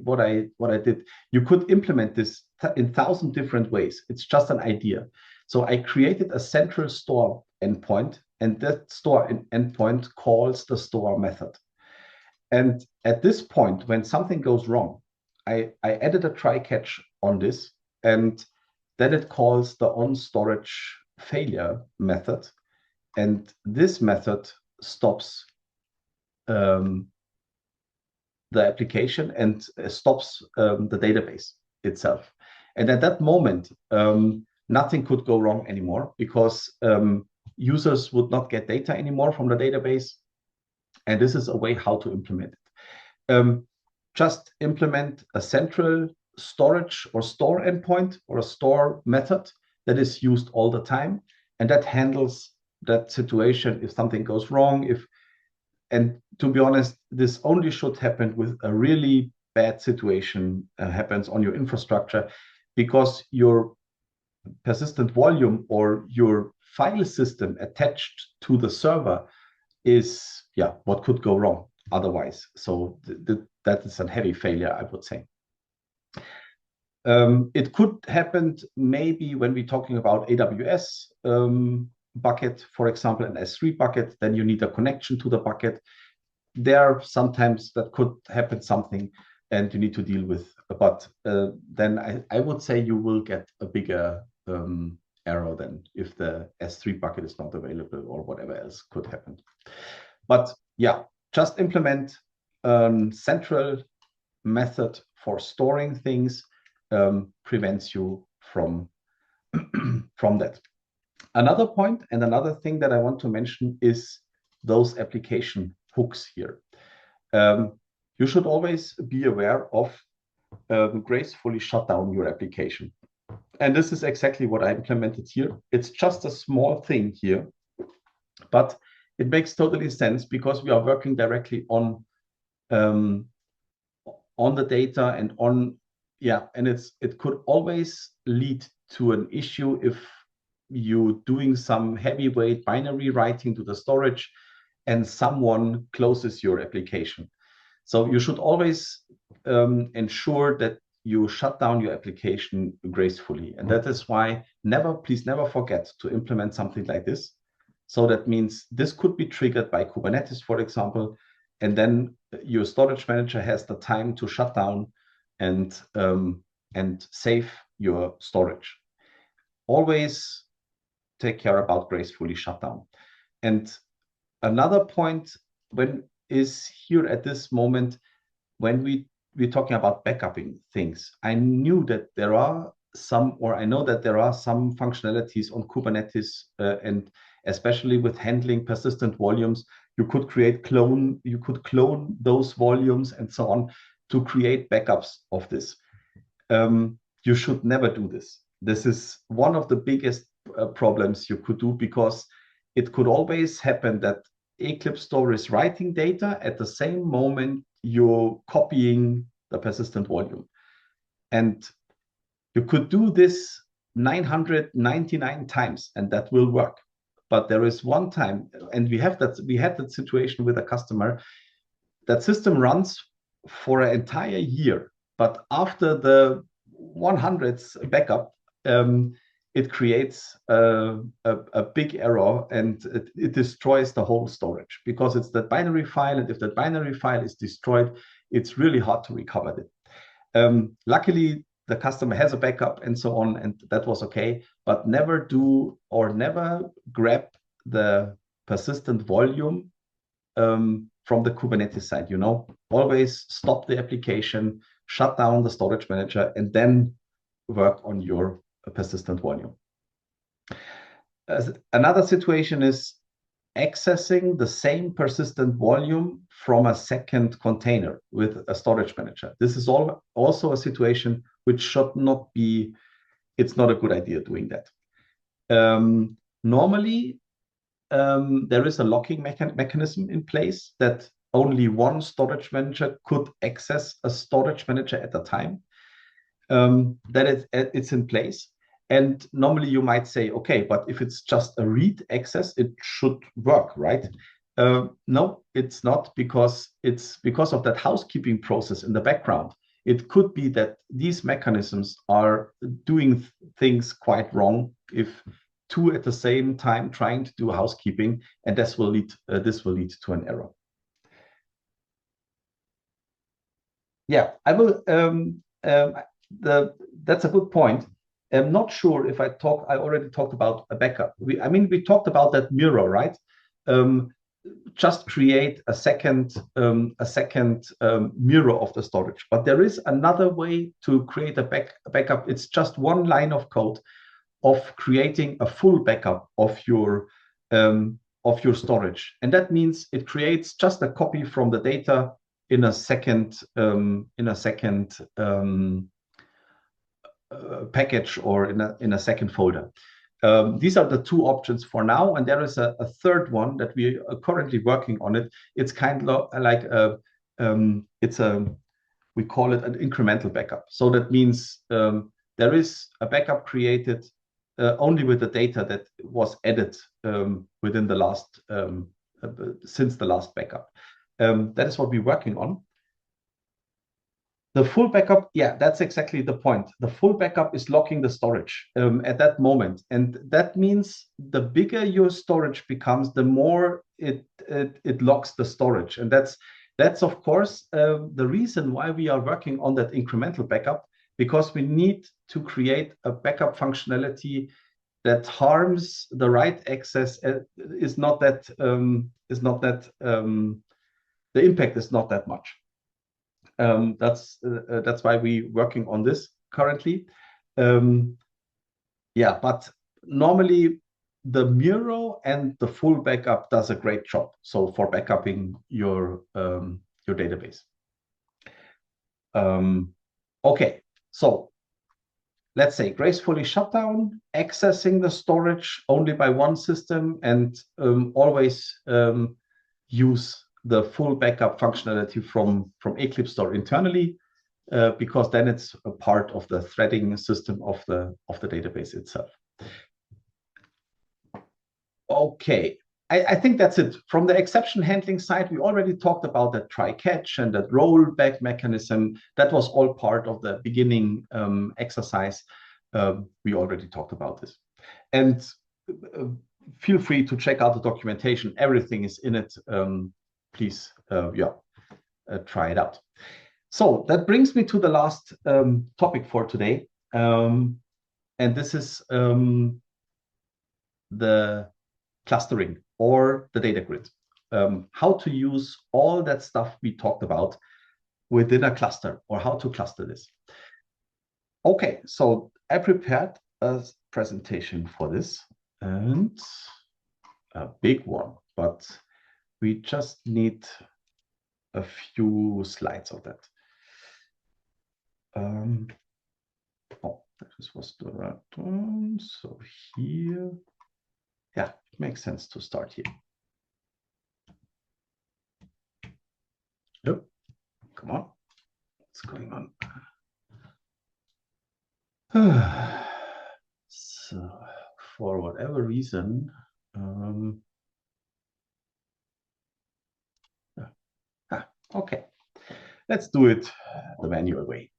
did. You could implement this in 1,000 different ways. It's just an idea. So I created a central store endpoint, and that store endpoint calls the store method. And at this point, when something goes wrong, I added a try catch on this, and then it calls the onStorage failure method. And this method stops the application and stops the database itself. And at that moment, nothing could go wrong anymore, because users would not get data anymore from the database. And this is a way how to implement it. Just implement a central storage or store endpoint or a store method that is used all the time, and that handles that situation if something goes wrong. And to be honest, this only should happen with a really bad situation happens on your infrastructure, because your persistent volume or your file system attached to the server is, yeah, what could go wrong otherwise. So that is a heavy failure, I would say. It could happen maybe when we're talking about AWS bucket, for example, an S3 bucket, then you need a connection to the bucket. There sometimes that could happen something, and you need to deal with. But then I would say you will get a bigger error than if the S3 bucket is not available or whatever else could happen. But yeah, just implement central method for storing things, prevents you from from that. Another point and another thing that I want to mention is those application hooks here. You should always be aware of gracefully shut down your application. And this is exactly what I implemented here. It's just a small thing here, but it makes totally sense because we are working directly on the data and on, and it could always lead to an issue if you doing some heavyweight binary writing to the storage and someone closes your application. So you should always ensure that you shut down your application gracefully. And that is why please never forget to implement something like this. So that means this could be triggered by Kubernetes, for example, and then your storage manager has the time to shut down and save your storage. Always take care about gracefully shut down. And another point is here at this moment, when we're talking about backupping things, I know that there are some functionalities on Kubernetes, and especially with handling persistent volumes, you could clone those volumes and so on to create backups of this. You should never do this. This is one of the biggest problems you could do, because it could always happen that EclipseStore is writing data at the same moment you're copying the persistent volume. And you could do this 999 times and that will work. But there is one time, and we had that situation with a customer, that system runs for an entire year, but after the 100th backup, it creates a big error and it destroys the whole storage, because it's that binary file, and if that binary file is destroyed, it's really hard to recover it. Luckily, the customer has a backup and so on, and that was okay, but never grab the persistent volume from the Kubernetes side. Always stop the application, shut down the storage manager, and then work on your persistent volume. Another situation is accessing the same persistent volume from a second container with a storage manager. This is also a situation which should not be, it's not a good idea doing that. Normally, there is a locking mechanism in place that only one storage manager could access a storage manager at a time. It's in place. And normally you might say, okay, but if it's just a read access, it should work, right? No, it's not, because it's because of that housekeeping process in the background. It could be that these mechanisms are doing things quite wrong if two at the same time trying to do housekeeping, and this will lead to an error. Yeah, I will. That's a good point. I'm not sure if I already talked about a backup. We talked about that mirror, right? Just create a second mirror of the storage. But there is another way to create a backup. It's just one line of code of creating a full backup of your storage, and that means it creates just a copy from the data in a second package or in a second folder. These are the two options for now, and there is a third one that we are currently working on it. It's kind of like we call it an incremental backup. So that means there is a backup created only with the data that was added within the last since the last backup. That is what we're working on. The full backup, yeah, that's exactly the point. The full backup is locking the storage at that moment. And that means the bigger your storage becomes, the more it locks the storage. And that's of course, the reason why we are working on that incremental backup, because we need to create a backup functionality that harms the write access. The impact is not that much. That's why we're working on this currently. Yeah, but normally the Miro and the full backup does a great job. So for backupping your database. Okay, so let's say gracefully shut down, accessing the storage only by one system, and always use the full backup functionality from EclipseStore internally, because then it's a part of the threading system of the database itself. Okay, I think that's it. From the exception handling side, we already talked about that try-catch and that rollback mechanism. That was all part of the beginning exercise. We already talked about this. And feel free to check out the documentation. Everything is in it. Please, try it out. So that brings me to the last topic for today. And this is the clustering or the data grid. How to use all that stuff we talked about within a cluster, or how to cluster this. Okay, so I prepared a presentation for this, and a big one, but we just need a few slides of that. Oh, this was the right one. So here, yeah, it makes sense to start here. Yep. Come on, what's going on? So for whatever reason, okay, let's do it the manual way.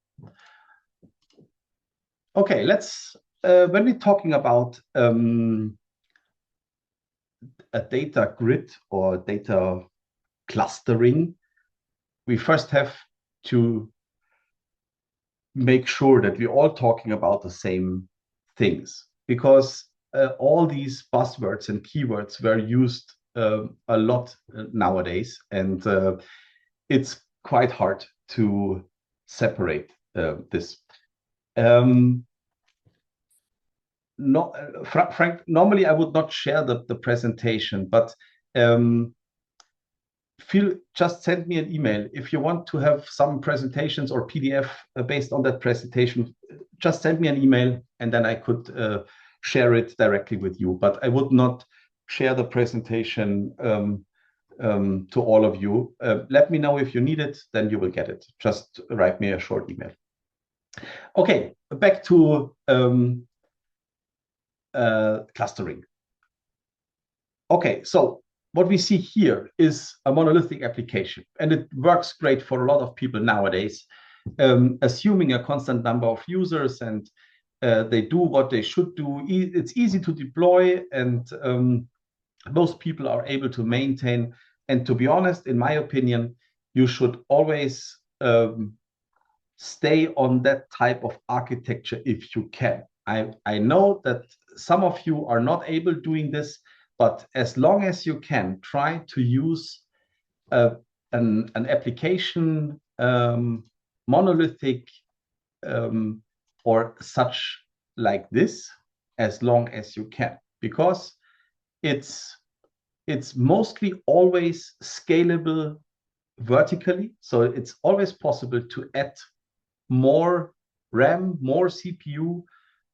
Okay, let's, when we're talking about a data grid or data clustering, we first have to make sure that we're all talking about the same things, because all these buzzwords and keywords were used a lot nowadays, and it's quite hard to separate this. Frank, normally I would not share the presentation, but just send me an email if you want to have some presentations or PDF based on that presentation. Just send me an email, and then I could share it directly with you. But I would not share the presentation to all of you. Let me know if you need it, then you will get it. Just write me a short email. Okay, back to clustering. Okay, so what we see here is a monolithic application, and it works great for a lot of people nowadays, assuming a constant number of users, and they do what they should do. It's easy to deploy, and most people are able to maintain. And to be honest, in my opinion, you should always stay on that type of architecture if you can. I know that some of you are not able doing this, but as long as you can, try to use an application monolithic or such like this, as long as you can, because it's mostly always scalable vertically. So it's always possible to add more RAM, more CPU,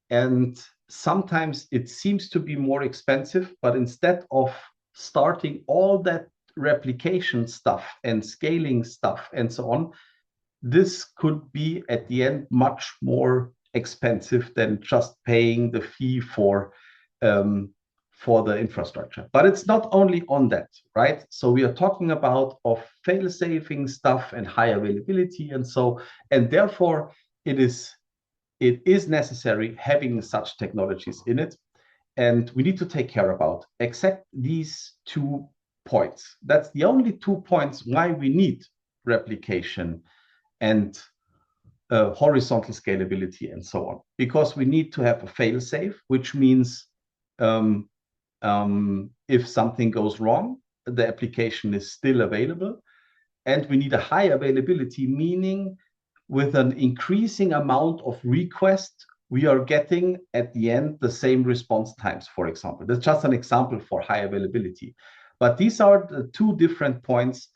and sometimes it seems to be more expensive, but instead of starting all that replication stuff and scaling stuff and so on, this could be at the end much more expensive than just paying the fee for the infrastructure. But it's not only on that, right? So we are talking about fail-safing stuff and high availability, and therefore it is necessary having such technologies in it, and we need to take care about except these 2 points. That's the only 2 points why we need replication and horizontal scalability and so on, because we need to have a fail-safe, which means if something goes wrong, the application is still available, and we need a high availability, meaning with an increasing amount of requests we are getting at the end the same response times, for example. That's just an example for high availability. But these are the two different points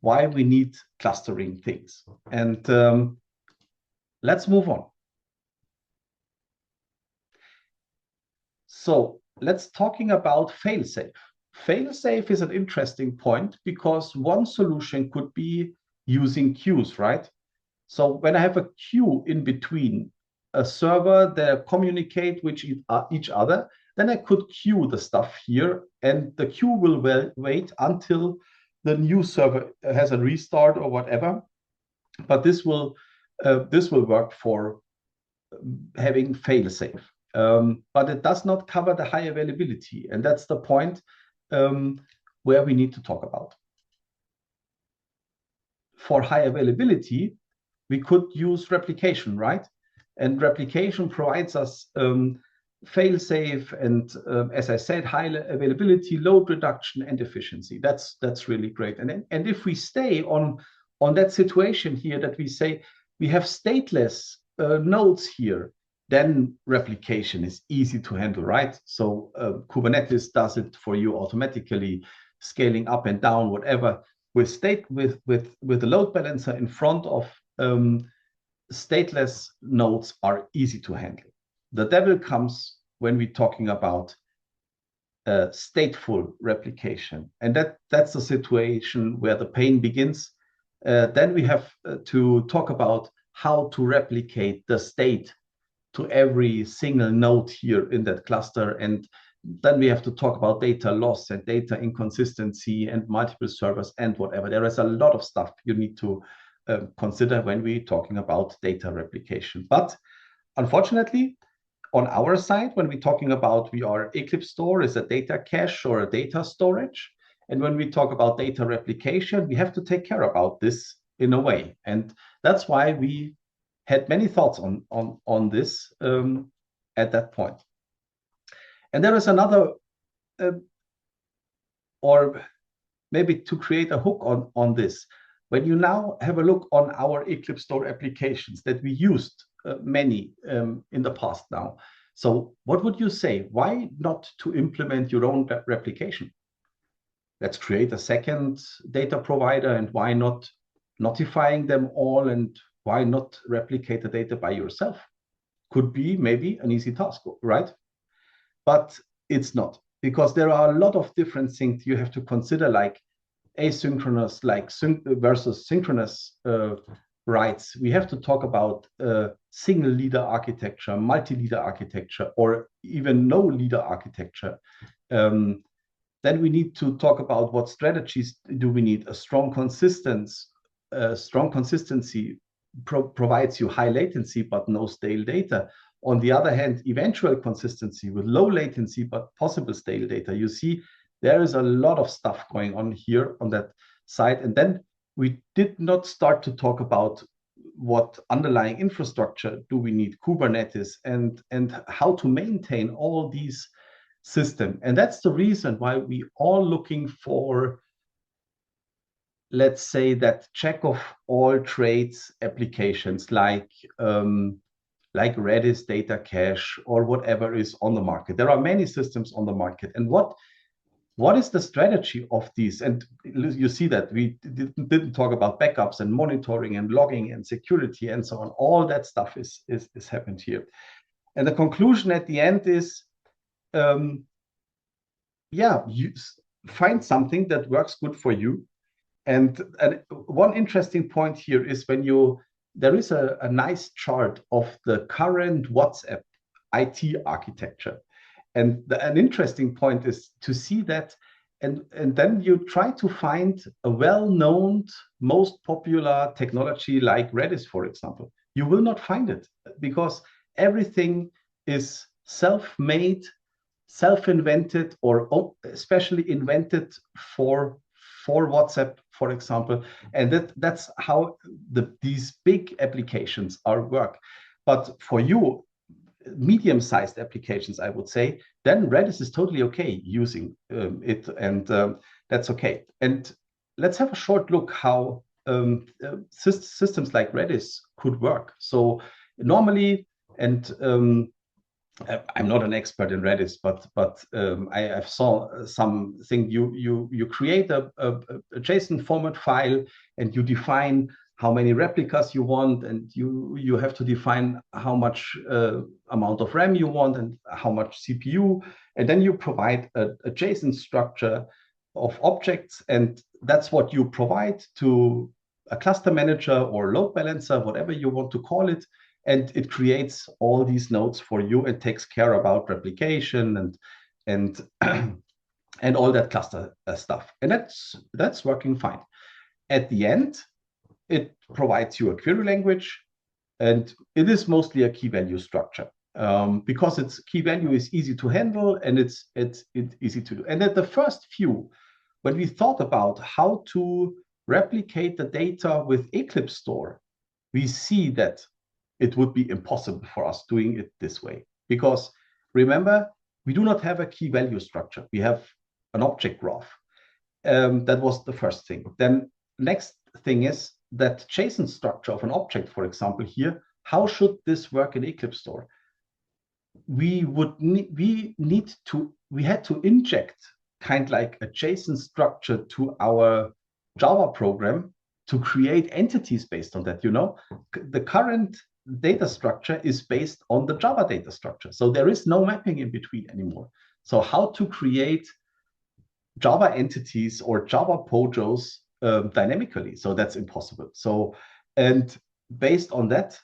why we need clustering things. And let's move on. So let's talking about failsafe. Failsafe is an interesting point because one solution could be using queues, right? So when I have a queue in between a server that communicate with each other, then I could queue the stuff here, and the queue will wait until the new server has a restart or whatever. But this will work for having failsafe. But it does not cover the high availability, and that's the point where we need to talk about. For high availability, we could use replication, right? And replication provides us fail-safe and, as I said, high availability, load reduction, and efficiency. That's really great. And if we stay on that situation here, that we say we have stateless nodes here, then replication is easy to handle, right? So Kubernetes does it for you automatically, scaling up and down, whatever. With the load balancer in front of stateless nodes are easy to handle. The devil comes when we're talking about stateful replication, and that's the situation where the pain begins. Then we have to talk about how to replicate the state to every single node here in that cluster, and then we have to talk about data loss and data inconsistency and multiple servers and whatever. There is a lot of stuff you need to consider when we're talking about data replication. But unfortunately, on our side, when we're talking about EclipseStore is a data cache or a data storage. And when we talk about data replication, we have to take care about this in a way. And that's why we had many thoughts on this at that point. And there is another, or maybe to create a hook on this. When you now have a look on our EclipseStore applications that we used many in the past now. So what would you say? Why not to implement your own replication? Let's create a second data provider, and why not notifying them all, and why not replicate the data by yourself? Could be maybe an easy task, right? But it's not, because there are a lot of different things you have to consider, like asynchronous, versus synchronous writes. We have to talk about single leader architecture, multi-leader architecture, or even no leader architecture. Then we need to talk about what strategies do we need. A strong consistency provides you high latency but no stale data. On the other hand, eventual consistency with low latency but possible stale data. You see, there is a lot of stuff going on here on that side. And then we did not start to talk about what underlying infrastructure do we need, Kubernetes, and how to maintain all these systems. And that's the reason why we are looking for, let's say, that jack of all trades applications like Redis data cache or whatever is on the market. There are many systems on the market. And what is the strategy of these? And you see that we didn't talk about backups and monitoring and logging and security and so on. All that stuff is happened here. And the conclusion at the end is, you find something that works good for you. And one interesting point here is there is a nice chart of the current WhatsApp IT architecture. And an interesting point is to see that, and then you try to find a well-known, most popular technology like Redis, for example. You will not find it, because everything is self-made, self-invented, or especially invented for WhatsApp, for example. And that's how these big applications work. But for you, medium-sized applications, I would say, then Redis is totally okay using it, and that's okay. And let's have a short look how systems like Redis could work. So normally, And I'm not an expert in Redis, but I saw something. You create a JSON format file, and you define how many replicas you want, and you have to define how much amount of RAM you want and how much CPU, and then you provide a JSON structure of objects, and that's what you provide to a cluster manager or load balancer, whatever you want to call it, and it creates all these nodes for you and takes care about replication and and all that cluster stuff, and that's working fine. At the end, it provides you a query language, and it is mostly a key value structure because its key value is easy to handle and it's easy to do. And at the first view, when we thought about how to replicate the data with EclipseStore, we see that it would be impossible for us doing it this way. Because remember, we do not have a key value structure. We have an object graph. That was the first thing. Then next thing is that JSON structure of an object, for example, here, how should this work in EclipseStore? We had to inject kind of like a JSON structure to our Java program to create entities based on that. You know, the current data structure is based on the Java data structure. So there is no mapping in between anymore. So how to create Java entities or Java POJOs dynamically? So that's impossible. So, and based on that,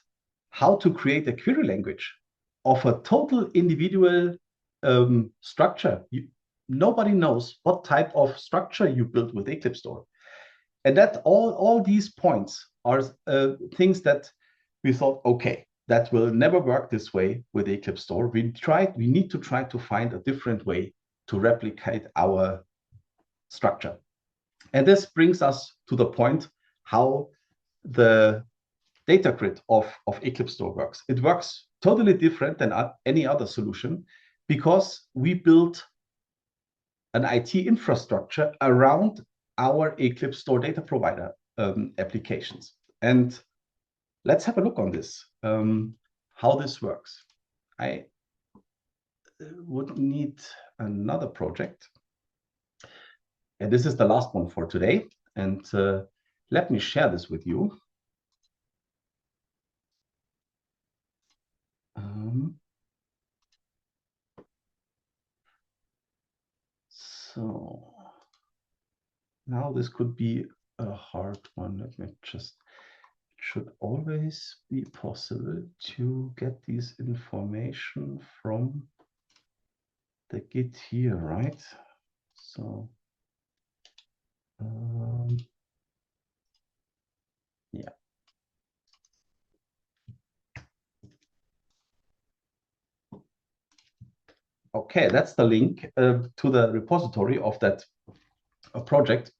how to create a query language of a total individual structure. Nobody knows what type of structure you built with EclipseStore. And that all these points are things that we thought, okay, that will never work this way with EclipseStore. We need to try to find a different way to replicate our structure. And this brings us to the point how the data grid of EclipseStore works. It works totally different than any other solution because we built an IT infrastructure around our EclipseStore data provider applications. And let's have a look on this, how this works. I would need another project. And this is the last one for today. And let me share this with you. So now this could be a hard one. Let me just, it should always be possible to get this information from the Git here, right? So yeah. Okay, that's the link to the repository of that project.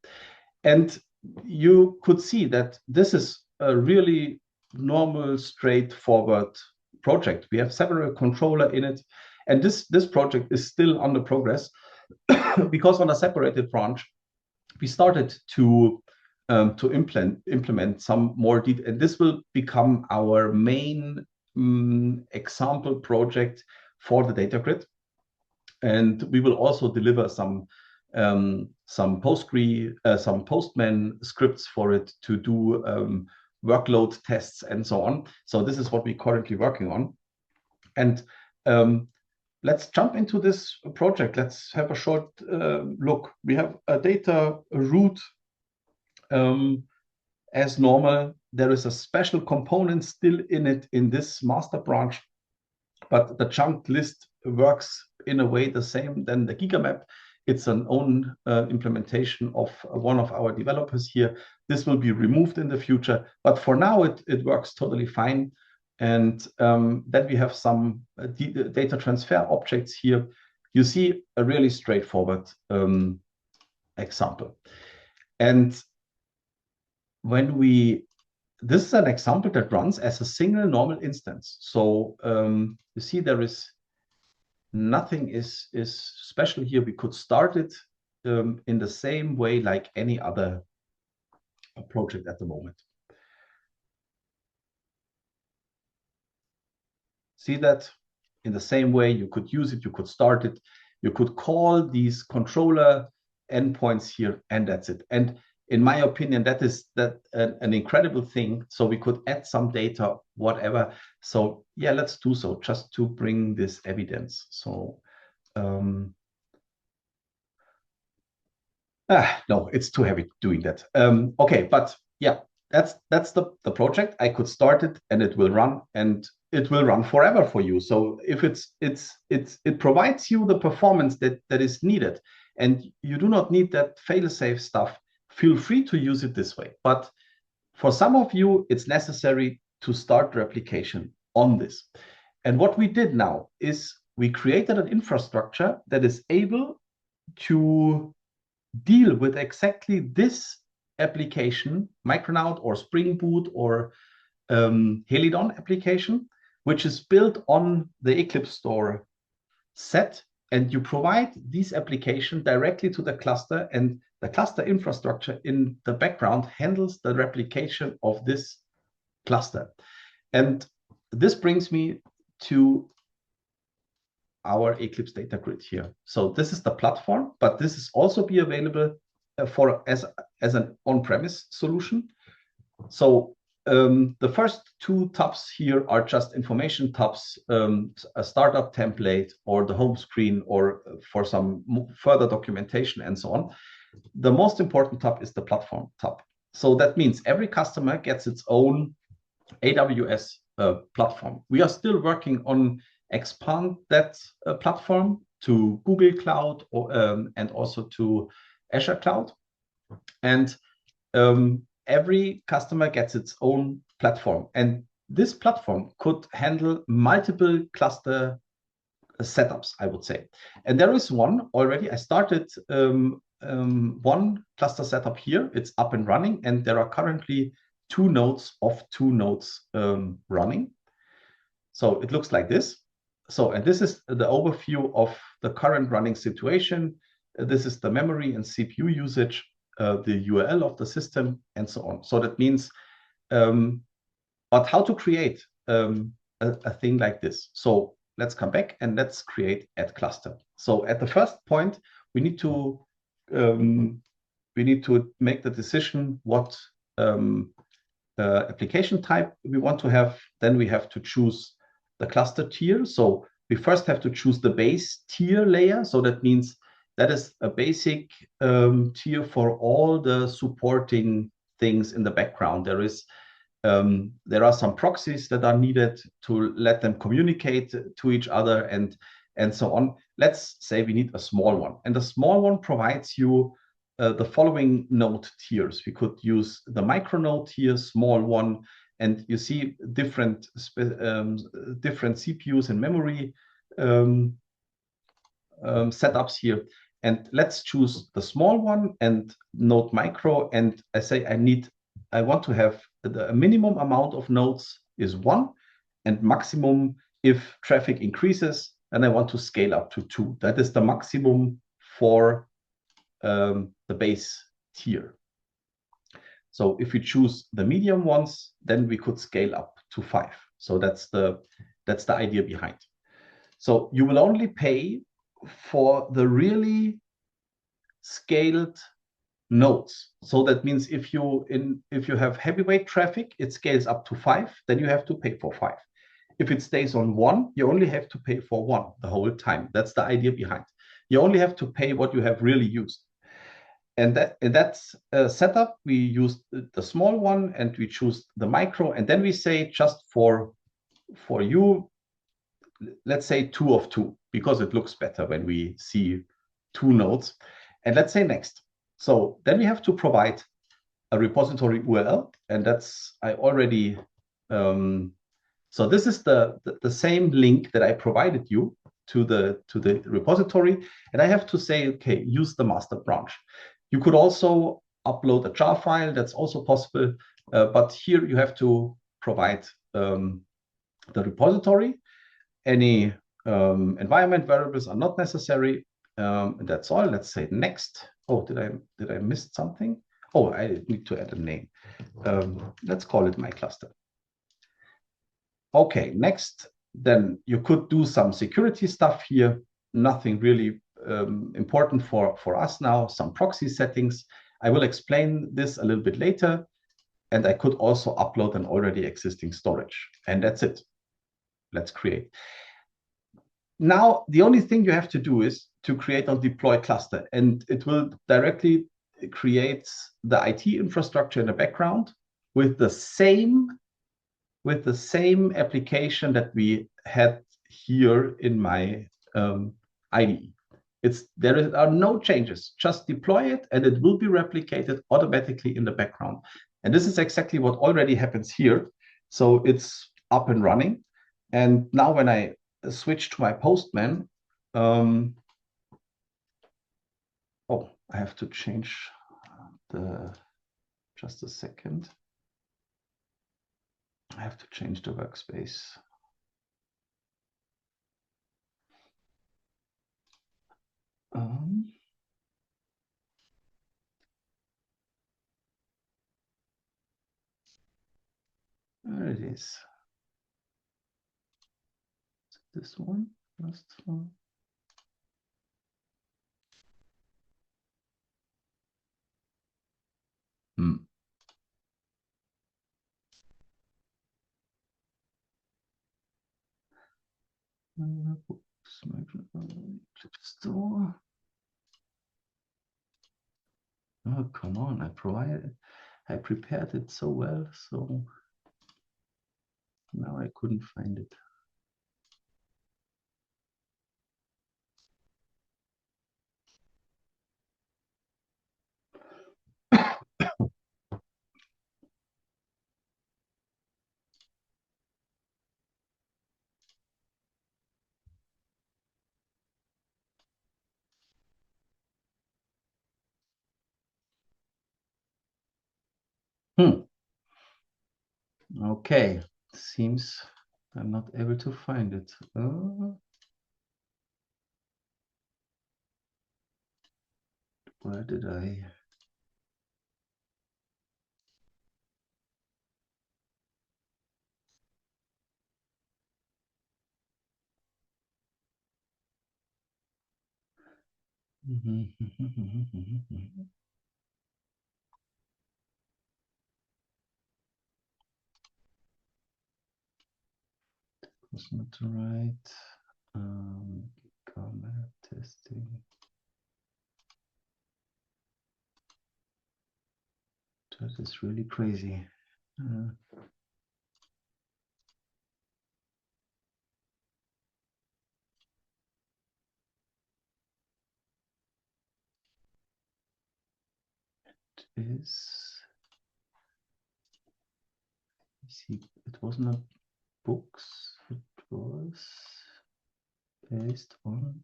And you could see that this is a really normal, straightforward project. We have several controllers in it. And this project is still under progress because on a separated branch, we started to implement some more detail. And this will become our main example project for the data grid. And we will also deliver some Postman scripts for it to do workload tests and so on. So this is what we're currently working on. And let's jump into this project. Let's have a short look. We have a data root as normal. There is a special component still in it in this master branch, but the chunked list works in a way the same than the GigaMap. It's an own implementation of one of our developers here. This will be removed in the future, but for now it works totally fine. And then we have some data transfer objects here. You see a really straightforward example. And when this is an example that runs as a single normal instance. So you see there is nothing is special here. We could start it in the same way like any other project at the moment. See that? In the same way, you could use it, you could start it, you could call these controller endpoints here, and that's it. And in my opinion, that is an incredible thing. So we could add some data, whatever. So yeah, let's do so, just to bring this evidence. So no, it's too heavy doing that. Okay, but yeah, that's the project. I could start it and it will run, and it will run forever for you. So if it provides you the performance that is needed, and you do not need that fail-safe stuff, feel free to use it this way. But for some of you, it's necessary to start replication on this. And what we did now is we created an infrastructure that is able to deal with exactly this application, Micronaut or Spring Boot or Helidon application, which is built on the EclipseStore set, and you provide this application directly to the cluster, and the cluster infrastructure in the background handles the replication of this cluster. And this brings me to our Eclipse data grid here. So this is the platform, but this is also be available as an on-premise solution. So the first two tabs here are just information tabs, a startup template or the home screen, or for some further documentation and so on. The most important tab is the platform tab. So that means every customer gets its own AWS platform. We are still working on expand that platform to Google Cloud and also to Azure Cloud. And every customer gets its own platform. And this platform could handle multiple cluster setups, I would say. And there is one already. I started one cluster setup here. It's up and running, and there are currently 2 nodes running. So it looks like this. So, and this is the overview of the current running situation. This is the memory and CPU usage, the URL of the system, and so on. So that means, but how to create a thing like this? So let's come back and let's create add cluster. So at the first point, we need to make the decision what application type we want to have. Then we have to choose the cluster tier. So we first have to choose the base tier layer. So that means that is a basic tier for all the supporting things in the background. There are some proxies that are needed to let them communicate to each other and so on. Let's say we need a small one, and the small one provides you the following node tiers. We could use the micro node tier, small one, and you see different CPUs and memory setups here. And let's choose the small one and node micro. And I say I want to have the minimum amount of nodes is 1, and maximum, if traffic increases, and I want to scale up to 2. That is the maximum for the base tier. So if we choose the medium ones, then we could scale up to 5. So that's the idea behind. So you will only pay for the really scaled nodes. So that means if you have heavyweight traffic, it scales up to 5, then you have to pay for 5. If it stays on 1, you only have to pay for 1 the whole time. That's the idea behind. You only have to pay what you have really used. And that's setup. We use the small one, and we choose the micro, and then we say just for you, let's say 2 of 2, because it looks better when we see 2 nodes. And let's say next. So then we have to provide a repository URL, and that's I already. So this is the same link that I provided you to the repository, and I have to say, okay, use the master branch. You could also upload a jar file. That's also possible, but here you have to provide the repository. Any environment variables are not necessary. And that's all. Let's say next. Oh, did I miss something? Oh, I need to add a name. Let's call it my cluster. Okay, next. Then you could do some security stuff here, nothing really important for us now, some proxy settings. I will explain this a little bit later. And I could also upload an already existing storage. And that's it. Let's create. Now, the only thing you have to do is to create or deploy cluster. And it will directly create the IT infrastructure in the background with the same application that we had here in my IDE. There are no changes. Just deploy it, and it will be replicated automatically in the background. And this is exactly what already happens here. So it's up and running. And now when I switch to my Postman, oh, I have to change just a second. I have to change the workspace. There it is. This one, last one. EclipseStore. Oh, come on! I prepared it so well, so now I couldn't find it. Okay, seems I'm not able to find it. Where did I? Was not right. Camera testing. That is really crazy. It is. See, it was not books. It was based on.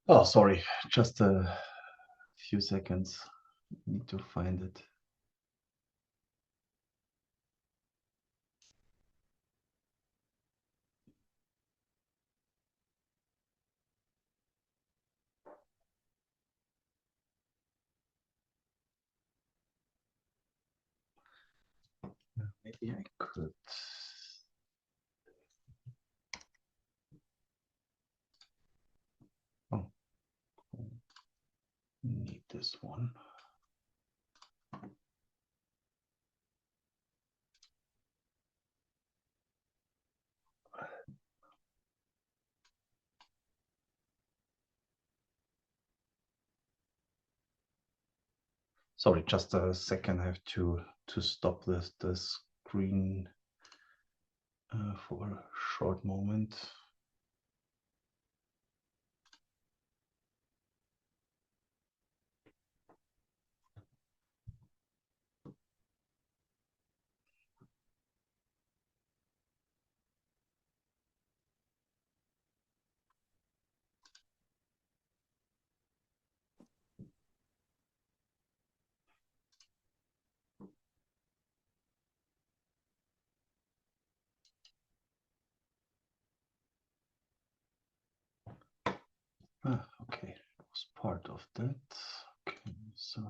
Oh, sorry, just a few seconds. I need to find it. Maybe I could. Oh, need this one. Sorry, just a second. I have to stop the screen for a short moment. Okay, it was part of that. Okay, so.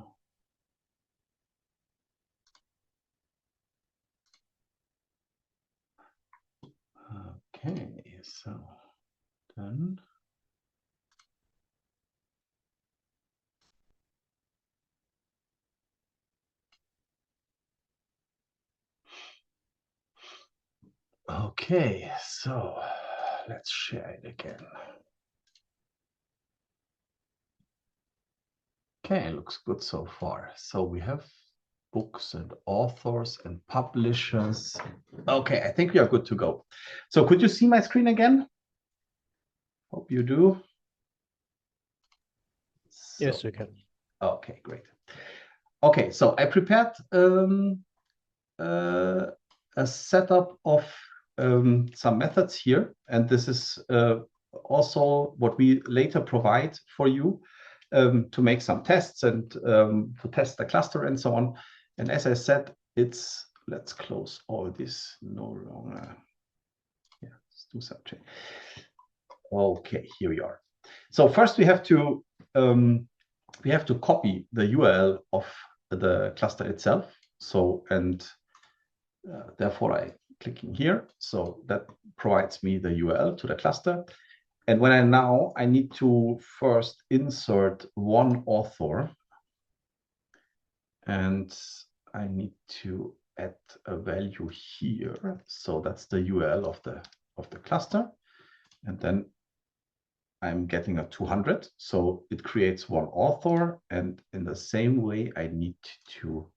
so then. Okay, so let's share it again. Okay, looks good so far. So we have books and authors and publishers. Okay, I think we are good to go. So could you see my screen again? Hope you do.
Yes, we can.
Okay, great. Okay, so I prepared a setup of some methods here, and this is also what we later provide for you to make some tests and to test the cluster and so on. And as I said, let's close all this no longer. Yeah, let's do some change. Okay, here we are. So first we have to copy the URL of the cluster itself. So therefore I clicking here. So that provides me the URL to the cluster. And when I need to first insert one author, and I need to add a value here. So that's the URL of the cluster, and then I'm getting a 200. So it creates one author, and in the same way, I need to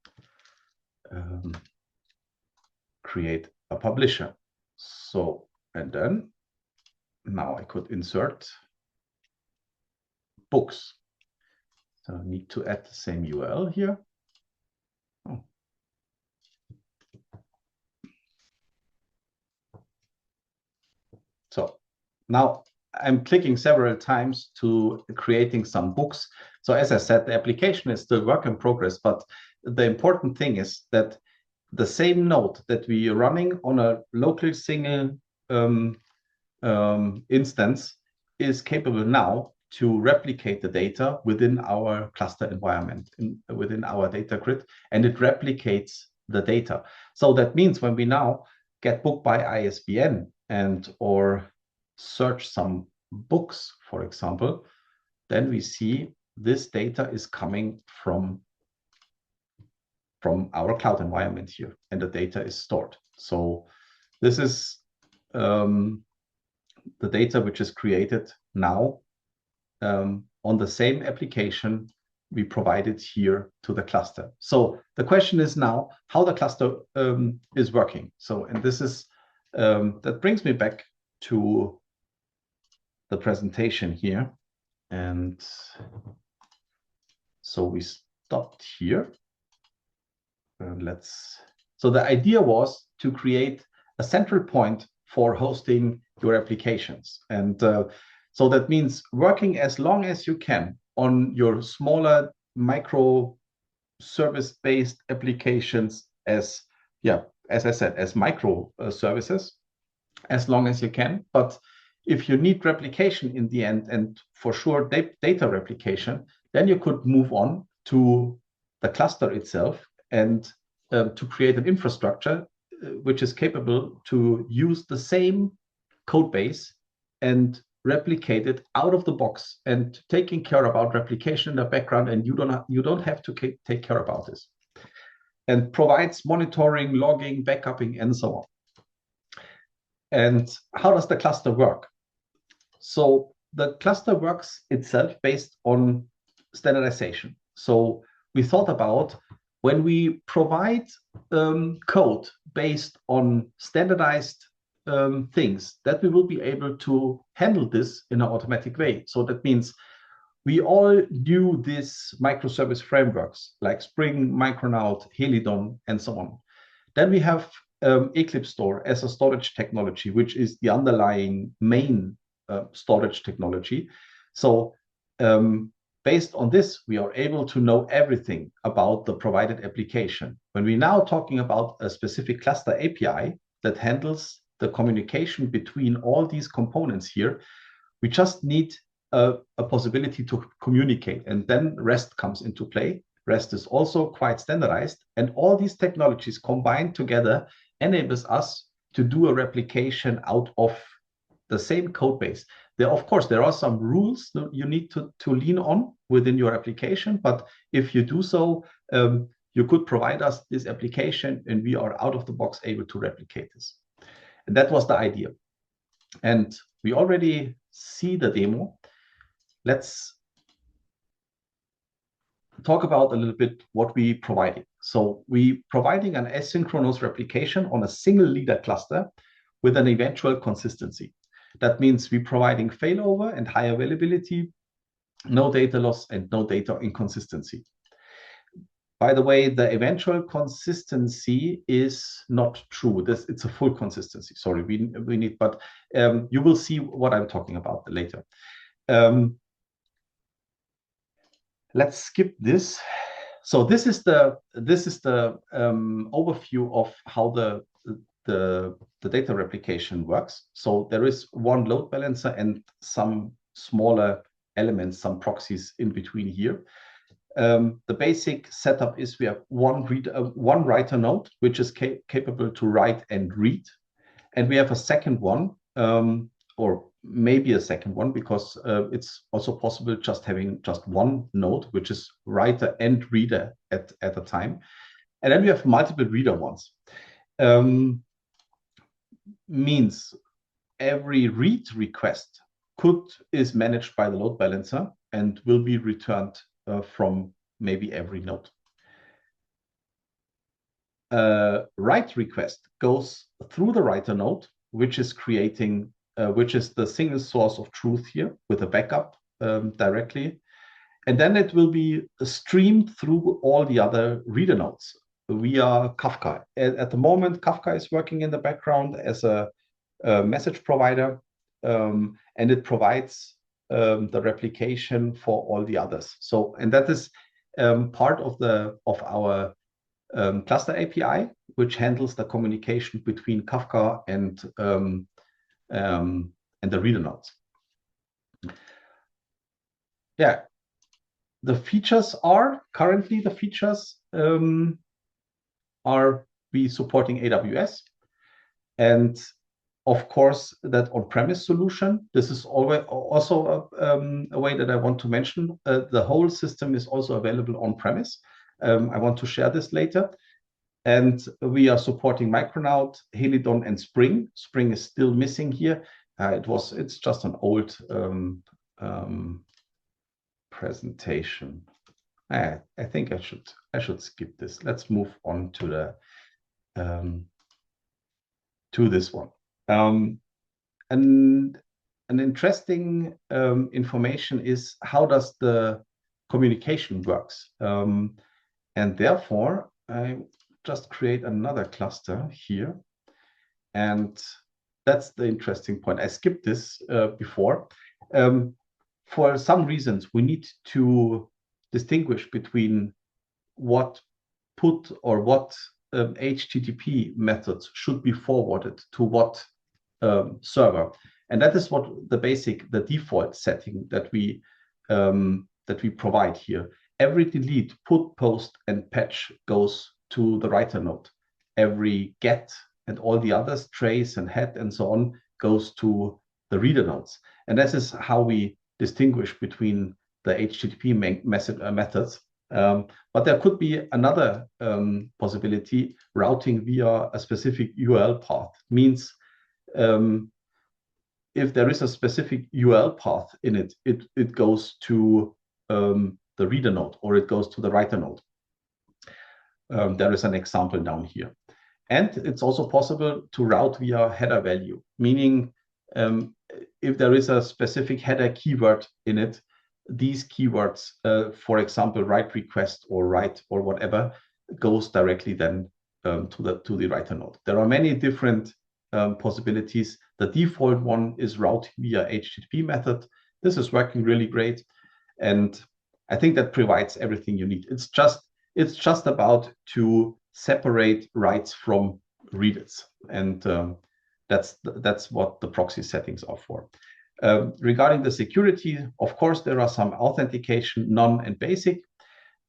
create a publisher. So, and then now I could insert books. So I need to add the same URL here. Oh. So now I'm clicking several times to creating some books. So as I said, the application is still work in progress, but the important thing is that the same node that we are running on a local single instance is capable now to replicate the data within our cluster environment, within our data grid, and it replicates the data. So that means when we now get book by ISBN or search some books, for example, then we see this data is coming from our cloud environment here, and the data is stored. So this is the data which is created now on the same application we provided here to the cluster. So the question is now how the cluster is working. So, and this is that brings me back to the presentation here. And so we stopped here. So the idea was to create a central point for hosting your applications. And so that means working as long as you can on your smaller micro service-based applications as I said, as micro services, as long as you can. But if you need replication in the end, and for sure data replication, then you could move on to the cluster itself and to create an infrastructure which is capable to use the same code base and replicate it out of the box, and taking care about replication in the background, and you don't have to take care about this, and provides monitoring, logging, backupping, and so on. And how does the cluster work? So the cluster works itself based on standardization. So we thought about when we provide code based on standardized things, that we will be able to handle this in an automatic way. So that means we all knew these microservice frameworks like Spring, Micronaut, Helidon, and so on. Then we have EclipseStore as a storage technology, which is the underlying main storage technology. So based on this, we are able to know everything about the provided application. When we're now talking about a specific cluster API that handles the communication between all these components here, we just need a possibility to communicate, and then REST comes into play. REST is also quite standardized, and all these technologies combined together enables us to do a replication out of the same code base. Of course, there are some rules that you need to lean on within your application, but if you do so, you could provide us this application and we are out of the box able to replicate this. And that was the idea. And we already see the demo. Let's talk about a little bit what we providing. So we providing an asynchronous replication on a single leader cluster with an eventual consistency. That means we're providing failover and high availability, no data loss and no data inconsistency. By the way, the eventual consistency is not true. It's a full consistency. Sorry, we need, but you will see what I'm talking about later. Let's skip this. So this is the overview of how the data replication works. So there is one load balancer and some smaller elements, some proxies in between here. The basic setup is we have one writer node, which is capable to write and read. And we have a second one, or maybe a second one, because it's also possible just having just one node, which is writer and reader at a time. And then we have multiple reader ones. Means every read request is managed by the load balancer and will be returned from maybe every node. Write request goes through the writer node, which is creating, which is the single source of truth here with a backup directly. And then it will be streamed through all the other reader nodes via Kafka. At the moment, Kafka is working in the background as a message provider, and it provides the replication for all the others. So, and that is part of our cluster API, which handles the communication between Kafka and the reader nodes. Yeah, the features are currently are we supporting AWS, and of course that on-premise solution. This is also a way that I want to mention. The whole system is also available on-premise. I want to share this later. And we are supporting Micronaut, Helidon, and Spring. Spring is still missing here. It's just an old presentation. I think I should skip this. Let's move on to this one. And an interesting information is how does the communication works. And therefore, I just create another cluster here. And that's the interesting point. I skipped this before. For some reasons, we need to distinguish between what HTTP methods should be forwarded to what server. And that is what the default setting that we provide here. Every delete, put, post, and patch goes to the writer node. Every get and all the others, trace and head and so on, goes to the reader nodes. And this is how we distinguish between the HTTP methods. But there could be another possibility, routing via a specific URL path. Means if there is a specific URL path in it, it goes to the reader node or it goes to the writer node. There is an example down here. And it's also possible to route via header value, meaning if there is a specific header keyword in it, these keywords, for example, write request or write or whatever, goes directly then to the writer node. There are many different possibilities. The default one is route via HTTP method. This is working really great, and I think that provides everything you need. It's just about to separate writes from readers, and that's what the proxy settings are for. Regarding the security, of course, there are some authentication, none and basic.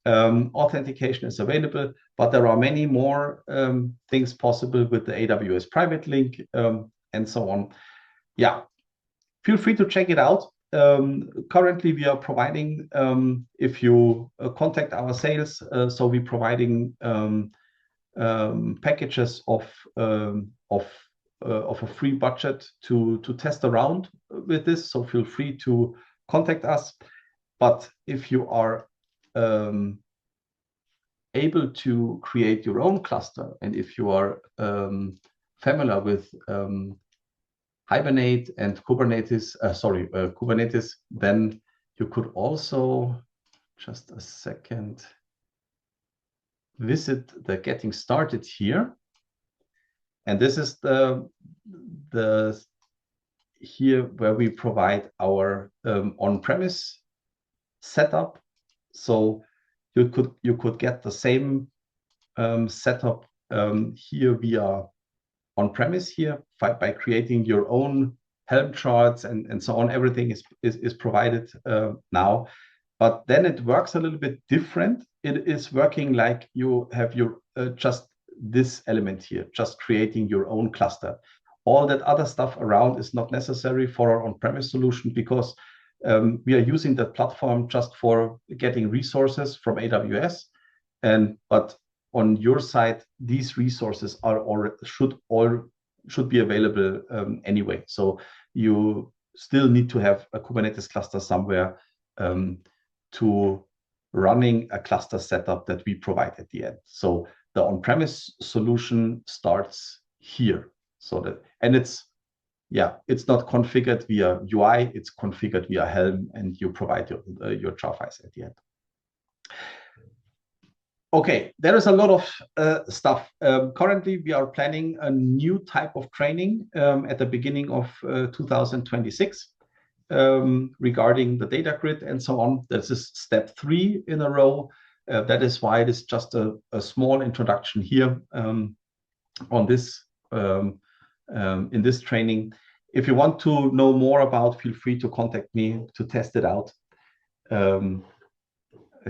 Authentication is available, but there are many more things possible with the AWS private link and so on. Yeah, feel free to check it out. Currently, we are providing, if you contact our sales, so we're providing packages of a free budget to test around with this. So feel free to contact us. But if you are able to create your own cluster, and if you are familiar with Hibernate and Kubernetes, then you could also, just a second, visit the Getting Started here. And this is the here where we provide our on-premise setup. So you could get the same setup here via on-premise here by creating your own Helm charts and so on. Everything is provided now, but then it works a little bit different. It is working like you have your just this element here, just creating your own cluster. All that other stuff around is not necessary for our on-premise solution, because we are using that platform just for getting resources from AWS. But on your side, these resources are should be available anyway. So you still need to have a Kubernetes cluster somewhere to running a cluster setup that we provide at the end. So the on-premise solution starts here. So that, and it's not configured via UI, it's configured via Helm, and you provide your jar files at the end. Okay, there is a lot of stuff. Currently, we are planning a new type of training at the beginning of 2026 regarding the data grid and so on. This is step 3 in a row. That is why it is just a small introduction here on this in this training. If you want to know more about, feel free to contact me to test it out to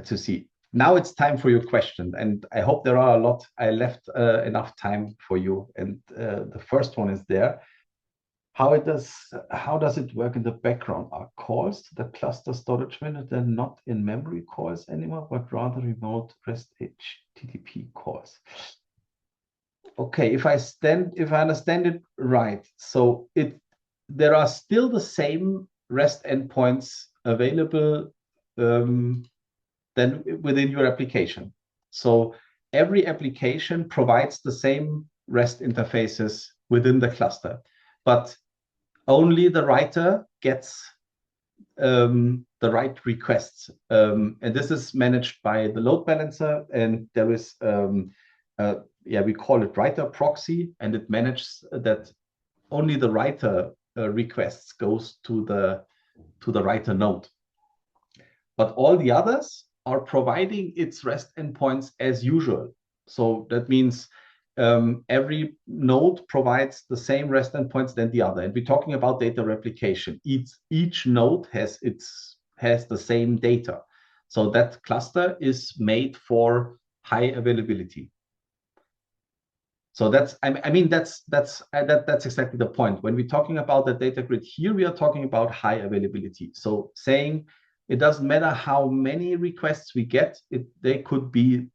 see. Now it's time for your question, and I hope there are a lot. I left enough time for you, and the first one is there. How does it work in the background? Are calls to the cluster storage window then not in memory calls anymore, but rather remote REST HTTP calls? Okay, if I understand it right, so there are still the same REST endpoints available then within your application. So every application provides the same REST interfaces within the cluster, but only the writer gets the right requests. And this is managed by the load balancer, and there is we call it writer proxy, and it manages that only the writer requests goes to the writer node. But all the others are providing its REST endpoints as usual. So that means every node provides the same REST endpoints than the other. And we're talking about data replication. Each node has the same data. So that cluster is made for high availability. So that's exactly the point. When we're talking about the data grid here, we are talking about high availability. So saying it doesn't matter how many requests we get, they could be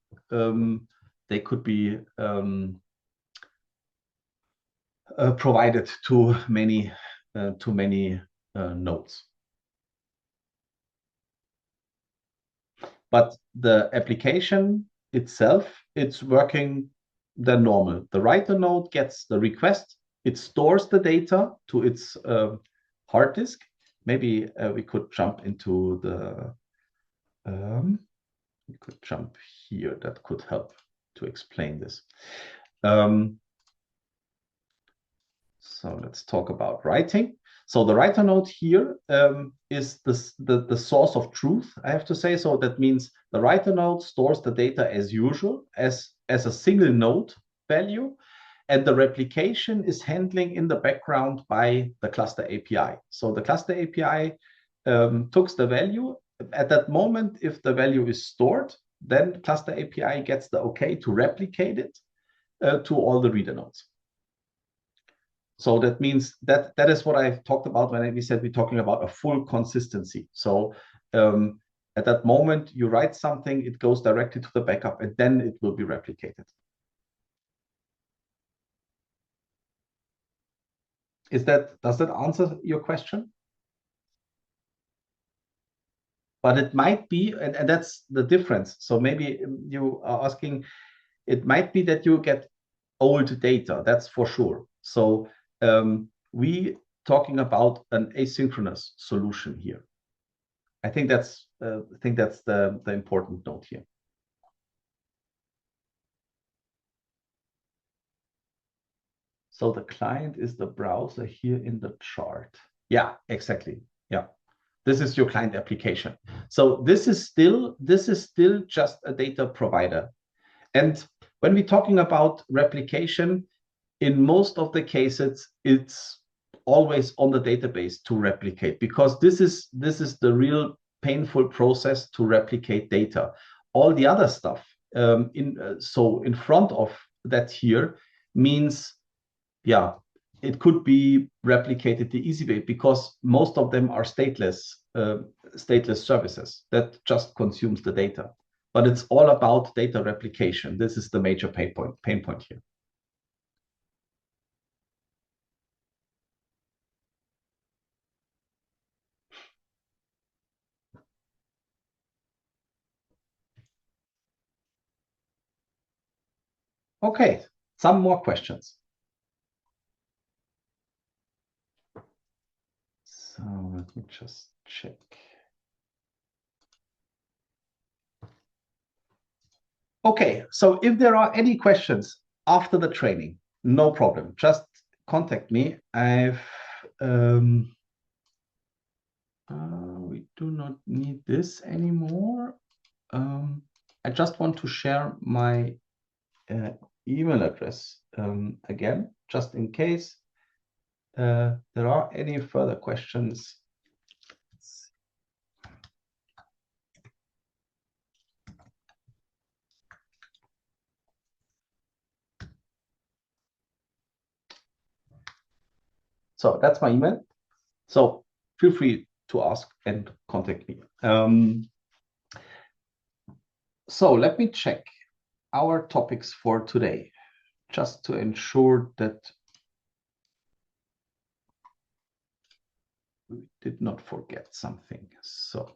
provided to many nodes. But the application itself, it's working the normal. The writer node gets the request, it stores the data to its hard disk. Maybe we could jump into the we could jump here. That could help to explain this. So let's talk about writing. So the writer node here is the source of truth, I have to say. So that means the writer node stores the data as usual, as a single node value, and the replication is handling in the background by the cluster API. So the cluster API takes the value. At that moment, if the value is stored, then cluster API gets the okay to replicate it to all the reader nodes. So that means that is what I talked about when we said we're talking about a full consistency. So at that moment, you write something, it goes directly to the backup, and then it will be replicated. Does that answer your question? But it might be, and that's the difference. So maybe you are asking, it might be that you get old data, that's for sure. So we talking about an asynchronous solution here. I think that's the important note here. So the client is the browser here in the chart. Yeah, exactly. Yeah. This is your client application. So this is still just a data provider. And when we're talking about replication, in most of the cases, it's always on the database to replicate, because this is the real painful process to replicate data. All the other stuff in front of that here means, yeah, it could be replicated the easy way, because most of them are stateless services that just consumes the data. But it's all about data replication. This is the major pain point here. Okay, some more questions. So let me just check. Okay, so if there are any questions after the training, no problem. Just contact me. We do not need this anymore. I just want to share my email address again, just in case there are any further questions. So that's my email. So feel free to ask and contact me. So let me check our topics for today, just to ensure that we did not forget something. So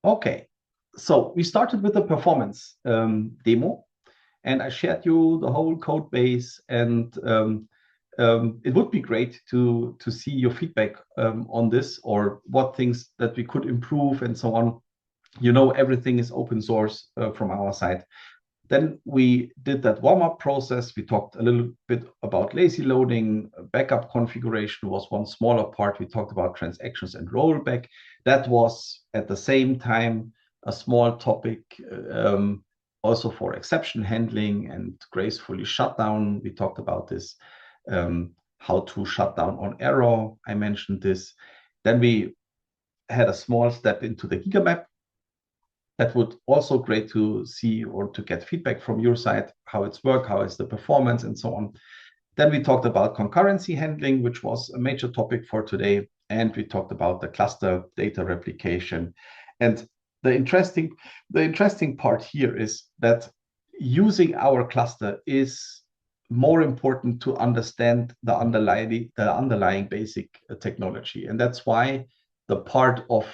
okay, so we started with the performance demo, and I shared you the whole code base, and it would be great to see your feedback on this, or what things that we could improve and so on. You know, everything is open source from our side. Then we did that warm-up process. We talked a little bit about lazy loading. Backup configuration was one smaller part. We talked about transactions and rollback. That was at the same time a small topic also for exception handling and gracefully shutdown. We talked about this, how to shut down on error. I mentioned this. Then we had a small step into the GigaMap. That would also great to see or to get feedback from your side, how it's work, how is the performance, and so on. Then we talked about concurrency handling, which was a major topic for today. And we talked about the cluster data replication. And the interesting part here is that using our cluster is more important to understand the underlying basic technology. And that's why the part of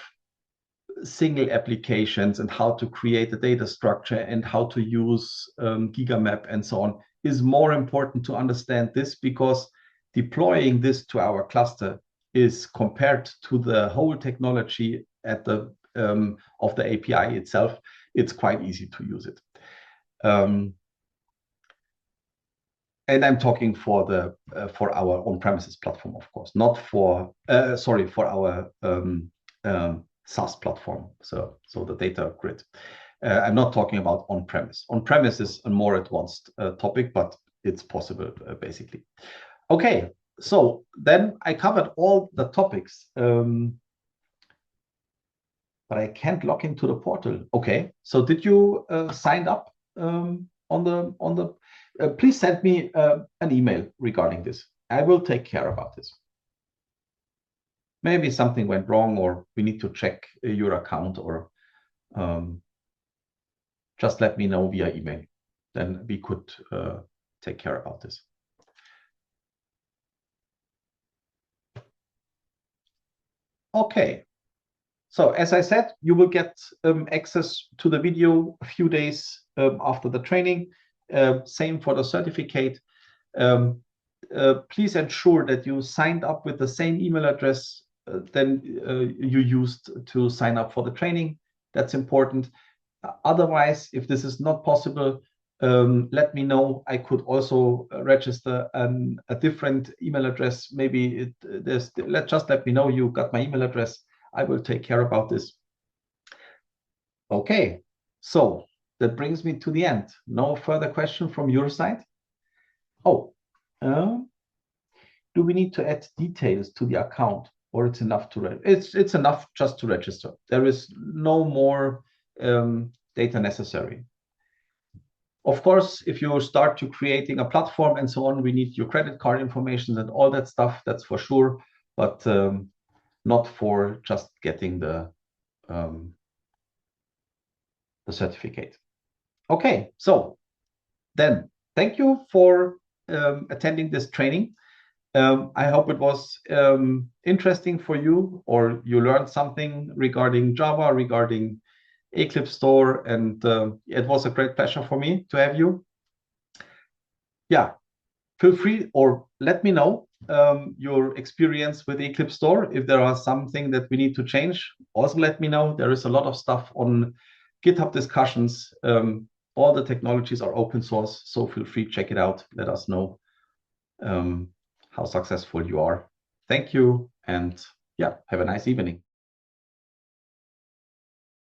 single applications and how to create a data structure and how to use GigaMap and so on is more important to understand this, because deploying this to our cluster is, compared to the whole technology at the of the API itself, it's quite easy to use it. And I'm talking for our on-premises platform, of course, not for for our SaaS platform, so the data grid. I'm not talking about on-premise. On-premise is a more advanced topic, but it's possible basically. Okay, so then I covered all the topics, but I can't log into the portal. Okay, so did you sign up please send me an email regarding this. I will take care about this. Maybe something went wrong, or we need to check your account, or just let me know via email. Then we could take care about this. Okay. So as I said, you will get access to the video a few days after the training. Same for the certificate. Please ensure that you signed up with the same email address than you used to sign up for the training. That's important. Otherwise, if this is not possible, let me know. I could also register a different email address. Maybe just let me know you got my email address. I will take care about this. Okay, so that brings me to the end. No further question from your side? Oh, do we need to add details to the account, or it's enough to it's enough just to register? There is no more data necessary. Of course, if you start to creating a platform and so on, we need your credit card information and all that stuff. That's for sure, but not for just getting the certificate. Okay, so then thank you for attending this training. I hope it was interesting for you, or you learned something regarding Java, regarding EclipseStore, and it was a great pleasure for me to have you. Yeah, feel free, or let me know your experience with EclipseStore. If there are something that we need to change, also let me know. There is a lot of stuff on GitHub discussions. All the technologies are open source, so feel free, check it out. Let us know how successful you are. Thank you, and yeah, have a nice evening.